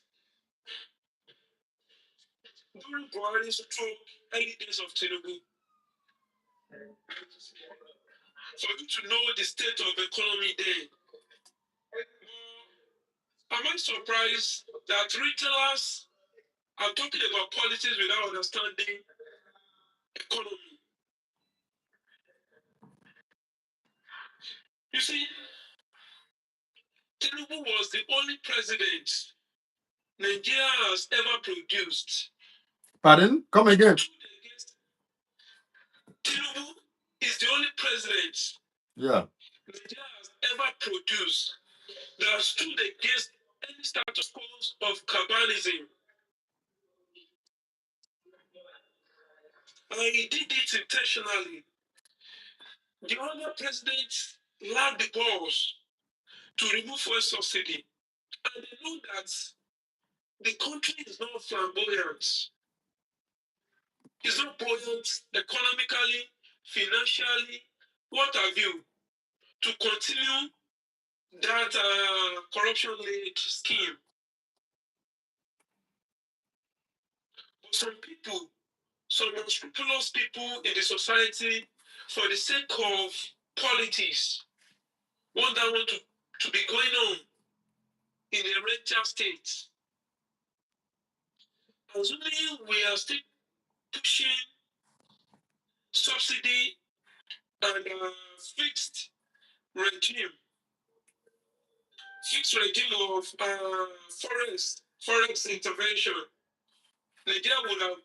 during Buhari's stroke early days of Tinubu. For you to know the state of the economy there. Am I surprised that retailers are talking about politics without understanding economy? You see, Tinubu was the only president Nigeria has ever produced. Pardon? Come again. Tinubu is the only president Nigeria has ever produced that stood against any status quo of cabalism. And he did it intentionally. The other president lacked the balls to remove fuel subsidy. And they know that the country is not flamboyant. It's not buoyant economically, financially, what have you, to continue that corruption-led scheme. But some people, some unscrupulous people in the society, for the sake of politics, want to be going on in a rental state. Assuming we are still pushing subsidy and fixed regime of forex intervention, Nigeria would have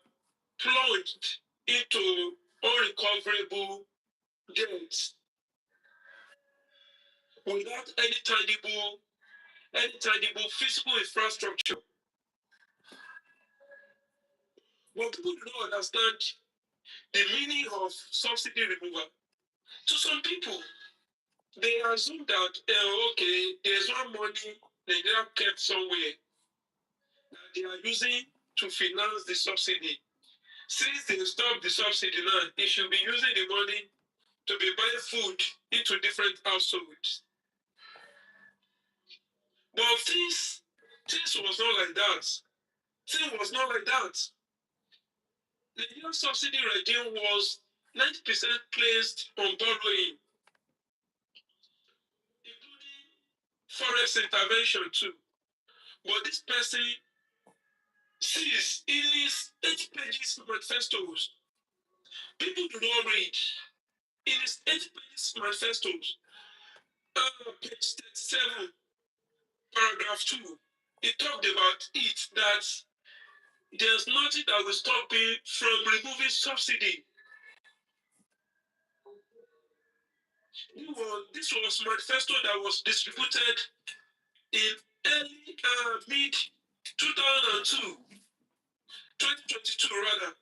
plunged into unrecoverable debt without any tangible physical infrastructure. But people do not understand the meaning of subsidy removal. To some people, they assume that, okay, there's one money Nigeria kept somewhere that they are using to finance the subsidy. Since they stopped the subsidy now, they should be using the money to be buying food into different households. But things was not like that. Things was not like that. The new subsidy regime was 90% placed on borrowing, including forex intervention too. But this person sees in his 8 pages manifestos. People do not read. In his 8 pages manifestos, page 37, paragraph 2, he talked about it that there's nothing that will stop him from removing subsidy. This was manifesto that was distributed in early mid 2022 rather.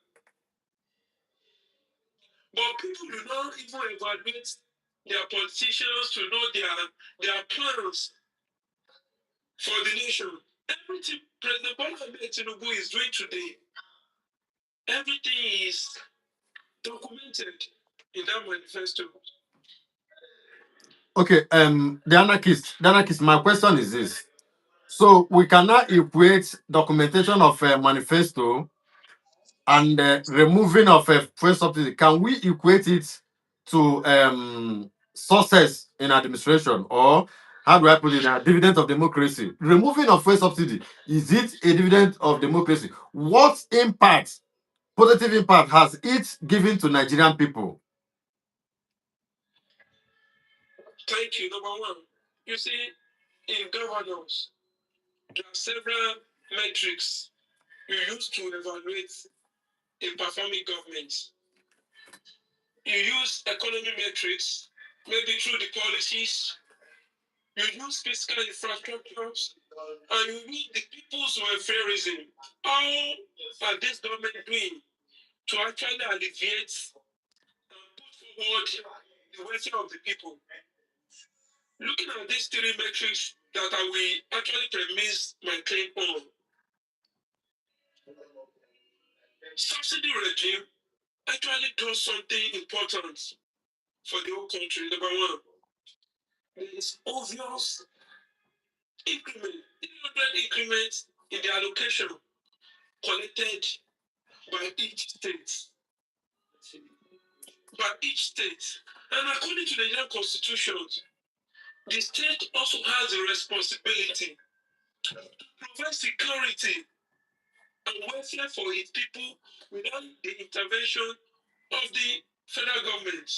But people do not even evaluate their politicians to know their plans for the nation. Everything President Bola Tinubu is doing today, everything is documented in that manifesto. Okay, the anarchist, my question is this. So we cannot equate documentation of a manifesto and removing of a fuel subsidy. Can we equate it to success in administration, or how do I put it now? Dividend of democracy. Removing of fuel subsidy, is it a dividend of democracy? What impact, positive impact, has it given to Nigerian people? Thank you. Number one, you see, in governance, there are several metrics you use to evaluate a performing government. You use economy metrics, maybe through the policies. You use fiscal infrastructures, and you use the people's welfareism. How are this government doing to actually alleviate and put forward the welfare of the people? Looking at these three metrics that I will actually premise my claim on. Subsidy regime actually does something important for the whole country. Number one, there is obvious increment, 300 increments in the allocation collected by each state. And according to the Nigerian Constitution, the state also has a responsibility to provide security and welfare for its people without the intervention of the federal government.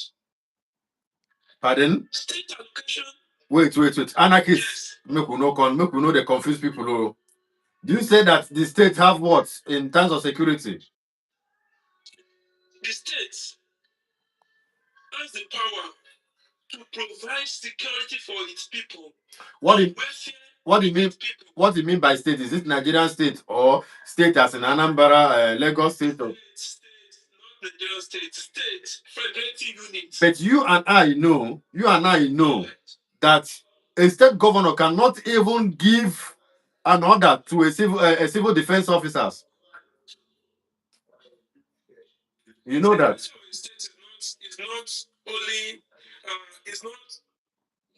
Pardon? State allocation. Wait. Anarchists, make we know they confuse people. Oh. Do you say that the state have what in terms of security? The state has the power to provide security for its people. What do you mean by state? Is it Nigerian state or state as in Anambra, Lagos state? Or? State, not Nigerian state, federating unit. But you and I know that a state governor cannot even give an order to a civil defense officers. You know that. State is not only is not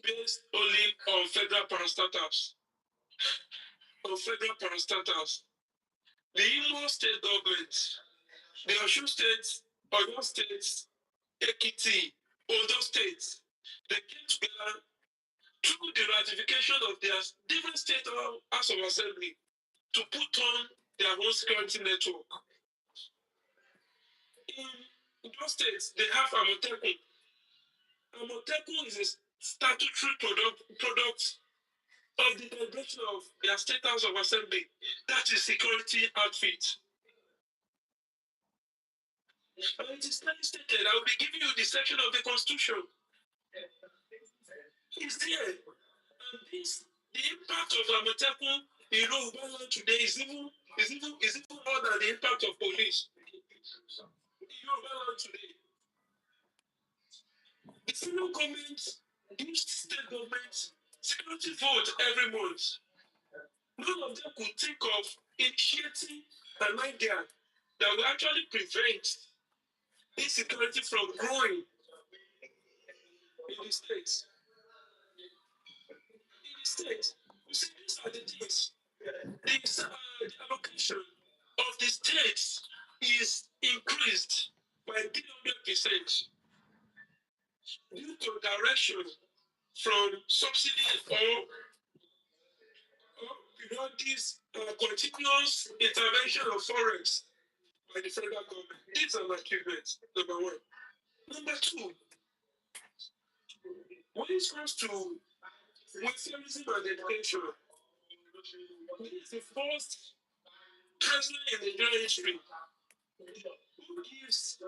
based only on federal parastatals. The Imo state government, the Osun state, Oyo state, Ekiti, Ondo state, they came together through the ratification of their different state House of Assembly to put on their own security network. In those states, they have Amotekun. Amotekun is a statutory product of the deliberation of their state House of Assembly. That is security outfit. And it is clearly stated. I will be giving you the section of the Constitution. It's there. And the impact of Amotekun in Yoruba land today is even more than the impact of police in Yoruba land today. The federal government gives state government security vote every month. None of them could think of initiating an idea that will actually prevent insecurity from growing in the states. You see, these are the things. The allocation of the states is increased by 300% due to direction from subsidy or this continuous intervention of forex by the federal government. These are my achievements, number one. Number two, when it comes to welfareism and education, this is the first president in Nigerian history who gives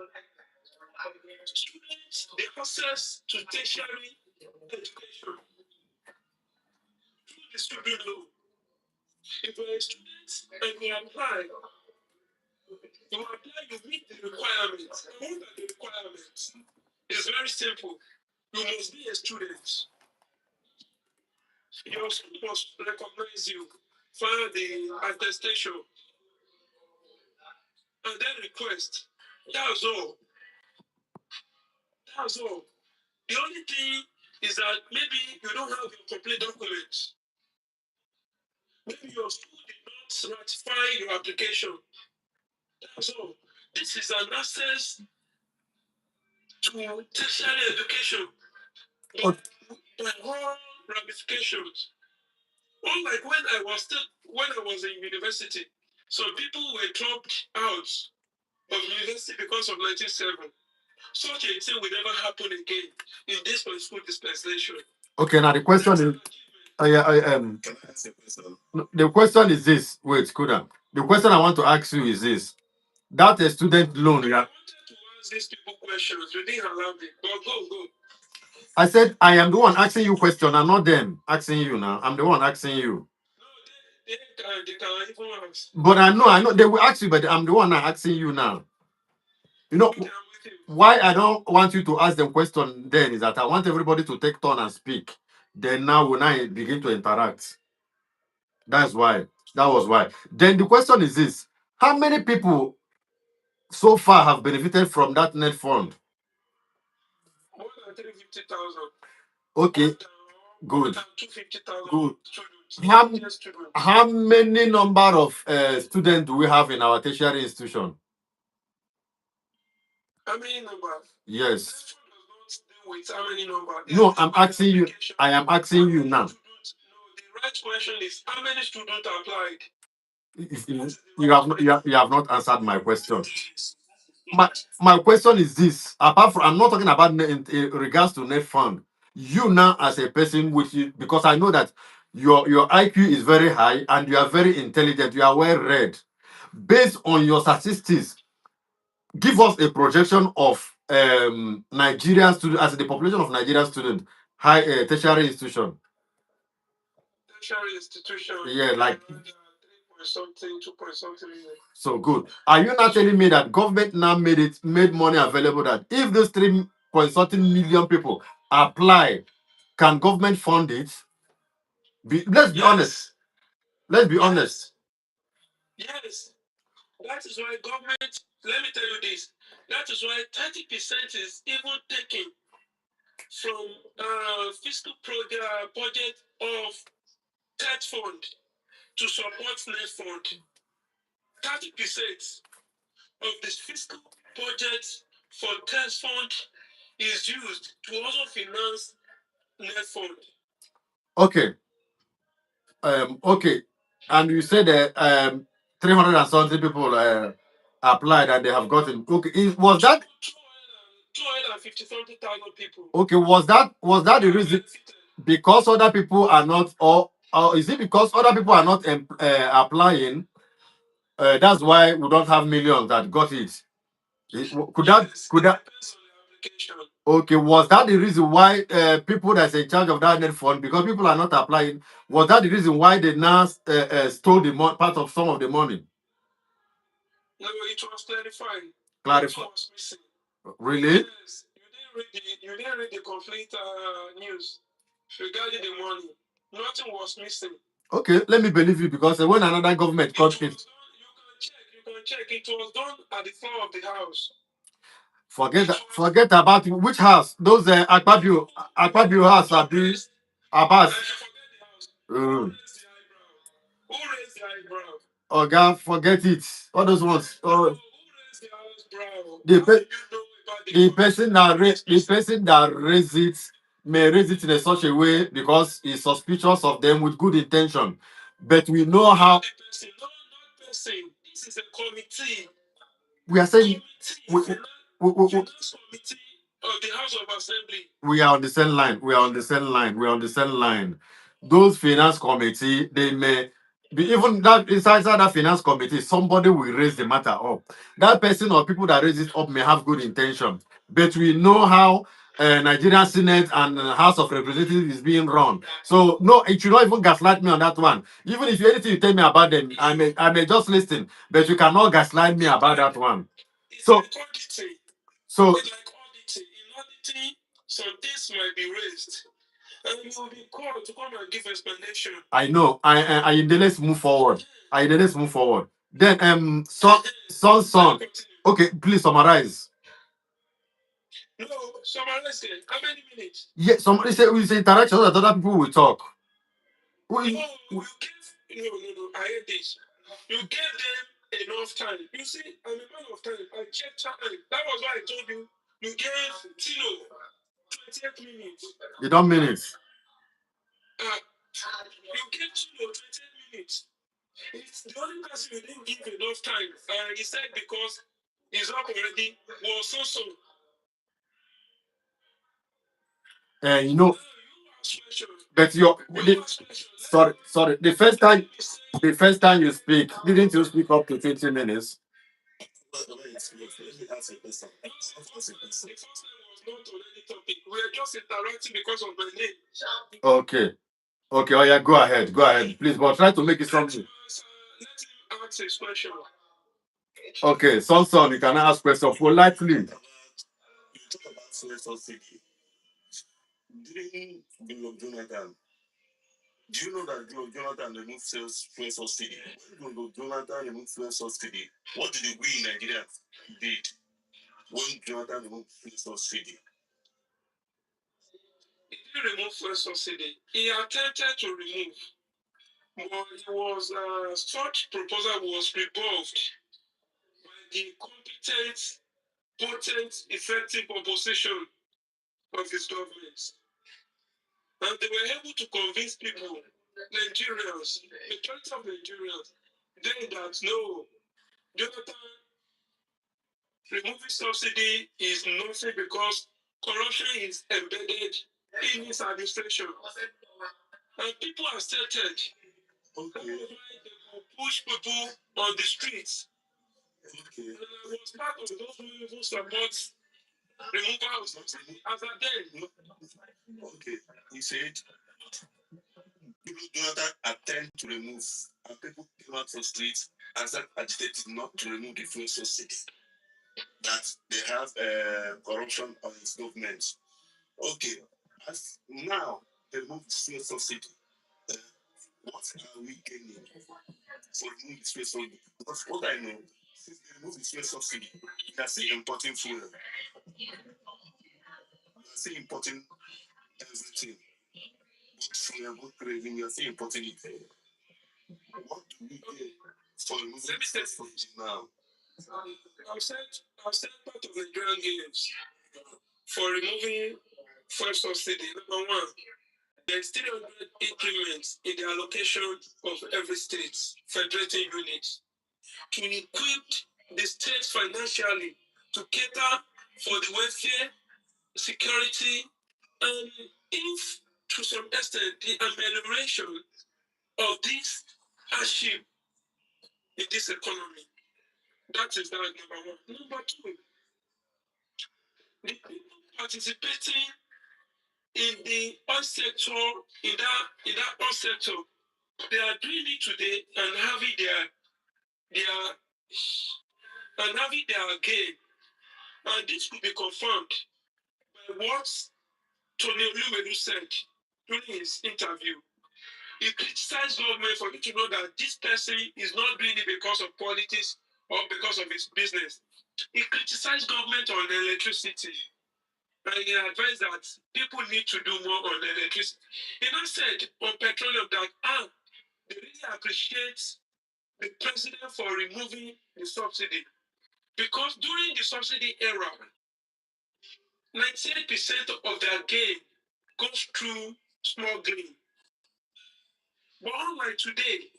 students the access to tertiary education through the student loan. If you're a student and you apply, you meet the requirements. And what are the requirements? It's very simple. You must be a student. Your school must recognize you, file the attestation, and then request. That's all. The only thing is that maybe you don't have your complete documents. Maybe your school did not ratify your application. That's all. This is an access to tertiary education. But by all ramifications. Unlike when I was in university, some people were dropped out of university because of 1997. Such a thing will never happen again in this school dispensation. Okay, now the question is, the question is this. Wait, Kuda. The question I want to ask you is this: that a student loan, I wanted to ask these people questions. You didn't allow me. But go. I said I am the one asking you question. I'm not them asking you now. I'm the one asking you. No, they can even ask. But I know they will ask you, but I'm the one now asking you now. You know Okay, I'm with you. why I don't want you to ask them question then is that I want everybody to take turn and speak. Then now when I begin to interact. That's why. That was why. Then the question is this: how many people so far have benefited from that net fund? More than 350,000. Okay, good. More than 250,000 Good. students. How many number of students do we have in our tertiary institution? How many numbers? Yes. With how many numbers? No, I'm asking you. I am asking you now. No, the right question is how many students applied? You have not answered my question. My question is this: apart from, I'm not talking about in regards to net fund. You now as a person, because I know that your IQ is very high and you are very intelligent. You are well read. Based on your statistics, give us a projection of Nigerian students as the population of Nigerian students, high tertiary institution. Tertiary institution. Yeah, like 3 point something, 2 point something. So good. Are you not telling me that government now made money available that if those 3 point something million people apply, can government fund it? Let's be honest. Let's be honest. Yes. That is why government, let me tell you this, that is why 30% is even taken from fiscal budget of TED fund to support net fund. 30% of this fiscal budget for TED fund is used to also finance net fund. Okay. Okay. And you said that 300 and something people applied and they have gotten. Okay. Was that 250,000 people? Okay. Was that the reason? Because other people are not, or is it because other people are not applying? That's why we don't have millions that got it. Could that? Okay, was that the reason why people that's in charge of that net fund, because people are not applying, was that the reason why they now stole the part of some of the money? No, it was clarified. Clarify. It was missing. Really? Yes. You didn't read the complete news regarding the money. Nothing was missing. Okay, let me believe you, because when another government cut it. You can check. It was done at the floor of the house. Forget about which house. Those Akpabio house are being Abbas. Who raised the eyebrow? Oh God, forget it. All those ones. Who raised the eyebrow? The person that raised it may raise it in such a way because he's suspicious of them with good intention. But we know how. Not person. This is a committee. We are saying committee of the House of Assembly. We are on the same line. We are on the same line. Those finance committee, they may be even that inside that finance committee, somebody will raise the matter up. That person or people that raise it up may have good intention, but we know how Nigerian Senate and House of Representatives is being run. So no, it should not even gaslight me on that one. Even if anything you tell me about them, I may just listen, but you cannot gaslight me about that one. So It's like auditing. In auditing, some things might be raised, and you will be called to come and give explanation. I know. Let's move forward. Let's move forward. Then son. Okay, please summarize. No, summarize it. How many minutes? Yeah, somebody said we say interaction so that other people will talk. No, I hate this. You gave them enough time. You see, I'm a man of time. I checked time. That was why I told you. You gave Tino 28 minutes. You don't minutes. You gave 20 minutes. It's the only person you didn't give enough time. He said because he's up already was so. You know, but sorry. The first time you speak, didn't you speak up to 20 minutes? The first time was not on any topic. We were just interacting because of my name. Okay. Oh yeah, go ahead, please. But try to make it something. Let him ask his question. Okay, son, you can ask questions politely. You talk about fuel subsidy. During Goodluck Jonathan, do you know that Goodluck Jonathan removed fuel subsidy? When Goodluck Jonathan removed fuel subsidy, what did we in Nigeria did when Jonathan removed fuel subsidy? He didn't remove fuel subsidy. He attempted to remove, but it was such proposal was rebuffed by the competent, potent, effective opposition of his government. And they were able to convince people, Nigerians, majority of Nigerians, then that no, Jonathan removing subsidy is nothing because corruption is embedded in his administration. And people accepted. Okay. They will push people on the streets. Okay. And I was part of those who even support removal of subsidy as a then. Okay. He said Jonathan attempt to remove, and people came out from streets and started agitating not to remove the fuel subsidy. That they have corruption on his government. Okay, as now they remove the fuel subsidy. What are we gaining for removing the fuel subsidy? Because what I know, since they remove the fuel subsidy, we are still importing fuel. We are still importing everything. Both fuel, both craving, we are still importing it. What do we get for removing the fuel subsidy now? I've said part of the Nigerian games for removing fuel subsidy. Number one, there's 300 increments in the allocation of every state federating unit to equip the states financially to cater for the welfare, security, and if to some extent the amelioration of this hardship in this economy. That is that number one. Number two, the people participating in the oil sector, in that oil sector, they are doing it today and having their gain. And this could be confirmed by what Tony Olumelu said during his interview. He criticized government for you to know that this person is not doing it because of politics or because of his business. He criticized government on electricity. And he advised that people need to do more on electricity. He now said on petroleum that they really appreciate the president for removing the subsidy. Because during the subsidy era, 98% of their gain goes through smuggling. But unlike today,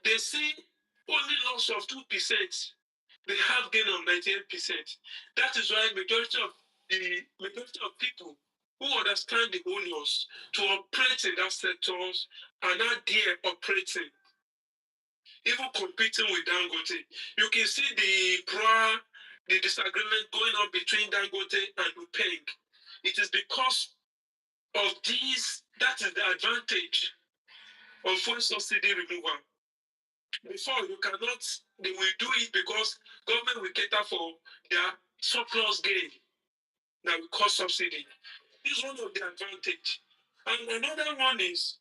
they see only loss of 2%. They have gain of 98%. That is why majority of people who understand the owners to operate in that sectors are not there operating, even competing with Dangote. You can see the disagreement going on between Dangote and Upeng. It is because of these, that is the advantage of fuel subsidy removal. Before, they will do it because government will cater for their surplus gain that will cost subsidy. This is one of the advantage. And another advantage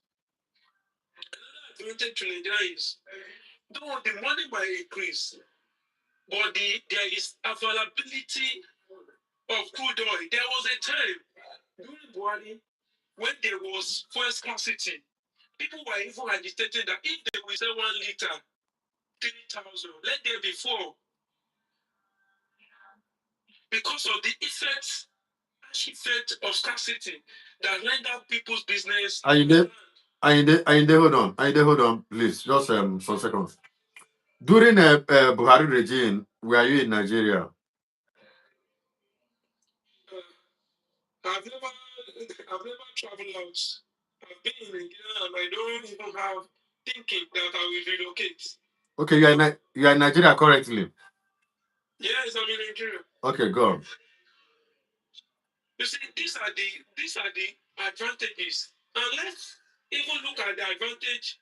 to Nigeria is, though the money might increase, but there is availability of crude oil. There was a time during Buhari when there was fuel scarcity. People were even agitating that if they will sell 1 liter, 3,000, let there be 4. Because of the effect of scarcity that render people's business. Are you there? hold on, please. Just some seconds. During Buhari regime, were you in Nigeria? I've never traveled out. I've been in Nigeria and I don't even have thinking that I will relocate. Okay, you are in Nigeria currently. Yes, I'm in Nigeria. Okay, go on. You see, these are the advantages. And let's even look at the advantage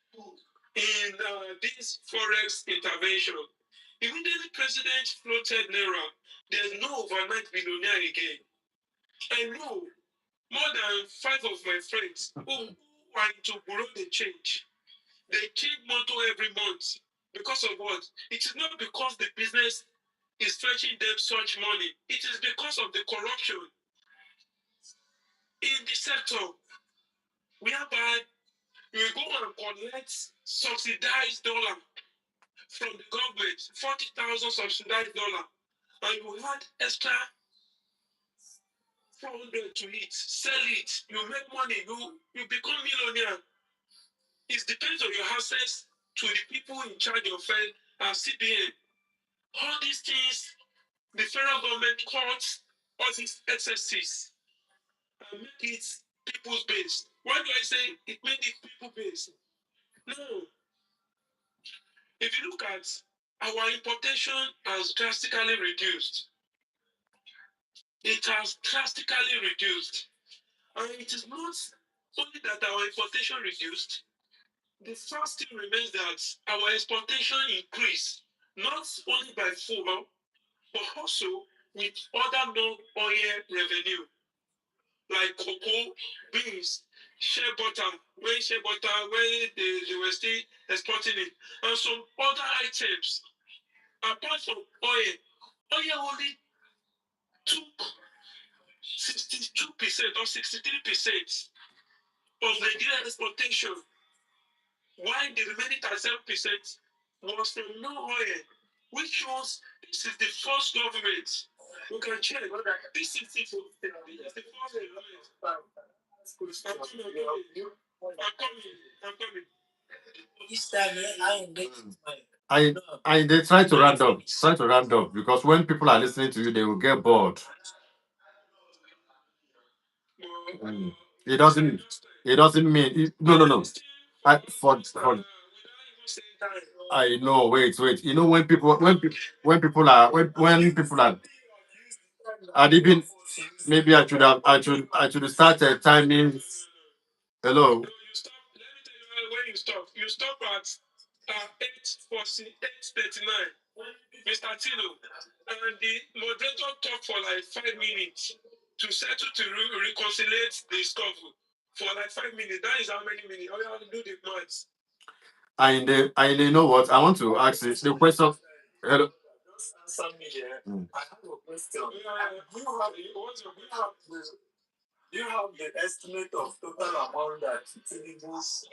in this forex intervention. Immediately, President floated Naira. There's no overnight billionaire again. I know more than 5 of my friends who are into bureau de change. They change motto every month. Because of what? It is not because the business is fetching them such money. It is because of the corruption in the sector. Whereby you go and collect subsidized dollar from the government, 40,000 subsidized dollar, and you had extra 400 to it, sell it, you make money, you become millionaire. It depends on your access to the people in charge of CBN. All these things, the federal government cuts all these excesses and make it people's based. Why do I say it made it people based? No. If you look at our importation has drastically reduced. It has drastically reduced. And it is not only that our importation reduced, the first thing remains that our exportation increased, not only by fuel, but also with other non-oil revenue, like cocoa, beans, shea butter, when they were still exporting it, and some other items. Apart from oil only took 62% or 63% of Nigerian exportation, while the remaining 37% was from non-oil, which shows this is the first government. We can check. This is the first government. I'm coming. I they try to round up. Try to round up because when people are listening to you, they will get bored. It doesn't. It doesn't mean no. For I know. Wait. You know when people are and even maybe I should start timing. Hello. Let me tell you when you stop. You stop at 8:39. Mr. Tino, and the moderator talked for like 5 minutes to settle to reconciliate the scuffle. For like 5 minutes. That is how many minutes? All you have to do the maths. I you know what? I want to ask this. The question. Hello. I have a question. You have the estimate of total amount that Tinubu's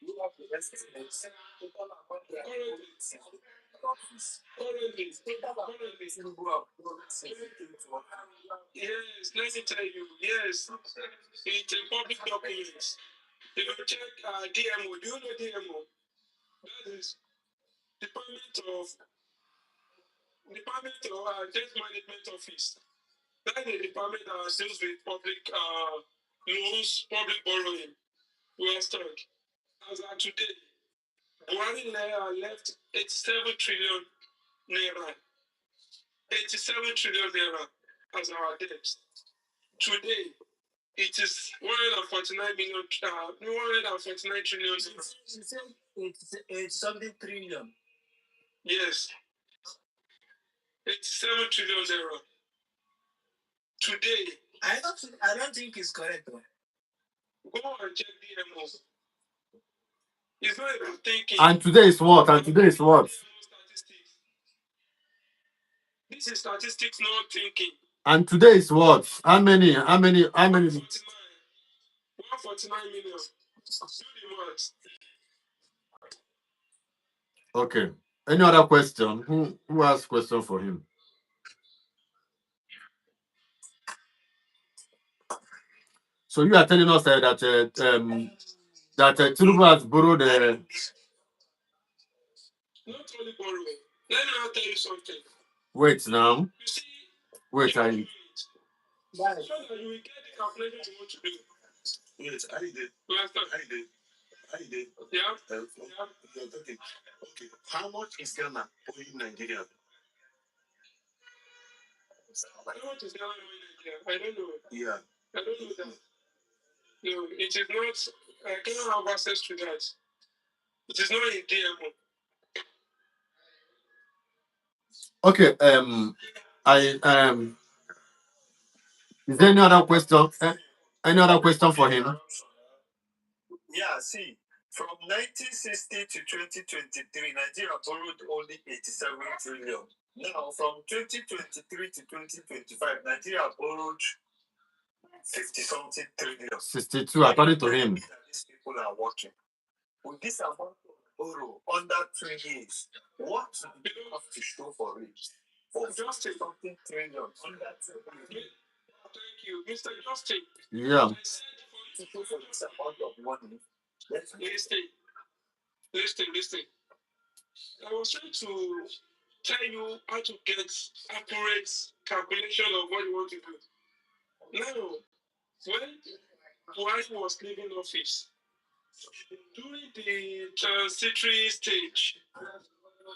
you have the estimate total amount that yes, let me tell you, yes, it's a public document. If you check DMO, do you know DMO? That is Department of Debt Management Office. That is the department that deals with public loans, public borrowing. We understand. As of today, Buhari left 87 trillion naira. 87 trillion naira as our debt. Today, it is 149 million, 149 trillion. It's something trillion. Yes. 87 trillion naira. Today, I don't think it's correct. Go and check DMO. It's not even thinking. And today is what? Statistics. This is statistics, not thinking. And today is what? How many? 149 million. Do the maths. Okay. Any other question? Who has question for him? So you are telling us that Tinubu has borrowed. Not only borrow. Let me now tell you something. Wait now. You see, Wait, so that you will get the calculation you want to do. Wait, I did. Last time. I did. Yeah. You're talking. Okay. How much is Ghana owing Nigeria? How much is Ghana owing Nigeria? I don't know. Yeah. I don't know that. No, it is not. I cannot have access to that. It is not in DMO. Okay. Is there any other question? Any other question for him? Yeah. See, from 1960 to 2023, Nigeria borrowed only 87 trillion. Now, from 2023 to 2025, Nigeria borrowed 50-something trillion. 62, according to him. These people are working. With this amount of borrow under 2 years, what do you have to show for it? For just something trillion under 2 years. Thank you, Mr. Justin. Yeah. I said for you to show for this amount of money, listen. I was trying to tell you how to get accurate calculation of what you want to do. Now, when Buhari was leaving office, during the transitory stage,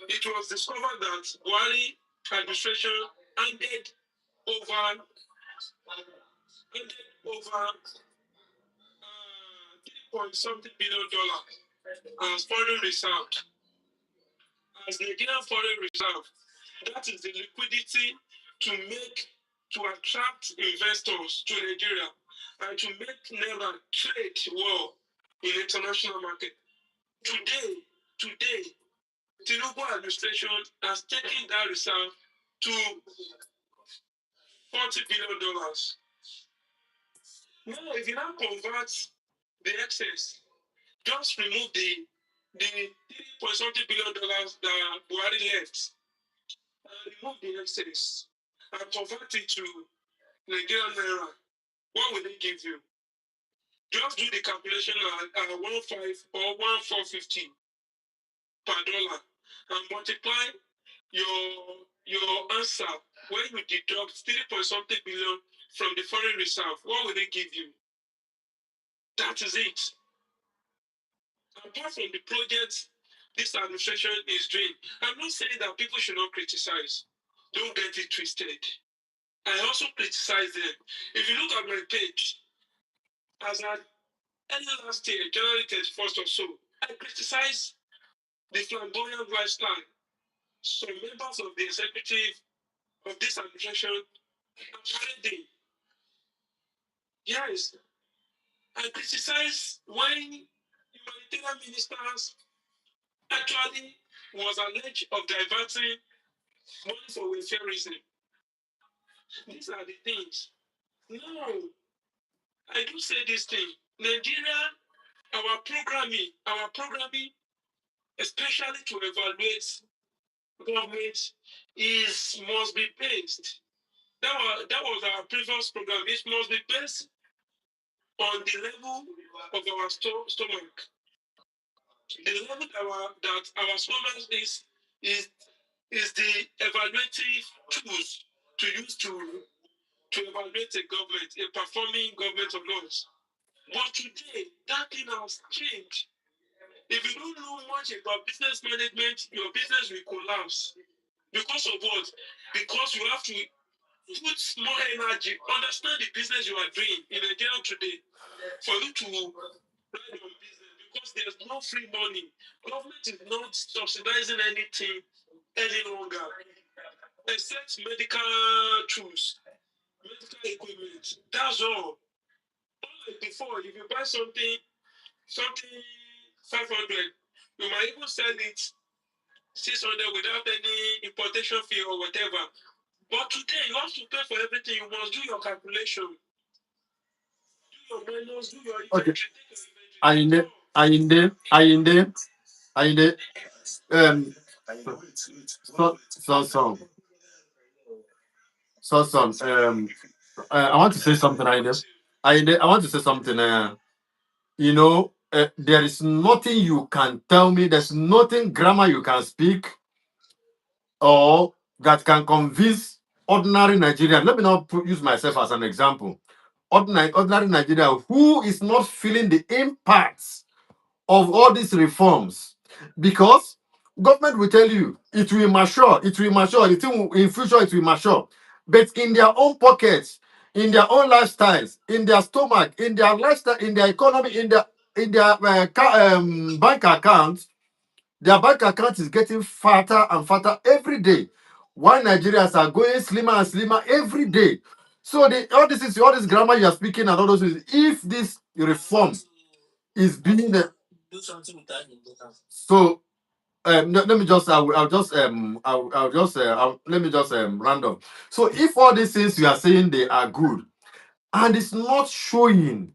it was discovered that Buhari administration handed over 3 point something billion dollars as foreign reserve, as Nigerian foreign reserve. That is the liquidity to attract investors to Nigeria and to make Naira trade well in international market. Today, Tinubu administration has taken that reserve to $40 billion. Now, if you now convert the excess, just remove the 3 point something billion dollars that Buhari left, and remove the excess and convert it to Nigerian naira. What will they give you? Just do the calculation at 1.5 or 1.450 per dollar and multiply your answer when you deduct 3 point something billion from the foreign reserve. What will they give you? That is it. Apart from the projects this administration is doing, I'm not saying that people should not criticize. Don't get it twisted. I also criticize them. If you look at my page, as at early last year, January 31st or so, I criticize the flamboyant lifestyle. Some members of the executive of this administration are parading. Yes, I criticize when humanitarian ministers actually was alleged of diverting money for welfareism. These are the things. No, I do say this thing. Nigeria, our programming, especially to evaluate government, must be based. That was our previous program. It must be based on the level of our stomach. The level that our stomach is the evaluative tools to use to evaluate a government, a performing government of laws. But today, that thing has changed. If you don't know much about business management, your business will collapse. Because of what? Because you have to put more energy, understand the business you are doing in Nigeria today for you to run your business. Because there's no free money. Government is not subsidizing anything any longer, except medical tools, medical equipment. That's all. Unlike before, if you buy something 500, you might even sell it 600 without any importation fee or whatever. But today, you have to pay for everything. You must do your calculation, do your minus, do your Okay. inventory. Ayinde. So, I want to say something, Ayinde. I want to say something. There is nothing you can tell me. There's nothing grammar you can speak or that can convince ordinary Nigerian. Let me not use myself as an example. Ordinary Nigerian who is not feeling the impacts of all these reforms, because government will tell you it will mature, the thing in future it will mature, but in their own pockets, in their own lifestyles, in their stomach, in their lifestyle, in their economy, in their bank accounts, their bank account is getting fatter and fatter every day, while Nigerians are going slimmer and slimmer every day. So all this grammar you are speaking and all those things, if this reform is being Do something with that. so let me just I'll just I'll just let me just round up. So if all these things you are saying they are good and it's not showing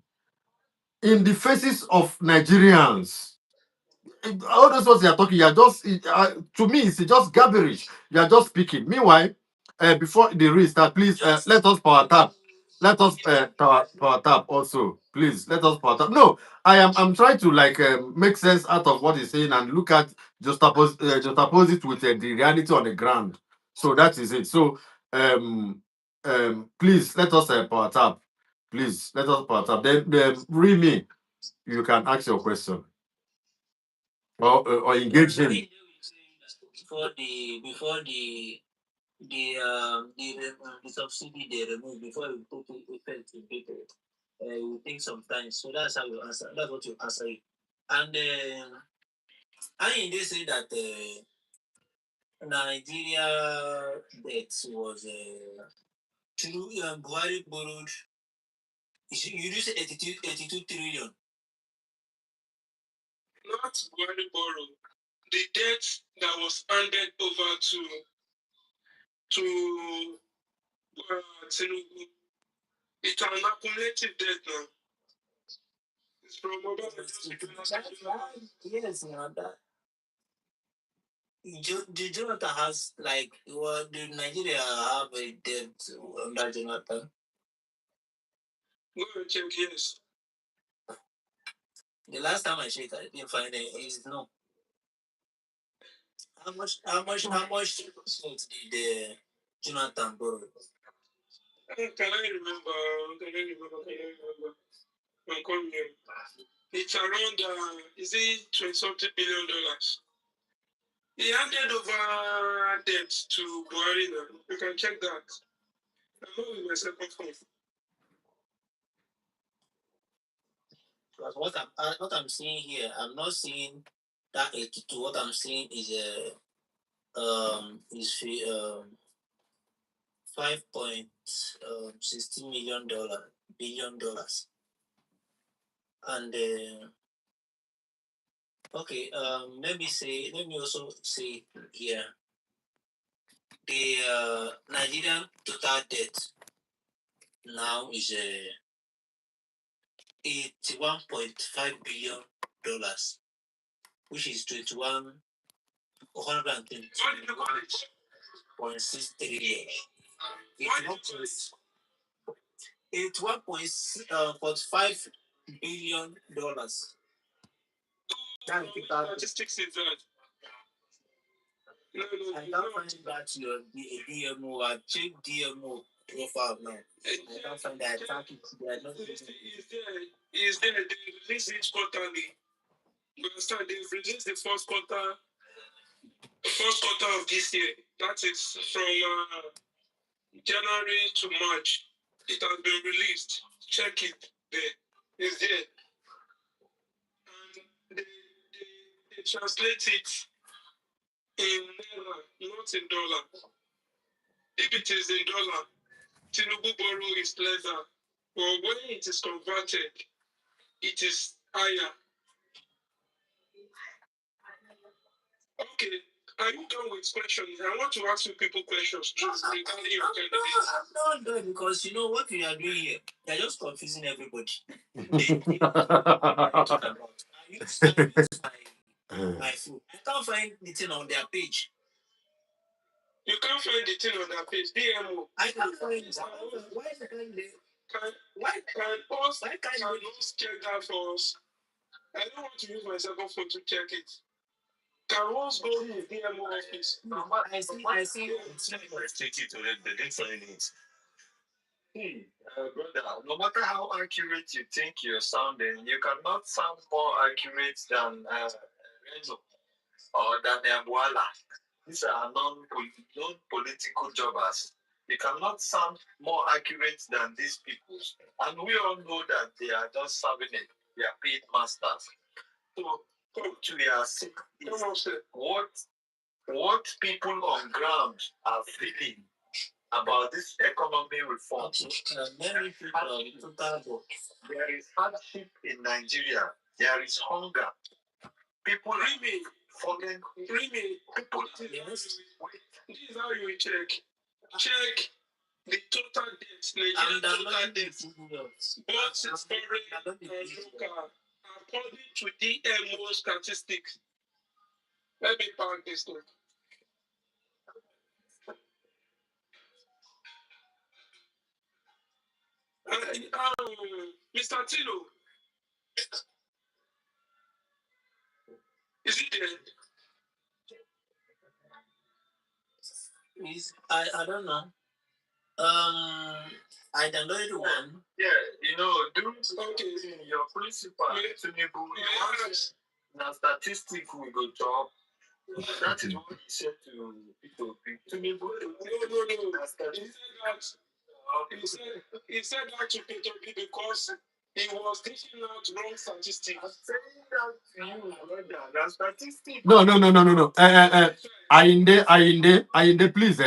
in the faces of Nigerians, all those words you are talking, you are just to me it's just garbage. You are just speaking. Meanwhile, before the restart, please let us power tap. Let us power tap also, please. Let us power tap. No, I'm trying to like make sense out of what he's saying and look at juxtapose it with the reality on the ground. So that is it. So please let us power tap. Please let us power tap. Then read me. You can ask your question or engage him. Before the subsidy they remove before you put it effect in people, you take some time. So that's how you answer. That's what you answer it. And I they say that Nigeria debt was through Buhari borrowed. You just 82 trillion. Not Buhari borrow. The debt that was handed over to Tinubu. It's an accumulative debt now. It's from Yes, now that the Jonathan has like what did Nigeria have a debt under Jonathan? Go and check, yes. The last time I checked, I didn't find it. Is no. How much did Jonathan borrow? Can I remember? Come here. It's around is it $20-something billion? He handed over debt to Buhari now. You can check that. I'm not with my second phone. Because what I'm seeing here, I'm not seeing that 82. What I'm seeing is $5.60 billion. And okay, let me also say here the Nigerian total debt now is $81.5 billion, which is 120.6 trillion. It's $1.45 billion. Statistics is that. No, I can't find that your DMO. I check DMO profile now. I can't find that. They are not is there. They release it quarterly. You understand? They've released the first quarter of this year. That is from January to March. It has been released. Check it there. It's there. And they translate it in naira, not in dollar. If it is in dollar, Tinubu borrow is lesser. But when it is converted, it is higher. Okay. Are you done with questions? I want to ask you people questions regarding your candidates. I'm not done because you know what we are doing here. You're just confusing everybody. My food. I can't find the thing on their page. You can't find the thing on their page. DMO. I can't find it. Why is it Why can't us check that for us? I don't want to use my second phone to check it. Can us go in the DMO office? I see. Let's check it already. They didn't sign it. Brother, no matter how accurate you think you're sounding, you cannot sound more accurate than Renzo or than Bola. These are non-political jobbers. You cannot sound more accurate than these people. And we all know that they are just serving it. They are paid masters. So, we are sick. What people on ground are feeling about this economy reform. There is hardship in Nigeria. There is hunger. People Remy, falling. People. this is how you check. Check the total debt. Nigerian total debt. Both foreign and local. According to DMO statistics. Let me bank this thing. Mr. Tino, is he there? I don't know. I downloaded one. Yeah, do your principal Tinubu. Now statistic we go drop. That is what he said to Peter Obi. Tinubu. No. He said that to Peter Obi because he was dishing out wrong statistics. I'm saying that to you, brother. That statistics. No. Ainde, please,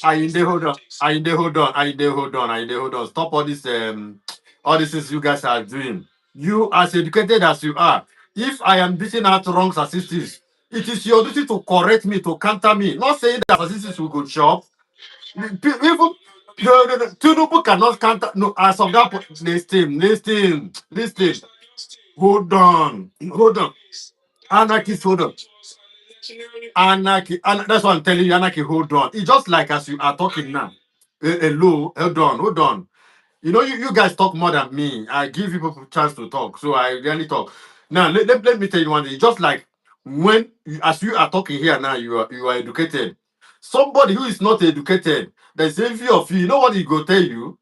Ainde, hold on. Stop all these things you guys are doing. You, as educated as you are, if I am dishing out wrong statistics, it is your duty to correct me, to counter me. Not saying that statistics will go shop. Even Tinubu cannot counter. No, as of that point, listen. Hold on. Anarchist, hold on. Anarchy, and that's what I'm telling you, Anarchy, hold on. It's just like as you are talking now. Hello, hold on. You guys talk more than me. I give you people chance to talk, so I really talk. Now, let me tell you one thing. Just like as you are talking here now, you are educated. Somebody who is not educated, there's envy of you. You know what he go tell you?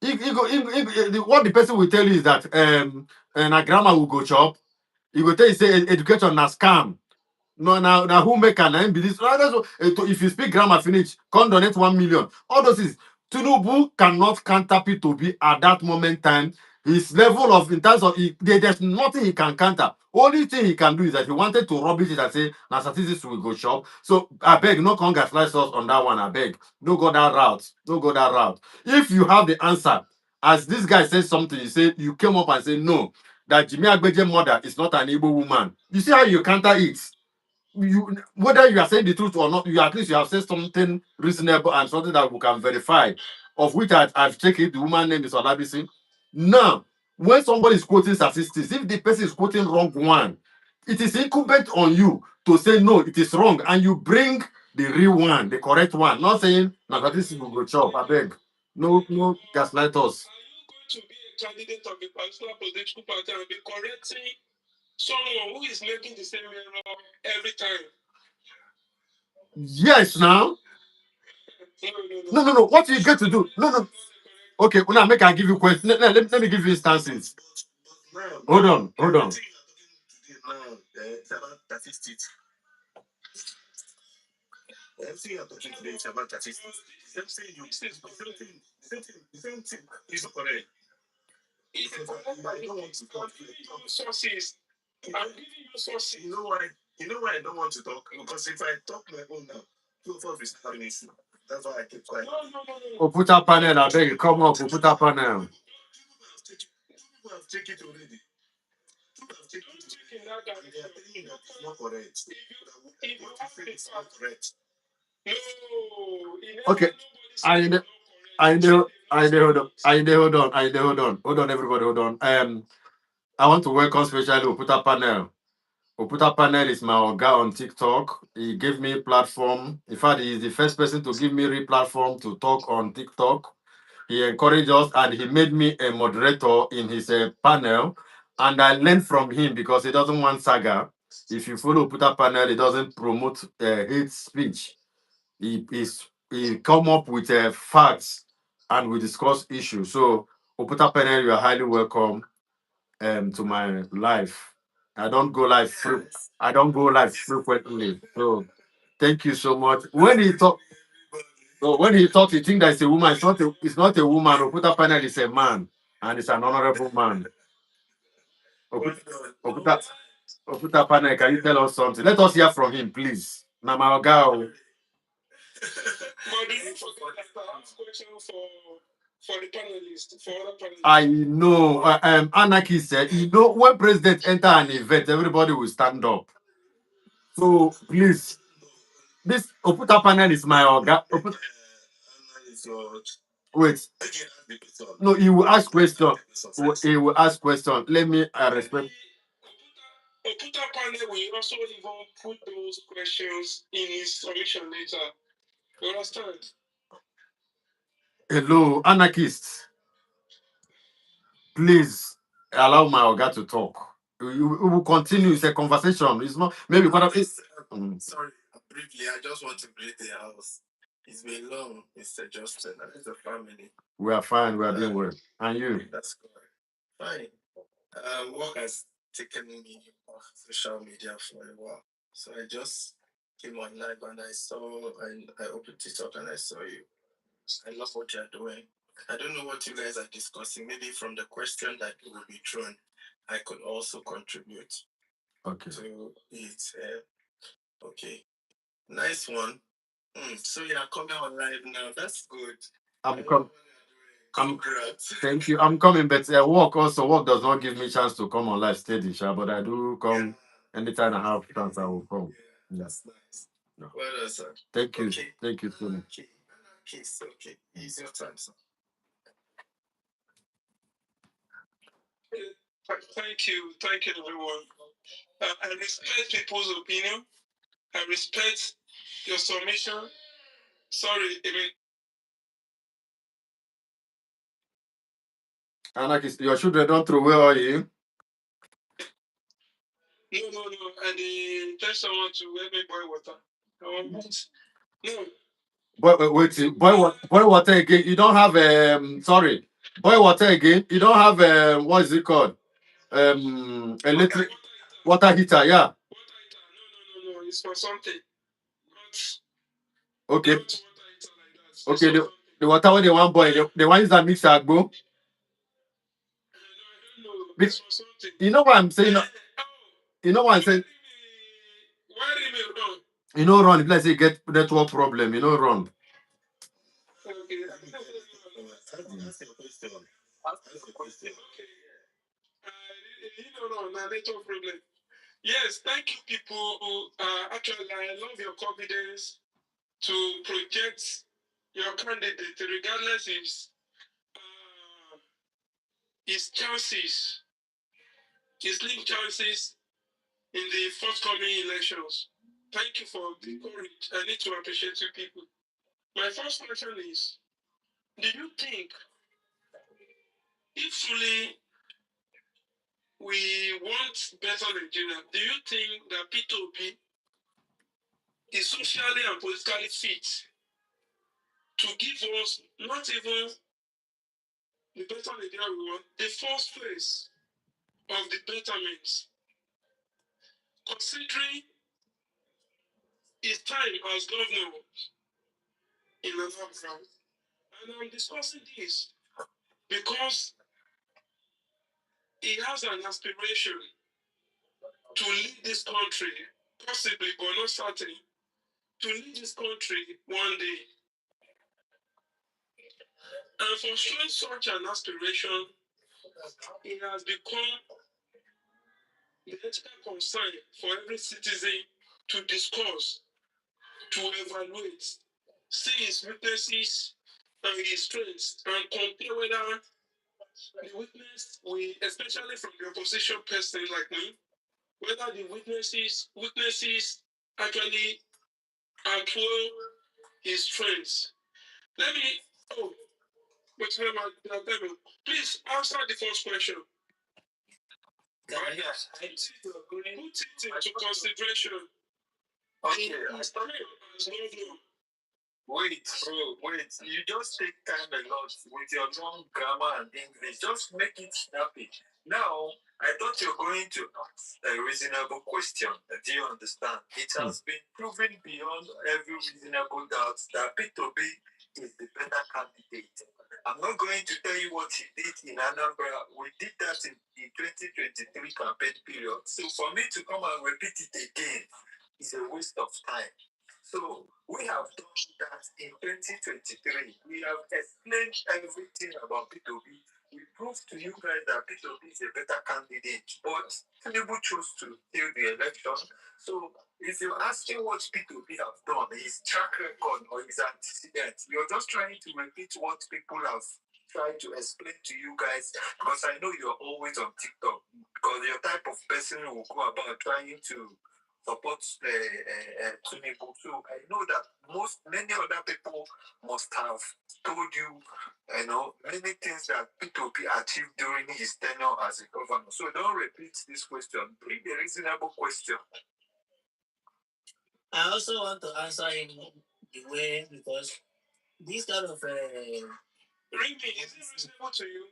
What the person will tell you is that and a grammar will go chop. He will tell you say education na scam. No, now who make an name be this? If you speak grammar finish, come donate 1 million. All those things. Tinubu cannot counter Peter Obi at that moment time. His level of in terms of there's nothing he can counter. Only thing he can do is that he wanted to rubbish it and say now statistics will go shop. So I beg, no congratulate us on that one. I beg. No go that route. No go that route. If you have the answer, as this guy says something, you came up and say no, that Jimmy Agbeje's mother is not an Igbo woman. You see how you counter it? Whether you are saying the truth or not, you at least you have said something reasonable and something that we can verify, of which I've checked it. The woman name is Olabisi. Now, when somebody is quoting statistics, if the person is quoting wrong one, it is incumbent on you to say no, it is wrong, and you bring the real one, the correct one. Not saying now statistics will go chop. I beg, no gaslight us. Are you going to be a candidate of a particular political party and be correcting someone who is making the same error every time? Yes, now. No. What you get to do? No. Okay, well, now make I give you questions. Let me give you instances. Hold on. Everything you're talking today is about statistics. The same thing is correct. I don't want to talk. Sources. I'm giving you sources. You know why I don't want to talk? Because if I talk my own now, two of us will start an issue. That's why I keep quiet. No. Put a panel, I beg you. Come up, put a panel. People have taken it already. They are telling you that it's not correct. What you feel is not correct. No. Okay. Hold on, everybody, hold on. I want to welcome specially Oputa Panel. Oputa Panel is my guy on TikTok. He gave me a platform. In fact, he is the first person to give me a platform to talk on TikTok. He encouraged us and he made me a moderator in his panel. And I learned from him because he doesn't want saga. If you follow Puta panel, he doesn't promote hate speech. He come up with facts and we discuss issues. So Oputa panel, you are highly welcome to my life. I don't go live I don't go live frequently. So thank you so much. When he talk, so when he talks, he think that it's a woman. It's not a woman. Oputa panel is a man, and it's an honorable man. Oputa, Oputa panel, can you tell us something? Let us hear from him, please. Namagawa. But do you forget that I have question for the panelists, for other panelists? I know. Anarchy said, you know, when president enter an event, everybody will stand up. So please, this Oputa panel is my organ. Wait. No, he will ask question. He will ask question. Let me respect. Oputa panel will also even put those questions in his submission later. You understand? Hello, anarchists. Please allow my organ to talk. We will continue. It's a conversation. It's not maybe one of this. Sorry, briefly, I just want to greet the house. It's been long, Mr. Justin, and the family. We are fine. We are doing well. And you? That's correct. Fine. Work has taken me off social media for a while. So I just came on live and I saw, and I opened TikTok and I saw you. I love what you're doing. I don't know what you guys are discussing. Maybe from the question that will be thrown, I could also contribute Okay. to it. Okay. Nice one. So you're coming on live now. That's good. Thank you. I'm coming, but work does not give me chance to come on live steady, but I do come anytime I have chance. I will come. That's nice. No. Well done, sir. Thank you. Okay. Thank you so much. Okay. It's your time, sir. Thank you, everyone. I respect people's opinion. I respect your submission. Sorry, Anarchist, your children don't throw away all you. No. I tell someone to help me boil water. No. Boil water again. You don't have sorry. Boil water again. You don't have what is it called? Electric water heater, yeah. Water heater. No. It's for something. Okay. Okay, the water when they want boil, the one is that mix agbo. You know what I'm saying? You know what I'm saying? Why did you run? You know run. If let's say get network problem, you know run. Okay. Network problem. Yes, thank you, people who actually I love your confidence to project your candidate, regardless his chances, his slim chances in the forthcoming elections. Thank you for the courage. I need to appreciate you people. My first question is, do you think if truly we want better Nigeria, do you think that Peter Obi is socially and politically fit to give us not even the better Nigeria we want, the first phase of the betterment, considering his time as governor in Anambra? And I'm discussing this because he has an aspiration to lead this country, possibly, but not certain, to lead this country one day. And for showing such an aspiration, it has become the ethical concern for every citizen to discuss, to evaluate, see his weaknesses and his strengths, and compare whether the weakness, especially from the opposition person like me, whether the weaknesses actually outweigh his strengths. Please answer the first question. Put it into consideration. Okay, I thought wait, bro, wait. You just take time a lot with your long grammar and English. Just make it snappy. Now, I thought you're going to ask a reasonable question. Do you understand? It has been proven beyond every reasonable doubt that Peter Obi is the better candidate. I'm not going to tell you what he did in Anambra. We did that in the 2023 campaign period. So for me to come and repeat it again is a waste of time. So we have done that in 2023. We have explained everything about P2B. We proved to you guys that P2B is a better candidate, but Tinubu chose to steal the election. So if you're asking what P2B have done, his track record or his antecedents, you're just trying to repeat what people have tried to explain to you guys, because I know you're always on TikTok, because your type of person who will go about trying to support Tinubu. So I know that many other people must have told you, many things that P2P achieved during his tenure as a governor. So don't repeat this question. Bring a reasonable question. I also want to answer in the way, because this kind of Ring me, is it reasonable to you?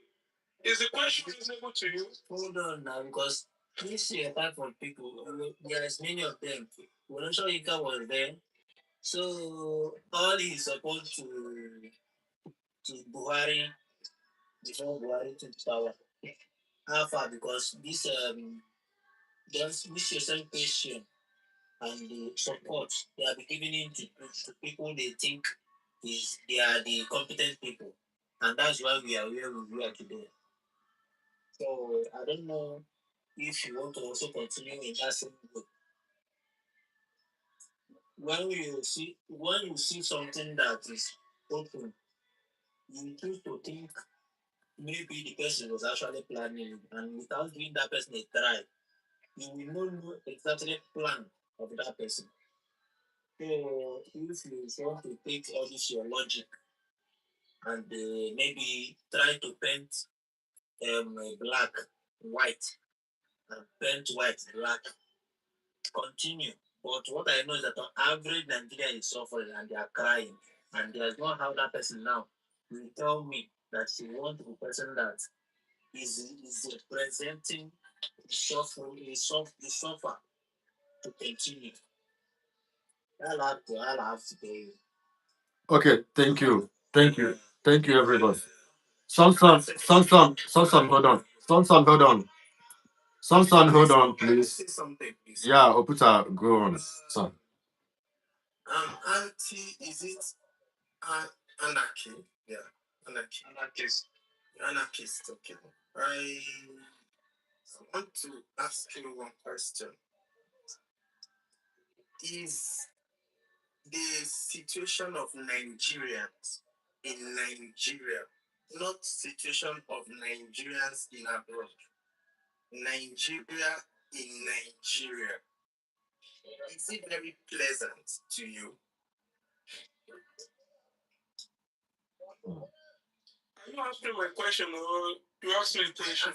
Is the question reasonable to you? Hold on now, because this type of people, there's many of them. Wilson Ika was there, so all his support to Buhari before Buhari took power. How far? Because this your same question and the support they are giving it to people they think they are the competent people, and that's why we are where we are today. So I don't know if you want to also continue in that same way. When you see something that is open, you choose to think maybe the person was actually planning, and without giving that person a try, you will not know exactly the plan of that person. So if you want to take all this your logic and maybe try to paint black white and paint white black, continue. But what I know is that on average Nigeria is suffering and they are crying, and there's not how that person now will tell me that she wants a person that is representing the suffer to continue. I'll have to tell you. Okay, thank you. Thank you. Thank you, everybody. Samson, hold on. Samson, hold on, please. Yeah, Oputa, go on. Son. Is it anarchy? Yeah, anarchy. Anarchist, okay. I want to ask you one question. Is the situation of Nigerians in Nigeria, not situation of Nigerians in abroad, Nigeria in Nigeria, is it very pleasant to you? Are you answering my question or you ask me a question?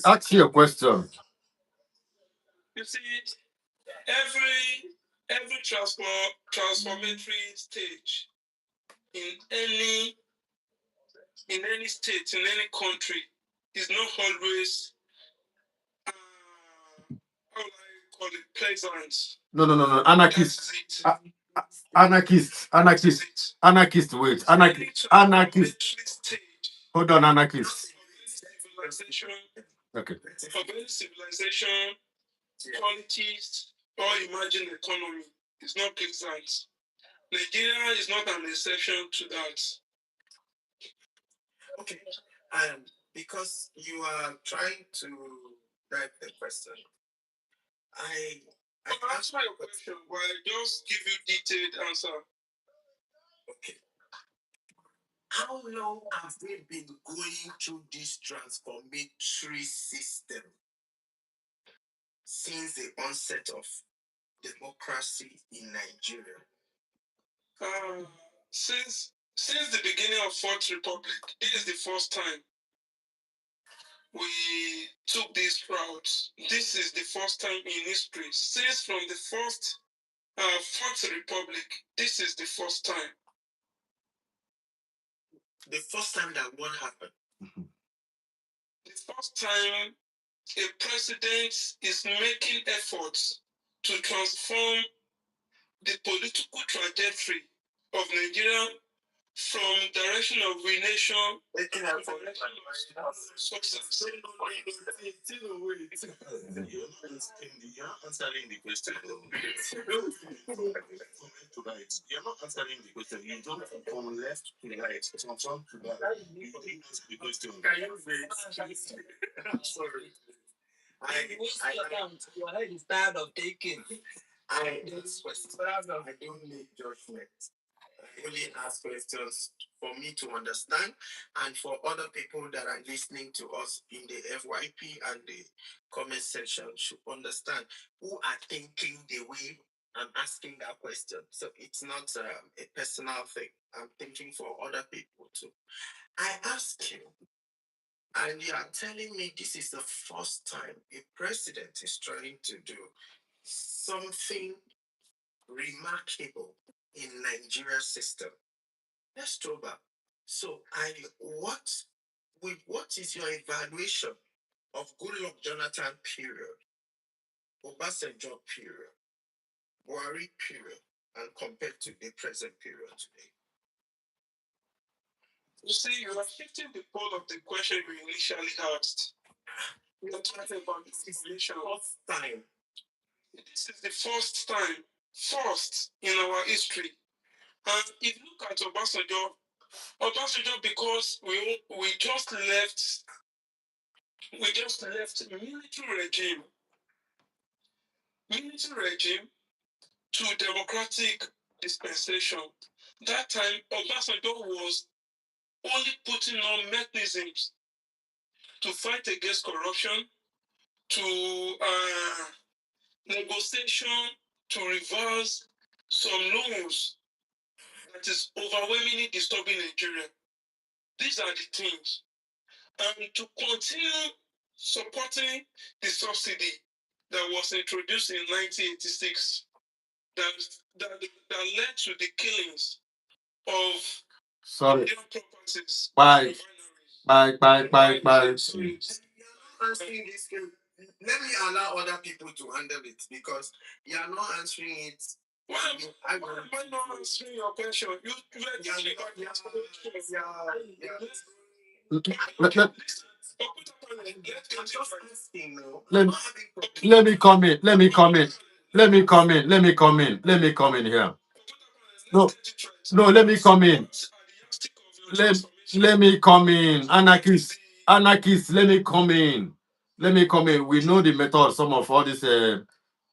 Ask you a question. You see, every transformatory stage in any state, in any country, is not always how would I call it, pleasant. No. Anarchist. Anarchist. Wait. Anarchist. Hold on, anarchist. Okay. For any civilization, politics, or emerging economy is not pleasant. Nigeria is not an exception to that. Okay. Because you are trying to write the question, I answer your question, but I just give you detailed answer. Okay. How long have we been going through this transformatory system since the onset of democracy in Nigeria? Since Since the beginning of Fourth Republic, this is the first time we took this route. This is the first time in history. Since from the Fourth Republic, this is the first time. The first time that what happened? The first time a president is making efforts to transform the political trajectory of Nigeria from direction of renation to direction of success. You're not answering the question. You're not answering the question. You jump from left to right, from front to back. You didn't answer the question. Can you say? I'm sorry. Your head is tired of taking. I don't make judgments. I only ask questions for me to understand and for other people that are listening to us in the FYP and the comment section should understand who are thinking the way I'm asking that question. So it's not a personal thing. I'm thinking for other people too. I ask you, and you are telling me this is the first time a president is trying to do something remarkable in Nigeria system. Let's go back. So, what is your evaluation of Goodluck Jonathan period, Obasanjo period, Buhari period, and compared to the present period today? You see, you are shifting the pole of the question you initially asked. We are talking about this situation. Time. This is the first in our history. And if you look at Obasanjo, because we just left military regime to democratic dispensation. That time, Obasanjo was only putting on mechanisms to fight against corruption, to negotiation, to reverse some laws that is overwhelmingly disturbing Nigeria. These are the things. And to continue supporting the subsidy that was introduced in 1986 that led to the killings of Indian properties. Bye. Let me allow other people to handle it because you are not answering it. Why am I not answering your question? You are giving Let me come in. Let me come in. Let me come in. Let me come in. Let me come in here. No, let me come in. Let me come in. Anarchist, let me come in. Let me come in. We know the method, some of all this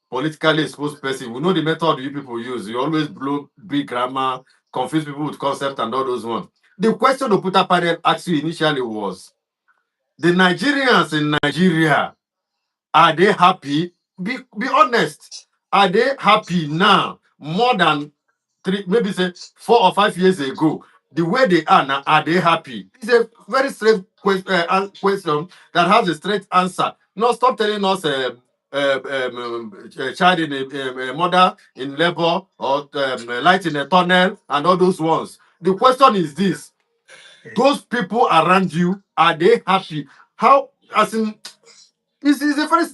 politically exposed person. We know the method you people use. You always blow big grammar, confuse people with concept and all those ones. The question the Puta panel asked you initially was, the Nigerians in Nigeria, are they happy? Be honest. Are they happy now more than maybe say 4 or 5 years ago? The way they are now, are they happy? It's a very straight question that has a straight answer. No, stop telling us a child in a mother in labor or light in a tunnel and all those ones. The question is this: those people around you, are they happy? How, as in, it's a very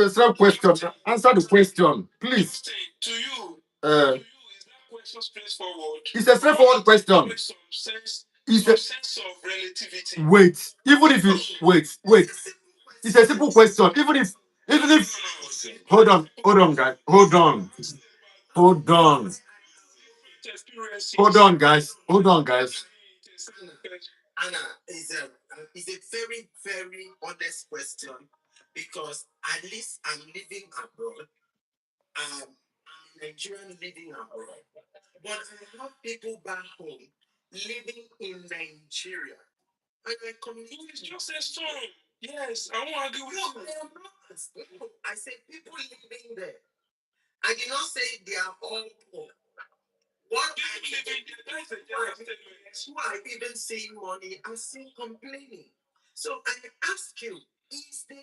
simple question. Answer the question, please. To you, Uh, is that question straightforward? It's a straightforward question. It's a sense of relativity. wait. Even if you wait. It's a simple question. Even if hold on, guys. Hold on, guys. Anna, is a very, very honest question because at least I'm living abroad. I'm Nigerian living abroad. But I have people back home living in Nigeria. And I communicate. It's just a song. Yes, I won't argue with you. No, I said people living there. I did not say they are all poor. What who are even seeing money and still complaining. So I ask you, is the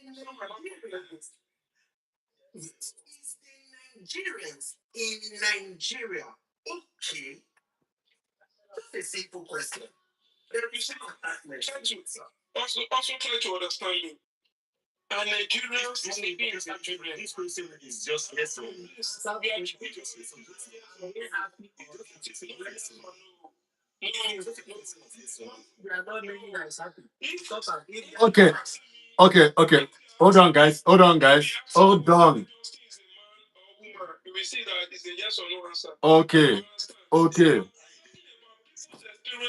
Nigerians in Nigeria okay? Just a simple question. Also try to understand me. And Nigerians is Nigerian. This question is just yes or Okay, okay. Hold on, guys. Hold on. We see that it's a yes or no answer. Okay.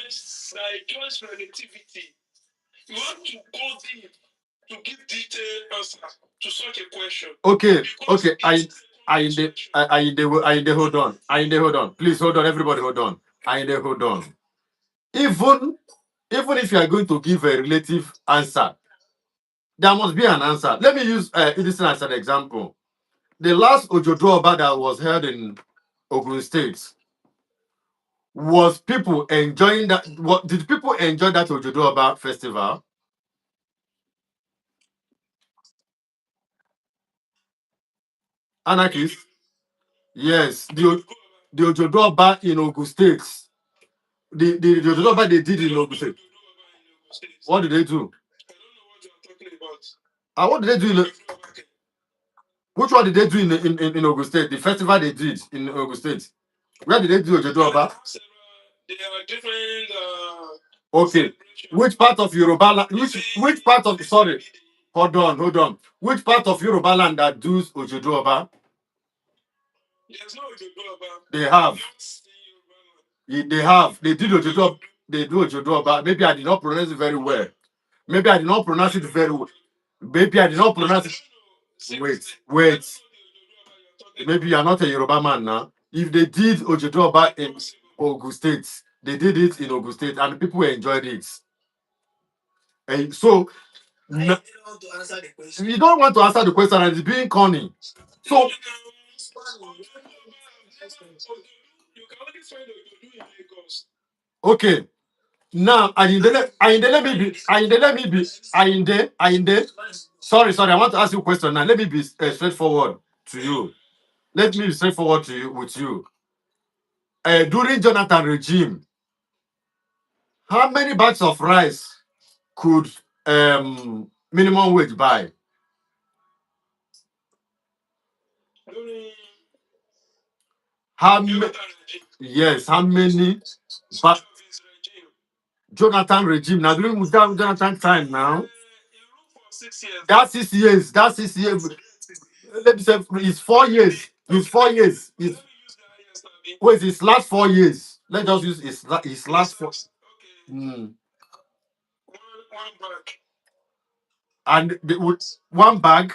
Experience Nigerians relativity. You have to go deep to give detailed answer to such a question. Okay. Hold on. Please hold on. Everybody hold on. Hold on. Even if you are going to give a relative answer, there must be an answer. Let me use Edison as an example. The last Ojodo Oba that was held in Ogun State, was people enjoying that? What did people enjoy that Ojodo Oba festival? Anarchist? Yes, the Ojodo Oba in Ogun State. The Ojodo Oba they did in Ogun State. What did they do? I don't know what you're talking about. What did they do which one did they do in Ogun State? The festival they did in Ogun State. Where did they do Ojodo Oba? There are different Okay. Which part of Yoruba land? Which part of sorry? Hold on. Which part of Yoruba land that does Ojodo Oba? There's no Ojodo Oba. They have. They have. They did Ojodo. They do Ojodo Oba. Maybe I did not pronounce it very well. Maybe I did not pronounce it very well. Maybe I did not pronounce it. Wait. Maybe you are not a Yoruba man now. If they did Ojodo Oba in Ogun State, they did it in Ogun State, and people enjoyed it. And so, you don't want to answer the question, and it's being corny. So, You can only find Ojodo in Lagos. okay. Now, Ayinde, Sorry, I want to ask you a question now. Let me be straightforward to you. Let me be straightforward to you with you. During Jonathan regime, how many bags of rice could minimum wage buy? How many? Yes, how many? But Jonathan regime. Now during Jonathan time now. That's 6 years. Let me say it's 4 years. Wait, it's last 4 years. Let's just use his last 4. One bag. And one bag.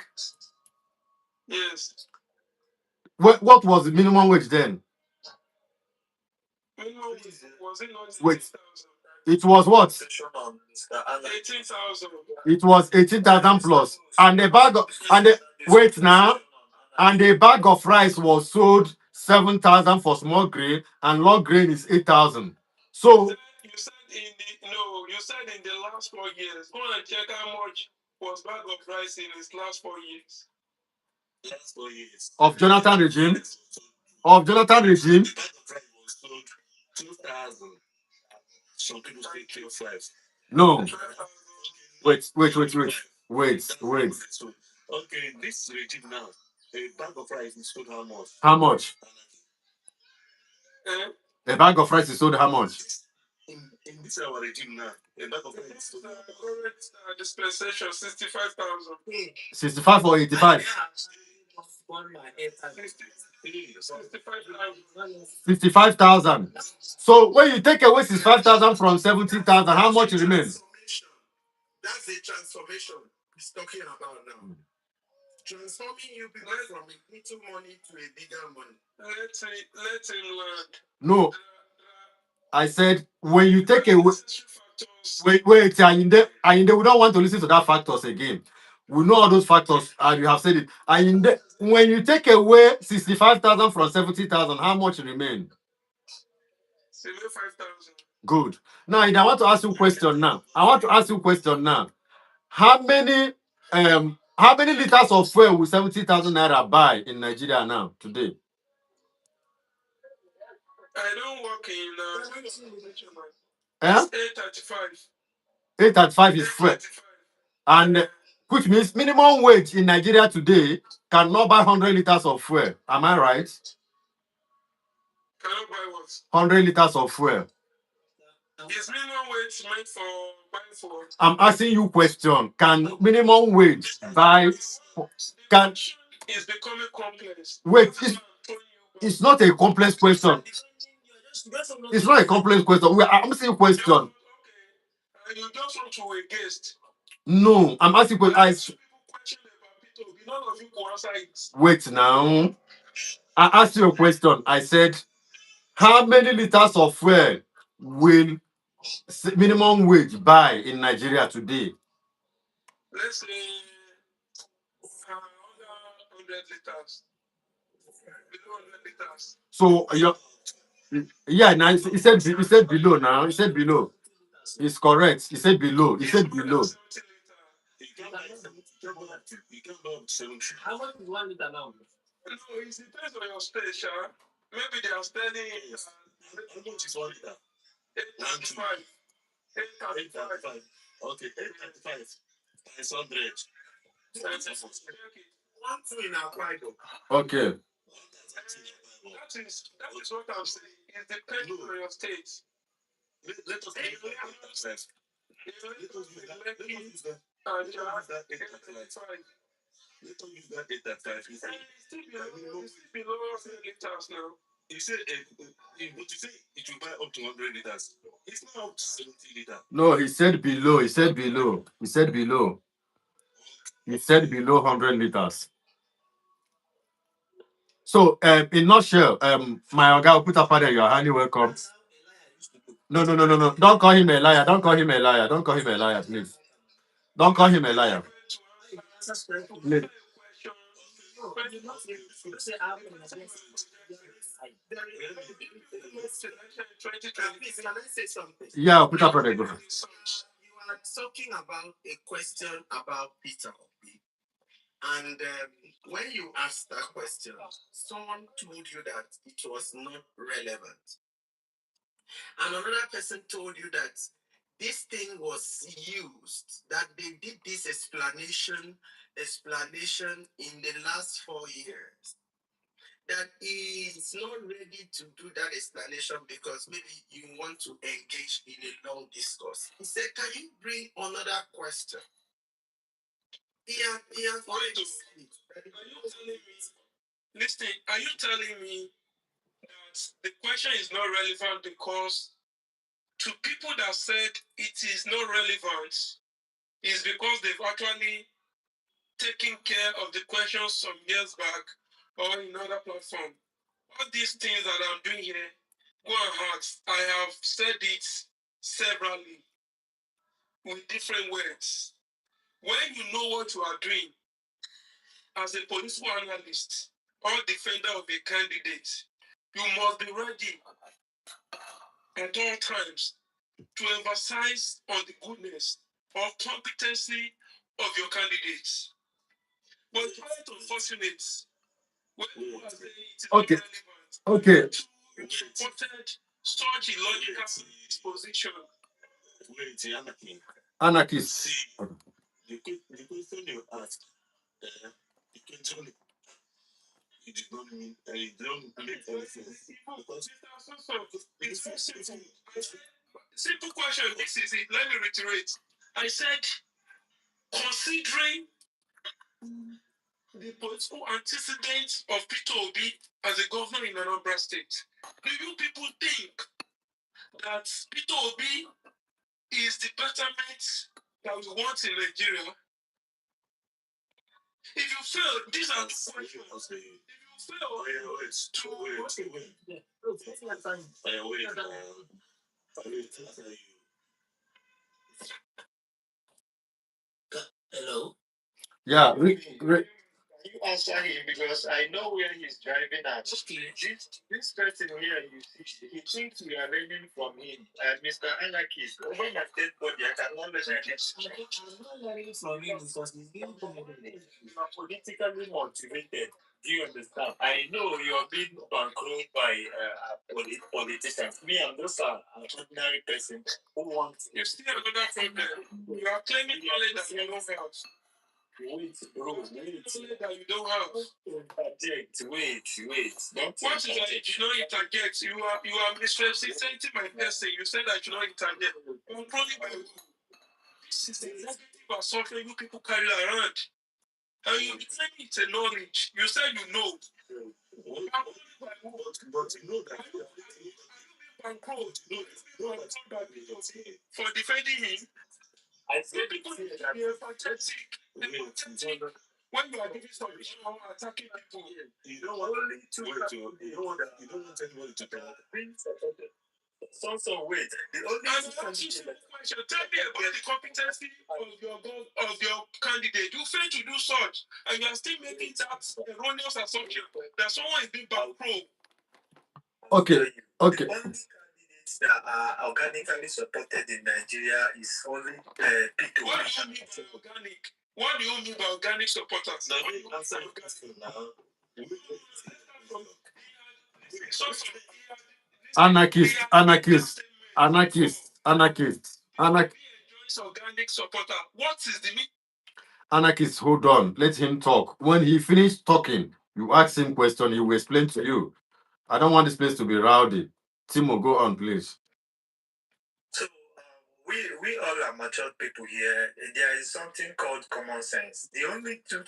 Yes. What was the minimum wage then? Minimum was it not? Wait. It was what? 18,000. It was 18,000 plus. And the bag of, wait now. And a bag of rice was sold 7,000 for small grain, and long grain is 8,000. So you said in the last 4 years. Go and check how much was bag of rice in his last 4 years. Last 4 years. Of Jonathan regime. The bag of rice was sold 2,000. Some people say 5. No. Wait. Okay, this regime now, a bag of rice is sold how much? How much? A bag of rice is sold how much? In this our regime now, a bag of rice is sold how much? Dispensation 65,000. 65 or 85? 65,000. So when you take away 65,000 from 70,000, how much remains? That's the transformation he's talking about now. Transforming you people from a little money to a bigger money. Let him learn. No. I said when you take away. Wait, Ayinde, we don't want to listen to that factors again. We know all those factors, and you have said it. Ayinde, when you take away 65,000 from 70,000, how much remain? 5,000. Good. Now, I want to ask you a question now. How many liters of fuel will 70,000 naira buy in Nigeria now today? I don't work in Eh? 835. 835 is fuel. And which means minimum wage in Nigeria today cannot buy 100 liters of fuel. Am I right? Cannot buy what? 100 liters of fuel. Is minimum wage meant for buying for? I'm asking you a question. Can minimum wage buy? Can It's becoming complex. wait? It's not a complex question. It's not a complex question. I'm asking you a question. Okay. And you just want to a guest. No, I'm asking you a question. None of you will answer it. Wait now. I asked you a question. I said, how many liters of fuel will minimum wage buy in Nigeria today? Let's say under 100 liters. Below 100 liters. So yeah, now he said below now. He said below. It's correct. He said below. He said below. How much is 1 liter now? No, it depends on your station. Maybe they are selling. How much is 1 liter? 835. 835. Okay, 835 times 100. Check it. 1 2 in our pride. Okay. That is what I'm saying. It depends on your state. Let us use that 835. Let us use that 835. Let us use that 835. It's still below 100 liters now. You say, but you say it will buy up to 100 liters. It's not up to 70 liters. No, he said below. He said below. He said below. He said below 100 liters. So, in nutshell, my Oga Okutafade, you are highly welcome. No. Don't call him a liar. Don't call him a liar. Don't call him a liar, please. Don't call him a liar. Please. Can I say something? Yeah, Okutafade, go. You are talking about a question about Peter Obi. And when you asked that question, someone told you that it was not relevant. And another person told you that this thing was used, that they did this explanation in the last 4 years. That he is not ready to do that explanation because maybe you want to engage in a long discourse. He said, can you bring another question? Listen, are you telling me that the question is not relevant because to people that said it is not relevant is because they've actually taken care of the question some years back or in another platform? All these things that I'm doing here, go and ask. I have said it severally with different words. When you know what you are doing as a political analyst or defender of a candidate, you must be ready at all times to emphasize on the goodness or competency of your candidates. But it's quite unfortunate when you are saying it is Okay. not relevant. You supported such illogical position. Anarchist. The question you asked, you can tell me. It did not mean, it don't make any sense. Simple question. This is it. Let me reiterate. I said, considering the political antecedents of Peter Obi as a governor in Anambra State, do you people think that Peter Obi is the betterment that we want in Nigeria? If you fail, these are the questions. If you fail Hello? Yeah. Can you answer him because I know where he's driving at. Okay. This person here, you see, he thinks we are learning from him. Mr. Anarchist, over my dead body, I cannot let him. I'm not learning from him because he's being politically motivated. Do you understand? I know you're being controlled by politicians. Me, I'm just an ordinary person who wants. You still another problem. You are claiming knowledge that you don't have. Wait, bro, wait. That you don't have. Interject. Wait. Don't what is that you don't interject? You are misrepresenting my person. You said that you don't interject. Controlling by this is the negative assumption you people carry around. And you claim it's a knowledge. You said you know. But you know that you for defending him. I said people need to be empathetic. When you are giving solution or attacking people, you don't want anybody to talk. So wait. The only question, tell me about the competency of your candidate. You fail to do such, and you are still making that erroneous assumption that someone is being backproof. Okay. The only candidates that are organically supported in Nigeria is only Peter Obi. What do you mean by organic? What do you mean by organic supporters? Anarchist. Organic supporter. What is the meaning? Anarchist, hold on. Let him talk. When he finished talking, you ask him question, he will explain to you. I don't want this place to be rowdy. Timo, go on, please. So we all are mature people here. There is something called common sense. The only two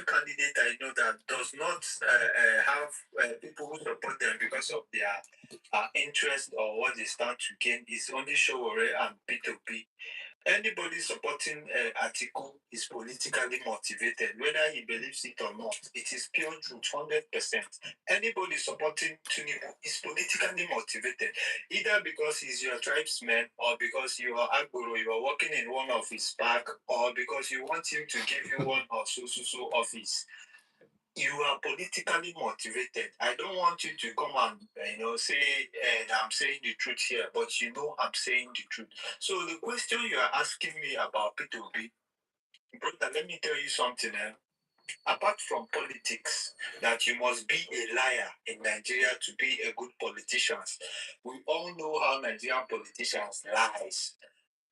candidates I know that does not have people who support them because of their interest or what they stand to gain is only Showore and Peter Obi. Anybody supporting Atiku is politically motivated, whether he believes it or not. It is pure truth, 100%. Anybody supporting Tinubu is politically motivated, either because he's your tribesman, or because you are Agboro, you are working in one of his park, or because you want him to give you one or so office. You are politically motivated. I don't want you to come and say I'm saying the truth here, but I'm saying the truth. So the question you are asking me about Peter Obi, brother, let me tell you something. Apart from politics, that you must be a liar in Nigeria to be a good politician. We all know how Nigerian politicians lies.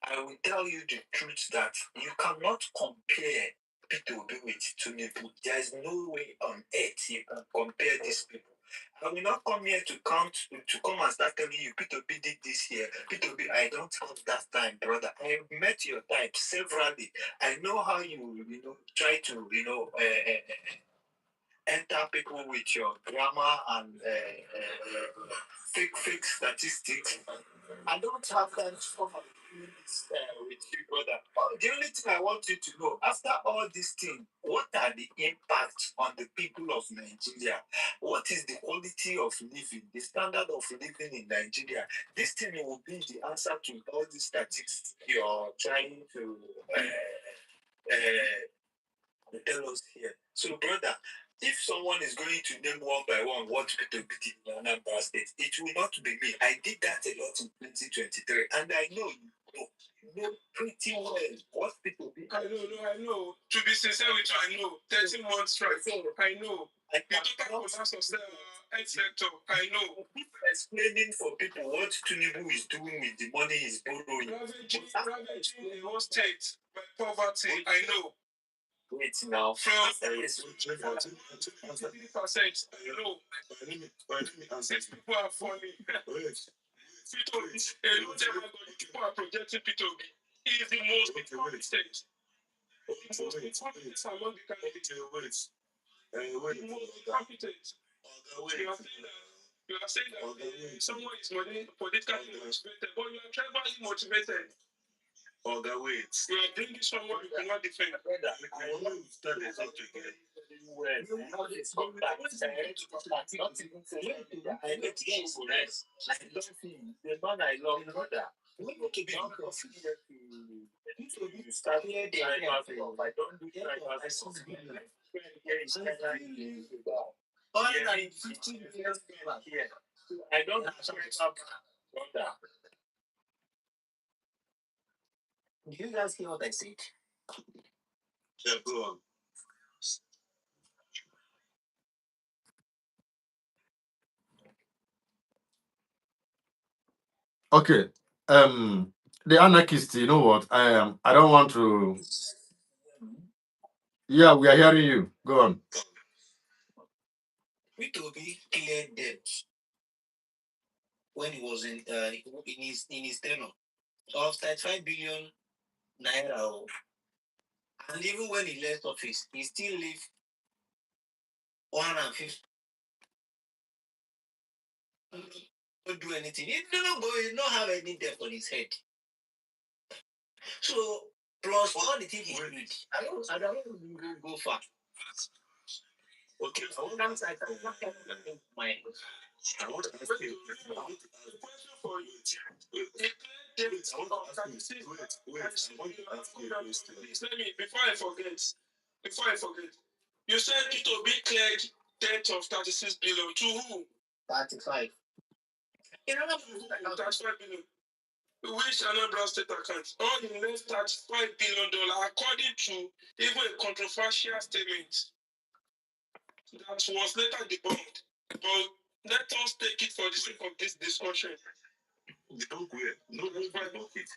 I will tell you the truth that you cannot compare Peter Obi with Tinubu. There is no way on earth you can compare these people. I will not come here to come and start telling you Peter Obi did this here. Peter Obi, I don't have that time, brother. I have met your type severally. I know how you try to enter people with your grammar and fake statistics. I don't have time to come and do this with you, brother. The only thing I want you to know, after all these things, what are the impacts on the people of Nigeria? What is the quality of living, the standard of living in Nigeria? This thing will be the answer to all these statistics you're trying to tell us here. So, brother, if someone is going to name one by one what Peter Obi did in Anambra State, it will not be me. I did that a lot in 2023, and I know you know pretty well what Peter Obi. I know. To be sincere with you, I know. 13 months strike. I know. The total collapse of the health sector. I know. Explaining for people what Tinubu is doing with the money he's borrowing. Ravaging the whole state by poverty. I know. Wait now. From 43%, you know. These people are funny. Peter Obi, people are projecting Peter Obi. He is the most important state. The most important among the candidates. The most competent. You are saying that someone is politically motivated, but you are tribally motivated. Wait. You are doing this someone you cannot defend. I want to start the subject again. I need to show for this. I love him. The man I love, brother. We need to be to start here. I don't do tribal. More than 50 billion here. I don't have some brother. Do you guys hear what I said? Yeah, go on. Okay. The anarchist, you know what? I don't want to. Yeah, we are hearing you. Go on. Peter Obi cleared debt when he was in his tenure of 35 billion naira. And even when he left office, he still leave 150. Don't do anything. He don't have any debt on his head. So plus all the things he did, I don't go far. Okay, I want to ask you. For you. Please let me before I forget. You said Peter Obi cleared debt of 36 billion to who? 35. 35 billion. Which Anambra State account? All the left $35 billion according to even a controversial statement that was later debunked. But let us take it for the sake of this discussion. Debunk where? No, debunk it.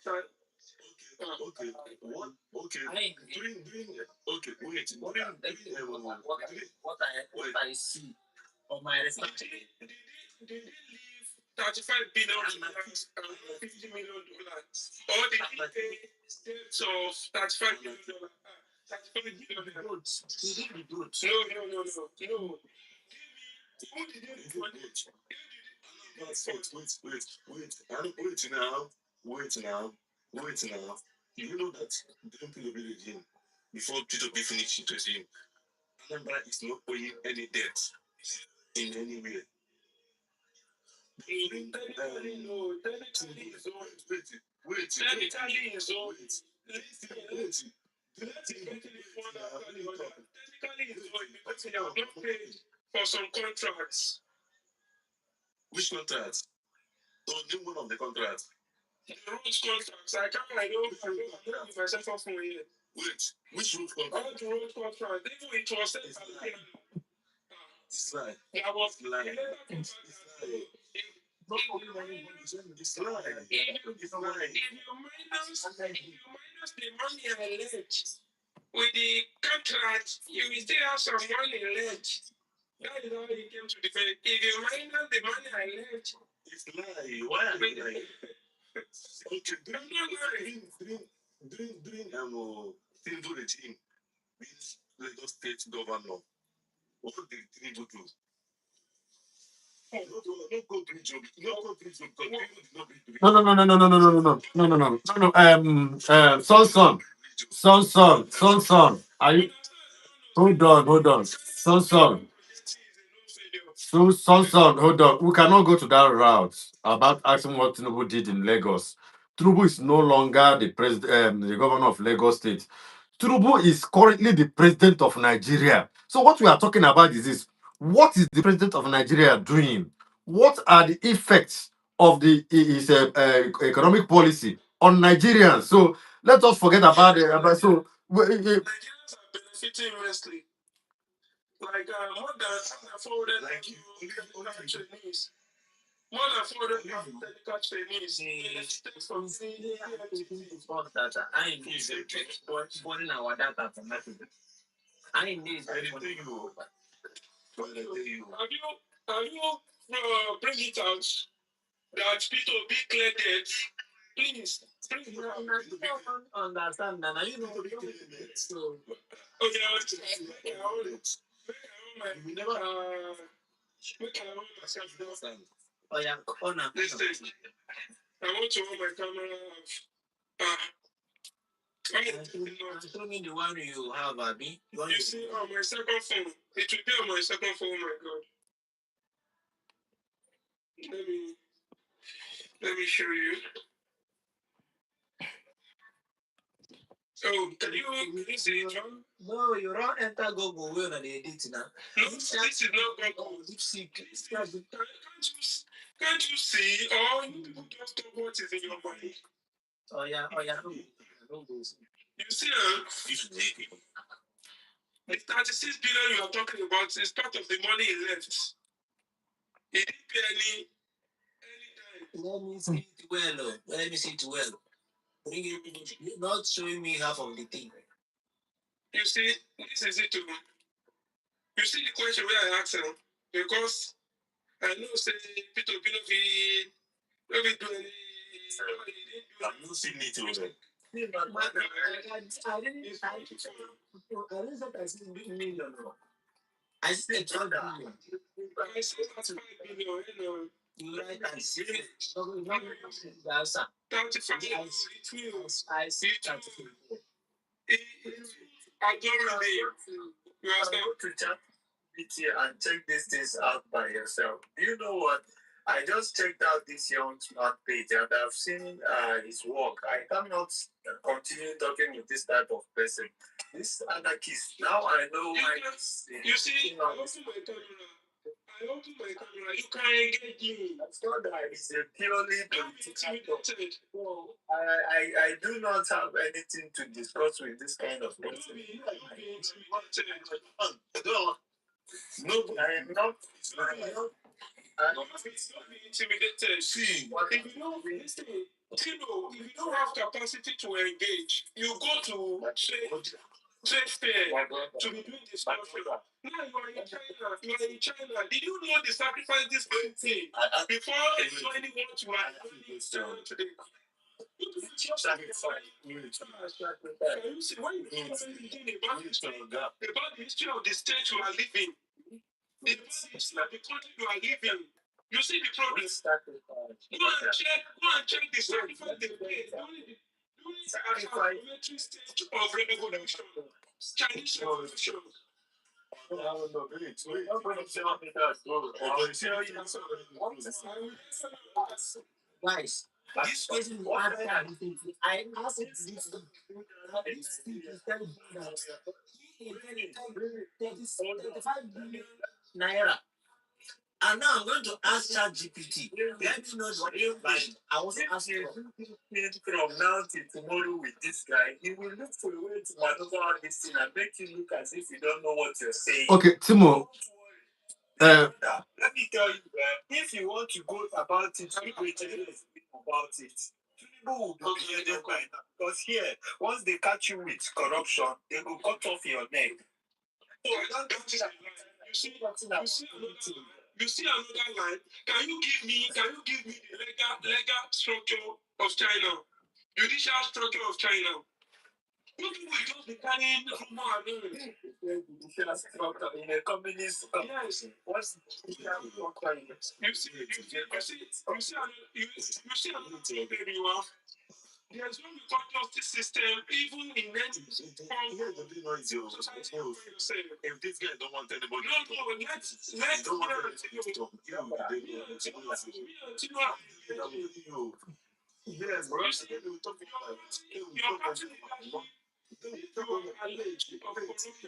Okay. What? Okay. Okay. Wait. What I see on my research. Did they leave 35 billion and $50 million? Or did they pay debts of $35 billion? 35 billion. No. Who did they do it? Wait now. You know that during Peter Obi regime, before Peter Obi finished his regime, Anambra is not owing any debt in any way. Technically, no. Technically, it's owing. Wait. Technically, it's owing. Technically, it's owing because they have not paid for some contracts. Which contracts? Oh, name one of the contracts. The roads contracts. I know myself off from here. Wait, which road contract? All the road contracts. Even it was said it's lie. I was lie. It's lie. If you minus the money I left with the contract, you will still have some money left. That is how it came to the fact. If you minus the money I left, it's lie. Why are you lying? Okay, during Tinubu regime, with Lagos State governor, what did Tinubu do? No. Son. Are you? Hold on. Son. Hold on. We cannot go to that route about asking what Tinubu did in Lagos. Tinubu is no longer the president, the governor of Lagos State. Tinubu is currently the president of Nigeria. So what we are talking about is this: what is the president of Nigeria doing? What are the effects of his economic policy on Nigerians? So let us forget about it. Nigerians are benefiting immensely. Like more than 400 trainees. More than 400 technical trainees. I need born our data from that. I need you. Have you bring it out that Peter Obi cleared it? Please. Understand that. You know, so. Okay, we never oh yeah, listen. I want to hold my camera off. Show me the one you have, Abby. You see on my second phone. It will be on my second phone, my God. Let me show you. Oh, can you see it, John? No, you don't enter Google when they edit now. No, this is not Google. Can't you see? Or you people just talk what is in your mind. Oh yeah, no. You see, the 36 billion you are talking about is part of the money he left. He didn't pay any time. Let me see it well. Let me see it well. You're not showing me half of the thing. You see, this is it too. You see the question where I asked him, because I know say Peter Obi no fit do any. I'm not seeing it over. I didn't say million. I said 12 billion. I said that's 5 billion. You right and see it. The answer. 35. I see 35. I don't really. You understand? And check these things out by yourself. You know what? I just checked out this young smart page and I've seen his work. I cannot continue talking with this type of person. This anarchist. Now I know why. You see, I open my camera. You can't engage me. That's not that. It's a purely political. I do not have anything to discuss with this kind of person. No, I am not. I'm not intimidated. See, if you don't listen, if you don't have capacity to engage, you go to trade fair to be doing discussion. Now you are in China. Did you know the sacrifice this thing before joining what you are doing today? You see, when you know anything about the history of the state you are living, the history of the country you are living, you see the problem. Go and check the sacrifice they made during the military stage of revolution, Chinese revolution. Guys, this question I asked this thing is very good. 35 billion naira. And now I'm going to ask ChatGPT. Let me know what you buy. I want to ask you from now till tomorrow with this guy. He will look for a way to maneuver all this thing and make you look as if you don't know what you're saying. Okay, Timo. Let me tell you, if you want to go about it, about it. Tinubu will be beheaded by now. Because here, once they catch you with corruption, they will cut off your neck. So I don't get it. You see another line. Can you give me the legal structure of China? Judicial structure of China. You people will just be carrying rumor around. Judicial structure in a communist country. Yes. What's the judicial structure? You see another thing where you are. There's no justice system, even in any society. If this guy don't want anybody, let's yes, bro. You're actually alleged of corruption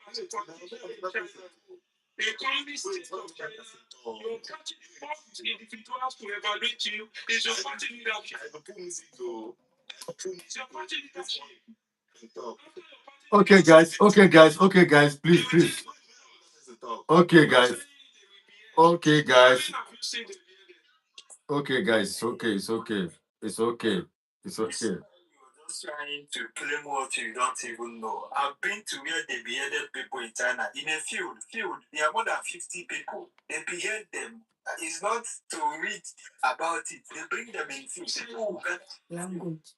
as a politician in China. The economy state of China, you're catching first individuals to evaluate you is your party leadership. It's your party leadership. Okay, guys, please. Okay, guys. Okay, guys. It's okay. Just trying to claim what you don't even know. I've been to where they beheaded people in China. In a field, there are more than 50 people. They behead them. It's not to read about it. They bring them in field. People language.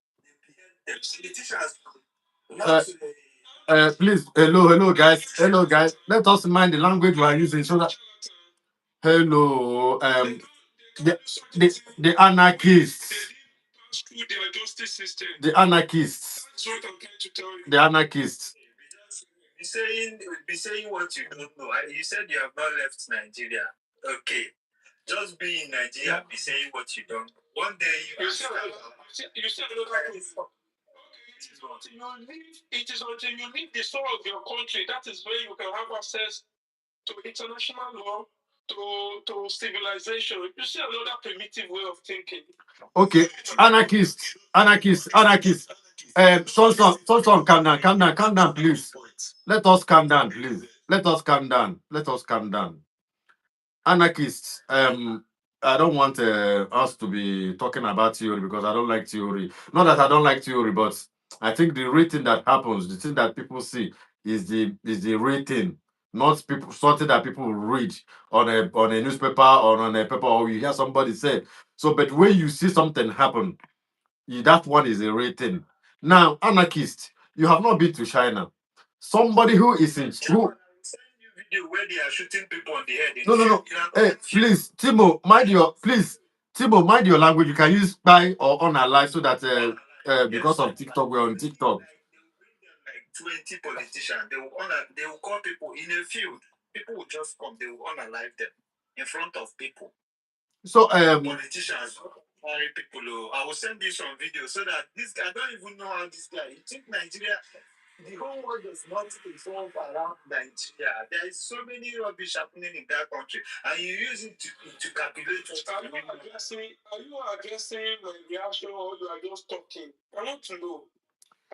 They behead them. Politicians. Please, hello, guys. Let us mind the language we are using so that. Hello, the anarchists. Their justice system. The anarchists. That's what I'm trying to tell you. The anarchists. Be saying what you don't know. You said you have not left Nigeria. Okay. Just be in Nigeria, be saying what you don't know. One day you see another. Okay. It is until you leave the soul of your country that is where you can have access to international law, to civilization. You see another primitive way of thinking. Okay, anarchists. Son, calm down, please. Let us calm down, please. Let us calm down. Anarchists. I don't want us to be talking about theory because I don't like theory. Not that I don't like theory, but I think the rating that happens, the thing that people see is the rating, not people something that people read on a newspaper or on a paper or you hear somebody say. So, but when you see something happen, that one is a rating. Now, anarchist, you have not been to China. Somebody who is in who Video where they are shooting people on the head. no. Hey, please, Timo, mind your language. You can use by or on our live so that because of TikTok, we're on TikTok. Like 20 politicians, they will call people in a field. People will just come, they will unalive them in front of people. So Politicians marry people. I will send you some videos so that this guy, I don't even know how this guy. You think Nigeria, the whole world does not evolve around Nigeria. There is so many rubbish happening in that country, and you use it to calculate. Are you addressing my reaction or you are just talking? I want to know.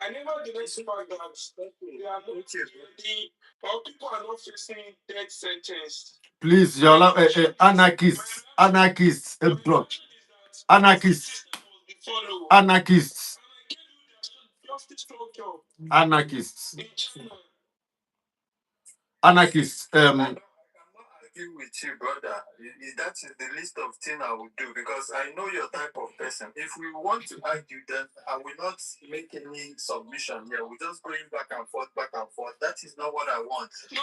I never denied the fact that they are not ready, or people are not facing death sentence. please, your anarchists, bro. Anarchists. I'm not arguing with you, brother. That is the list of things I would do because I know your type of person. If we want to argue, then I will not make any submission here. We're just going back and forth. That is not what I want. No,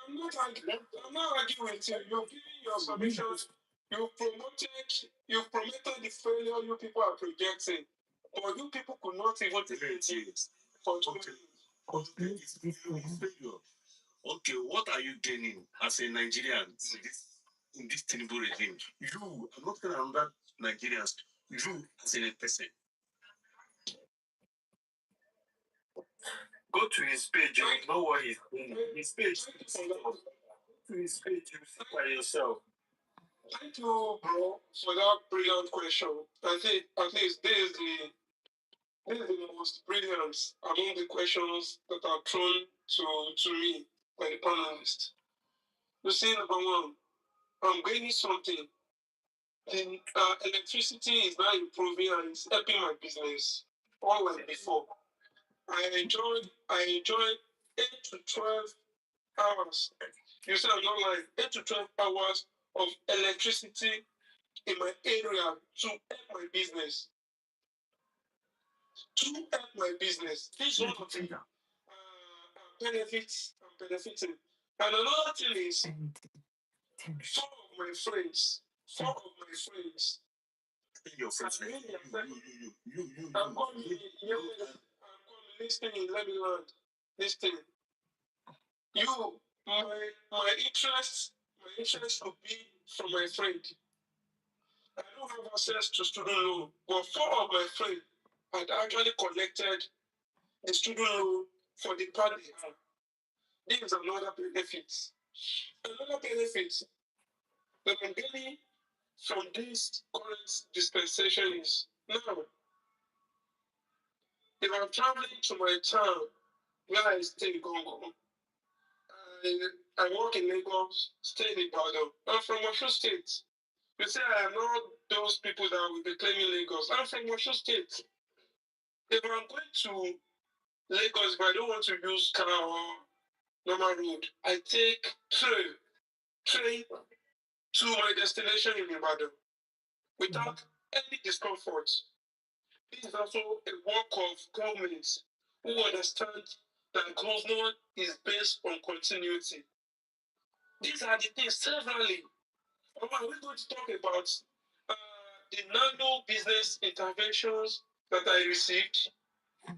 I'm not arguing with you. You're giving your submissions. You've promoted the failure you people are projecting. But you people could not even defeat it. Okay, what are you gaining as a Nigerian in this Tinubu regime? You, I'm not going to remember Nigerians. You as a person. Go to his page, you know what he's doing. His page. Go to his page, you see by yourself. Thank you, bro, for that brilliant question. I think at least this is the most brilliant among the questions that are thrown to me by the panelists. You see, number one, I'm gaining something. The electricity is now improving and it's helping my business. Unlike before, I enjoyed 8 to 12 hours. You see, I'm not like 8 to 12 hours of electricity in my area to help my business. This is one of the benefits I'm benefiting. And another thing is, four of my friends. Your friends, I'm listening, let me learn. Listen. My interest will be from my friend. I don't have access to student loan, but four of my friends had actually collected the student loan for the part they have. This is another benefit. Another benefit that I'm getting from this current dispensation is now, if I'm traveling to my town where I stay, Gongo, I work in Lagos, stay in Ibadan. I'm from Osho State. You say I am not those people that will be claiming Lagos. I'm from Osho State. If I'm going to Lagos, if I don't want to use car or normal road, I take train to my destination in Ibadan without any discomfort. This is also a work of governments who understand that government is based on continuity. These are the things severally. Are we going to talk about the nano business interventions that I received? Are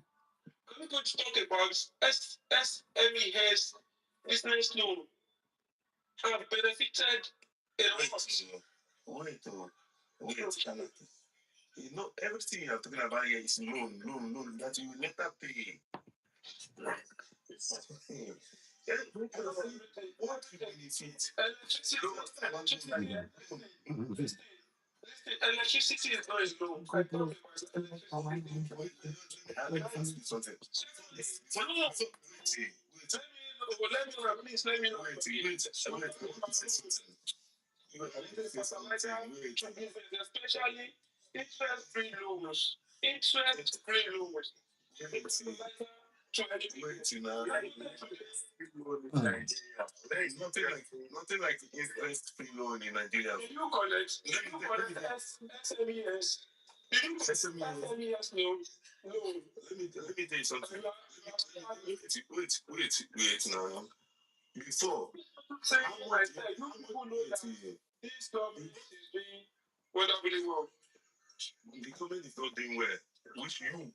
we going to talk about SMES business loan? Have benefited a lot. Wait. You know, everything you are talking about here is loan that you will later pay. Yeah, what will benefit? Electricity is not as low. I thought it was Something. Let me know, please. Let me know. Especially interest-free loans. Interest-free loans. Nothing like interest-free loan in Nigeria. Did you collect SMEs? Did you collect SMEs loan? No. Let me tell you something. Wait now. Before, Saying myself, you people know that this government is doing wonderfully well. The government is not doing well, which you know,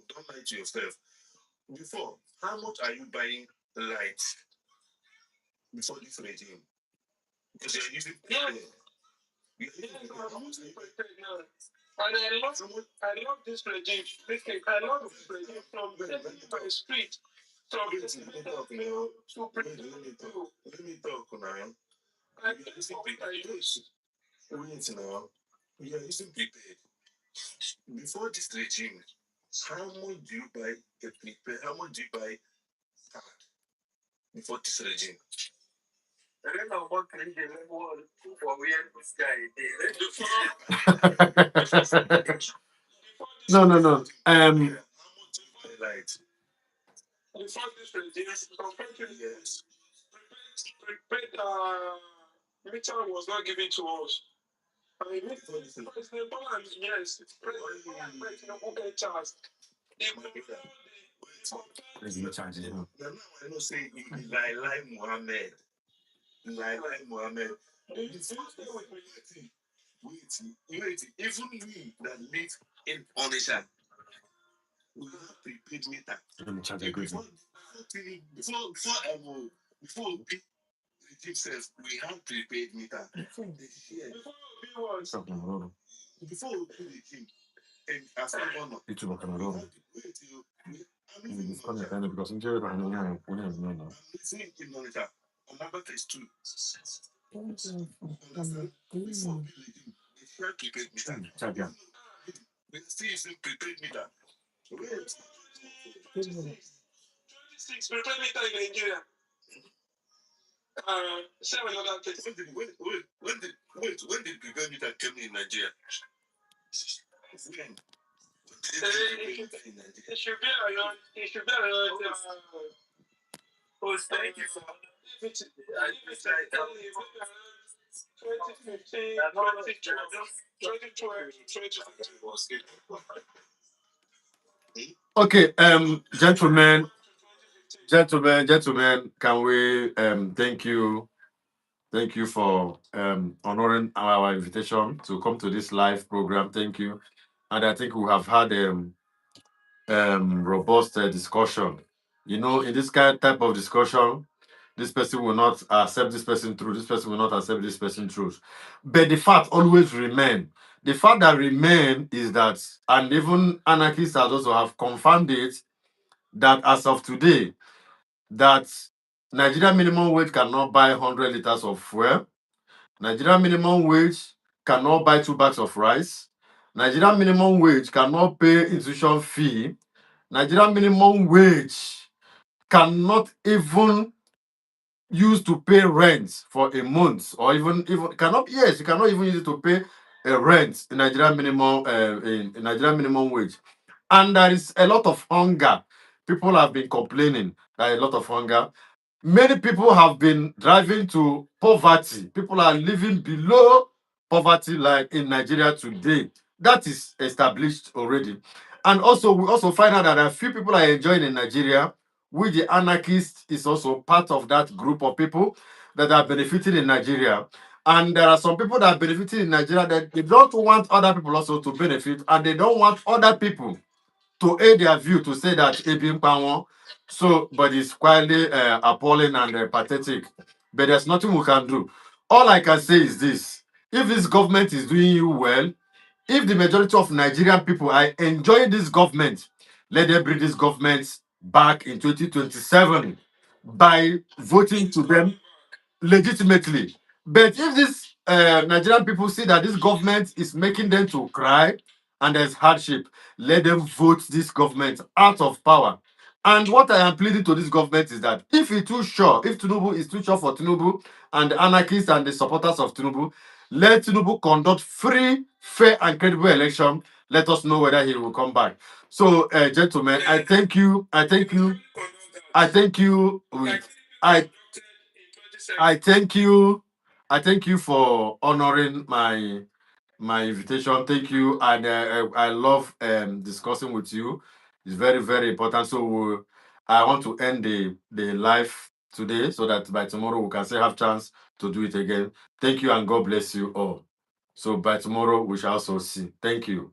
don't lie to yourself. Before, how much are you buying light before this regime? Because you're using And I love this regime. I love this regime from my street. Let me talk now. I using Wait now. You are using prepaid. Before this regime, how much do you buy a prepaid? How much do you buy card before this regime? I don't know what kind of level for where this guy is. No. How much light? Before this regime, compared to Yes. prepaid meter was not given to us. I mean, President Bola, yes, President Bola charge. I know say you be like Mohammed. Like Mohammed. Wait. Even we that live in Onisha, we have prepaid meter. Before regime says we have prepaid meter. Before regime, and as a governor, listening in Onisha, Omaba phase 2. Before regime, they have prepaid meter. We still using prepaid meter. 26 prepaid meter in Nigeria. Say another thing. When did prepaid meter come in Nigeria? When? It should be around. Thank you for 2015, 2012, 2015. Okay, gentlemen, can we thank you for honoring our invitation to come to this live program. Thank you. And I think we have had robust discussion. You know, in this type of discussion, this person will not accept this person truth, this person will not accept this person truth. But the fact always remain. The fact that remain is that, and even anarchists also have confirmed it, that as of today, that Nigeria minimum wage cannot buy 100 liters of fuel. Nigeria minimum wage cannot buy 2 bags of rice. Nigeria minimum wage cannot pay institution fee. Nigeria minimum wage cannot even use to pay rent for a month, or even cannot. Yes, you cannot even use it to pay a rent in Nigeria minimum in Nigeria minimum wage, and there is a lot of hunger. People have been complaining that a lot of hunger. Many people have been driving to poverty. People are living below poverty line in Nigeria today. That is established already. And also, we also find out that a few people are enjoying in Nigeria, which the anarchist is also part of that group of people that are benefiting in Nigeria. And there are some people that are benefiting in Nigeria that they don't want other people also to benefit, and they don't want other people to aid their view to say that Ebi Mpanwo. So, but it's quietly appalling and pathetic. But there's nothing we can do. All I can say is this: if this government is doing you well, if the majority of Nigerian people are enjoying this government, let them bring this government back in 2027 by voting to them legitimately. But if these Nigerian people see that this government is making them to cry and there's hardship, let them vote this government out of power. And what I am pleading to this government is that if Tinubu is too sure for Tinubu and the anarchists and the supporters of Tinubu, let Tinubu conduct free, fair, and credible election. Let us know whether he will come back. So, gentlemen, I thank you. I thank you. I thank you. I thank you. I thank you for honoring my invitation. Thank you, and I love discussing with you. It's very very important. So I want to end the live today so that by tomorrow we can still have chance to do it again. Thank you, and God bless you all. So by tomorrow we shall also see. Thank you.